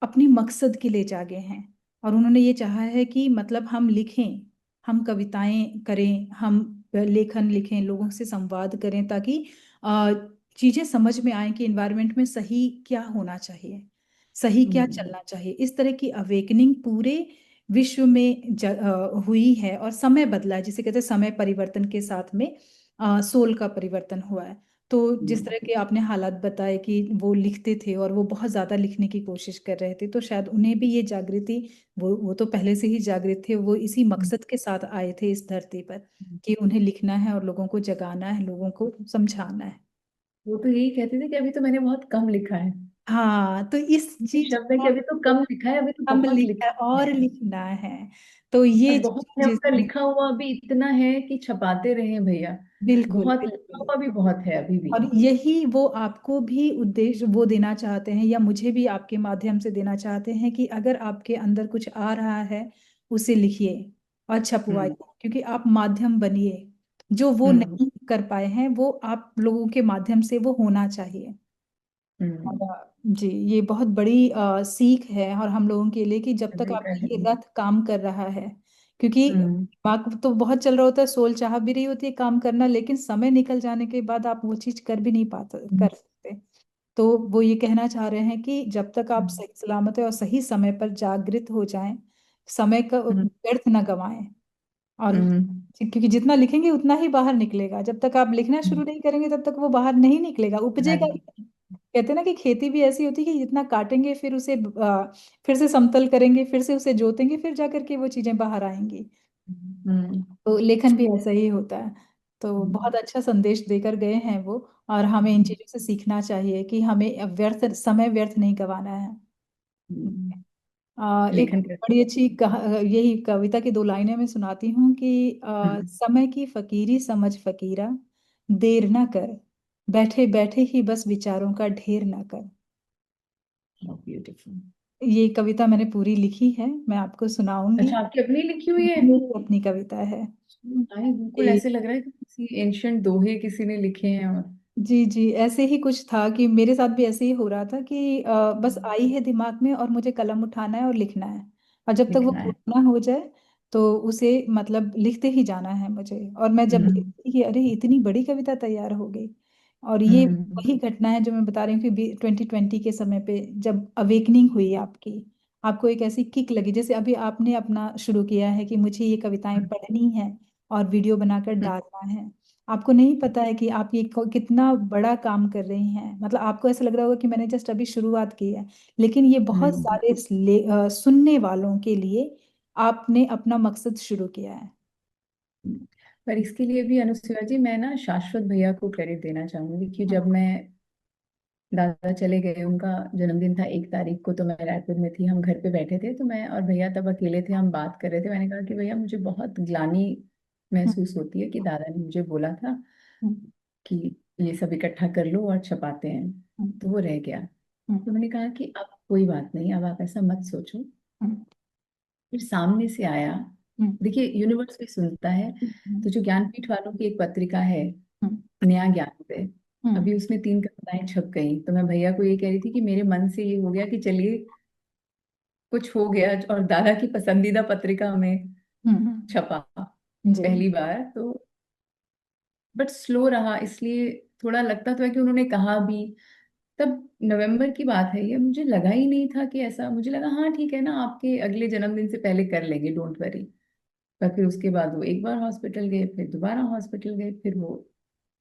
अपनी मकसद के लिए जागे हैं। और उन्होंने ये चाहा है कि मतलब हम लिखें, हम कविताएं करें, हम लेखन लिखें, लोगों से संवाद करें, ताकि अ, चीजें समझ में आए कि इन्वायरमेंट में सही क्या होना चाहिए, सही क्या चलना चाहिए। इस तरह की अवेकनिंग पूरे विश्व में हुई है, और समय बदला है, जिसे कहते हैं समय परिवर्तन के साथ में सोल का परिवर्तन हुआ है। तो जिस तरह के आपने हालात बताए कि वो लिखते थे और वो बहुत ज्यादा लिखने की कोशिश कर रहे थे, तो शायद उन्हें भी ये जागृति, वो तो पहले से ही जागृत थे, वो इसी मकसद के साथ आए थे इस धरती पर कि उन्हें लिखना है और लोगों को जगाना है, लोगों को समझाना है। वो तो यही कहते थे कि अभी तो मैंने बहुत कम लिखा है। हाँ, तो इस ये चीज शब्द है कि को अभी तो कम लिखा है, अभी तो हम बहुत लिखा लिखना और है। लिखना है। तो और ये बहुत है, चीज उनका लिखा हुआ भी इतना है कि छपाते रहे भैया। बिल्कुल बहुत लिखा बिल्कुल। हुआ भी बहुत है अभी भी। और यही वो आपको भी उद्देश्य वो देना चाहते हैं, या मुझे भी आपके माध्यम से देना चाहते हैं, कि अगर आपके अंदर कुछ आ रहा है, उसे लिखिए और छपवाइए, हम्म। क्योंकि आप माध्यम बनिए। जो वो हम्म। नहीं कर पाए हैं, वो आप लोगों के माध्यम से वो होना चाहिए। हम्म। जी, ये बहुत बड़ी सीख है और हम लोगों के लिए कि जब तक सही आपका कह ये रही रथ काम कर रहा है, क्योंकि हम्म। दिमाग तो बहुत चल रहा होता है, सोल चाह भी रही होती है काम करना, लेकिन समय निकल जाने के बाद आप वो चीज कर भी नहीं पाते, कर सकते। तो वो ये कहना चाह रहे हैं कि जब तक आप सही सलामत है और सही समय पर जागृत हो जाएं, समय का हम्म। व्यर्थ न गवाएं। और हम्म। क्योंकि जितना लिखेंगे उतना ही बाहर निकलेगा, जब तक आप लिखना शुरू नहीं करेंगे तब तक वो बाहर नहीं निकलेगा, उपजेगा ही नहीं। कहते हैं ना कि खेती भी ऐसी होती है कि जितना काटेंगे फिर उसे फिर से समतल करेंगे, फिर से उसे जोतेंगे, फिर जाकर के वो चीजें बाहर आएंगी। हम्म। तो लेखन भी ऐसा ही होता है। तो हम्म। बहुत अच्छा संदेश देकर गए हैं वो। और हमें इन चीजों से सीखना चाहिए कि हमें व्यर्थ समय व्यर्थ नहीं गंवाना है। हम्म। एक लेखन कर। बड़ी अच्छी यही कविता की दो लाइनें मैं सुनाती हूँ कि समय की फकीरी समझ फकीरा, देर ना कर, बैठे बैठे ही बस विचारों का ढेर ना कर। ब्यूटीफुल। ये कविता मैंने पूरी लिखी है, मैं आपको सुनाऊंगी। अच्छा, आपकी अपनी लिखी हुई है? मेरी अपनी कविता है। भाई बिल्कुल ये ऐसे लग रहा है कि किसी एंशियंट दोहे किसी ने लिखे हैं। और जी जी, ऐसे ही कुछ था कि मेरे साथ भी ऐसे ही हो रहा था कि बस आई है दिमाग में और मुझे कलम उठाना है और लिखना है। और जब तक वो लिखना है। पूरा ना हो जाए तो उसे मतलब लिखते ही जाना है मुझे। और मैं जब हम्म। देखती कि अरे इतनी बड़ी कविता तैयार हो गई। और ये हम्म। वही घटना है जो मैं बता रही हूँ कि 2020 के समय पे जब अवेकनिंग हुई आपकी, आपको एक ऐसी किक लगी, जैसे अभी आपने अपना शुरू किया है कि मुझे ये कविताएं पढ़नी है और वीडियो बनाकर डालना है। आपको नहीं पता है कि आप ये कितना बड़ा काम कर रही हैं, मतलब आपको ऐसा लग रहा होगा कि मैंने जस्ट अभी शुरुआत की है, लेकिन ये बहुत हम्म। सारे सुनने वालों के लिए आपने अपना मकसद शुरू किया है। पर इसके लिए भी अनुसुईया जी, मैं ना शाश्वत भैया को क्रेडिट देना चाहूंगी कि हम्म, जब मैं दादा चले गए, उनका जन्मदिन था 1 तारीख को, तो मैं रायपुर में थी, हम घर पे बैठे थे, तो मैं और भैया तब अकेले थे, हम बात कर रहे थे। मैंने कहा कि भैया मुझे बहुत ग्लानि हम्म, महसूस होती है कि दादा ने मुझे बोला था हम्म, कि ये सब इकट्ठा कर लो और छपाते हैं, तो हम्म, वो रह गया। हम्म, तो मैंने कहा कि अब कोई बात नहीं, अब आप ऐसा मत सोचो। हम्म, फिर सामने से आया। हम्म, देखिए, यूनिवर्स भी सुनता है। हम्म, तो जो ज्ञानपीठ वालों की एक पत्रिका है, हम्म, नया ज्ञान पे, हम्म, अभी उसमें 3 कविताएं छप गई, तो मैं भैया को ये कह रही थी कि मेरे मन से ये हो गया कि चलिए कुछ हो गया, और दादा की पसंदीदा पत्रिका में छपा जी पहली बार। तो बट स्लो रहा, इसलिए थोड़ा लगता तो है कि उन्होंने कहा भी। तब नवंबर की बात है ये, मुझे लगा ही नहीं था कि ऐसा, मुझे लगा हाँ ठीक है ना, आपके अगले जन्मदिन से पहले कर लेंगे, डोंट वरी। पर फिर उसके बाद वो एक बार हॉस्पिटल गए, फिर दोबारा हॉस्पिटल गए, फिर वो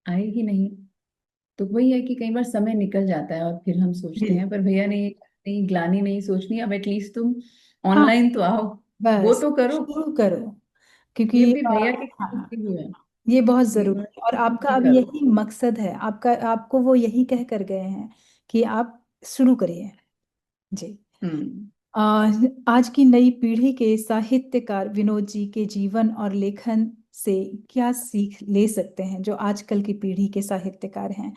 आए ही नहीं। तो वही है कि कई बार समय निकल जाता है और फिर हम सोचते जी। हैं, पर भैया ने नहीं, ग्लानी नहीं सोचनी, अब एटलीस्ट तुम हाँ, ऑनलाइन तो आओ, वो बस तो करो। शुरू करो, ये क्योंकि भी भैया के कहने हाँ, से ही है ये बहुत कि जरूरी है और उन्होंने आपका कि अब करो। यही मकसद है आपका, आपको वो यही कह कर गए हैं कि आप शुरू करिए। जी। हम्म। आज की नई पीढ़ी के साहित्यकार विनोद जी के जीवन और लेखन से क्या सीख ले सकते हैं जो आजकल की पीढ़ी के साहित्यकार हैं।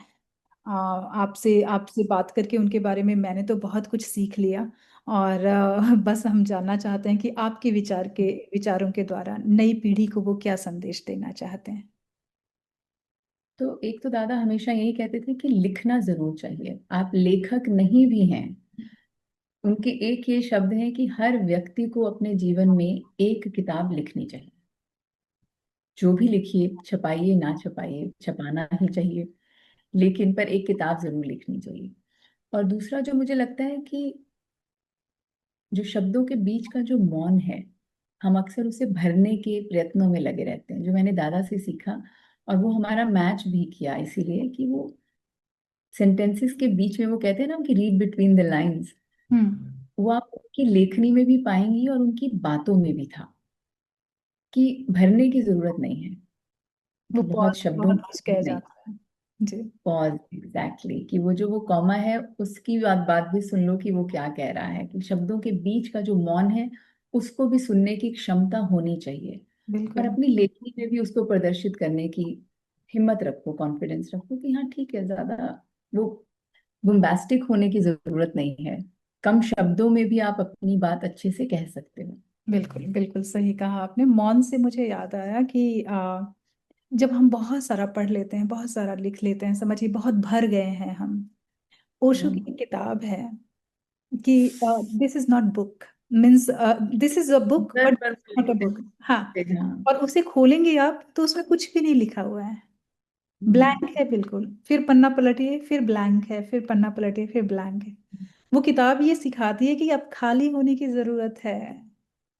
आपसे आपसे बात करके उनके बारे में मैंने तो बहुत कुछ सीख लिया। और बस हम जानना चाहते हैं कि आपके विचारों के द्वारा नई पीढ़ी को वो क्या संदेश देना चाहते हैं। तो एक तो दादा हमेशा यही कहते थे कि लिखना जरूर चाहिए, आप लेखक नहीं भी हैं। उनके एक ये शब्द हैं कि हर व्यक्ति को अपने जीवन में एक किताब लिखनी चाहिए। जो भी लिखिए, छपाइए ना छपाइए, छपाना ही चाहिए, लेकिन पर एक किताब जरूर लिखनी चाहिए। और दूसरा जो मुझे लगता है कि जो शब्दों के बीच का जो मौन है, हम अक्सर उसे भरने के प्रयत्नों में लगे रहते हैं, जो मैंने दादा से सीखा। और वो हमारा मैच भी किया, इसीलिए कि वो सेंटेंसेस के बीच में, वो कहते हैं ना कि रीड बिटवीन द लाइंस, हम्म। वो आप उनकी लेखनी में भी पाएंगी और उनकी बातों में भी था कि भरने की जरूरत नहीं है, वो बहुत बहुत शब्दों बहुत कुछ की कह नहीं। जाता है। जी। पॉज, एग्जैक्टली, कि वो जो वो कॉमा है, उसकी बात बात भी सुन लो कि वो क्या कह रहा है, कि शब्दों के बीच का जो मौन है उसको भी सुनने की क्षमता होनी चाहिए। और बिल्कुल अपनी लेखनी में भी उसको प्रदर्शित करने की हिम्मत रखो, कॉन्फिडेंस रखो कि हाँ ठीक है, ज्यादा वो बुम्बास्टिक होने की जरूरत नहीं है, कम शब्दों में भी आप अपनी बात अच्छे से कह सकते हो। बिल्कुल बिल्कुल सही कहा आपने। मौन से मुझे याद आया कि जब हम बहुत सारा पढ़ लेते हैं, बहुत सारा लिख लेते हैं, समझिए बहुत भर गए हैं हम, ओशो की एक किताब है कि this is not book, means this is a book घर बट पर नॉट अ लिखते बुक। हाँ, हैं। हाँ। और उसे खोलेंगे आप तो उसमें कुछ भी नहीं लिखा हुआ है, हम्म, ब्लैंक है बिल्कुल। फिर पन्ना पलटिए, फिर ब्लैंक है, फिर पन्ना पलटिए, फिर ब्लैंक है। वो किताब ये सिखाती है कि अब खाली होने की जरूरत है।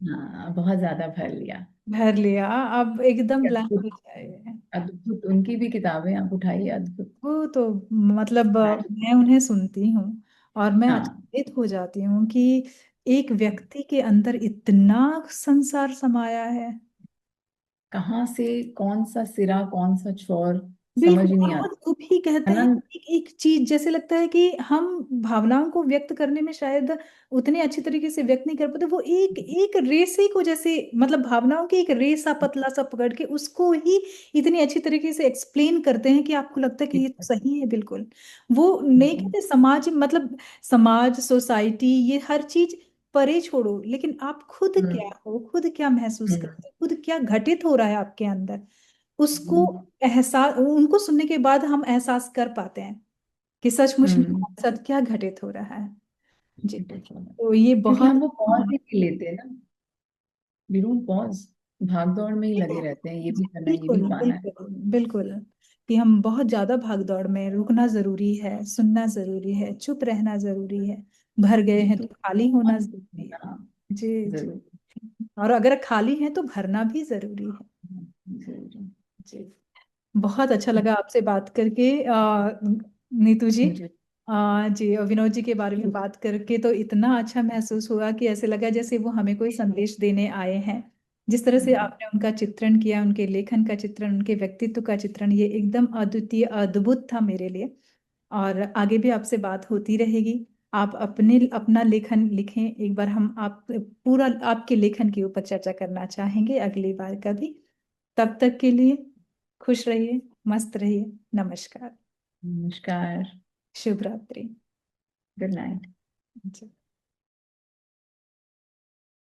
हाँ, बहुत ज्यादा भर लिया। भर लिया, अब एकदम ब्लैंक हो अद्भुत। जाए। अद्भुत उनकी भी किताबें आप उठाइए, अद्भुत। वो तो मतलब मैजिक। मैं उन्हें सुनती हूँ और मैं हाँ। अचंभित हो जाती हूँ कि एक व्यक्ति के अंदर इतना संसार समाया है। कहाँ से कौन सा सिरा कौन सा छोर, समझ बिल्कुल, ही नहीं और वो आता। खुद ही कहते हैं। अनंत। एक चीज जैसे लगता है कि हम भावनाओं को व्यक्त करने में शायद उतने अच्छी तरीके से व्यक्त नहीं कर पाते। वो एक एक रेसे को जैसे, मतलब भावनाओं की एक रेसा पतला सा पकड़ के उसको ही इतनी अच्छी तरीके से एक्सप्लेन करते हैं कि आपको लगता है कि ये तो सही है बिल्कुल। वो नहीं कहते समाज, मतलब समाज सोसाइटी ये हर चीज परे छोड़ो, लेकिन आप खुद क्या हम्म। हो, खुद क्या महसूस हम्म। करते हो, खुद क्या घटित हो रहा है आपके अंदर, उसको हम्म। एहसास, उनको सुनने के बाद हम एहसास कर पाते हैं कि सचमुच में हम्म। हमारे साथ क्या घटित हो रहा है। जी, तो ये क्योंकि बहुत। हम वो पॉज हाँ, ही नहीं लेते हैं ना। We don't pause. भाग दौड़ में ही लगे रहते हैं, ये भी करना है, ये भी बिल्कुल पाना है। बिल्कुल बिल्कुल, कि हम बहुत ज्यादा भागदौड़ में, रुकना जरूरी है, सुनना जरूरी है, चुप रहना जरूरी है, भर गए हैं तो तो खाली होना मन जरूरी है। होना जी जी। जरूर। और अगर खाली है तो भरना भी जरूरी है। जरूर। जी, बहुत अच्छा लगा आपसे बात करके नीतू जी। मुझे। जी, और विनोद जी के बारे में बात करके तो इतना अच्छा महसूस हुआ कि ऐसे लगा जैसे वो हमें कोई संदेश देने आए हैं। जिस तरह से आपने उनका चित्रण किया, उनके लेखन का चित्रण, उनके व्यक्तित्व का चित्रण, ये एकदम अद्वितीय अद्भुत था मेरे लिए। और आगे भी आपसे बात होती रहेगी। आप अपने अपना लेखन लिखें, एक बार हम आप पूरा आपके लेखन के ऊपर चर्चा करना चाहेंगे अगली बार कभी। तब तक के लिए खुश रहिए, मस्त रहिए। नमस्कार। नमस्कार। शुभ रात्रि। Good night. जी।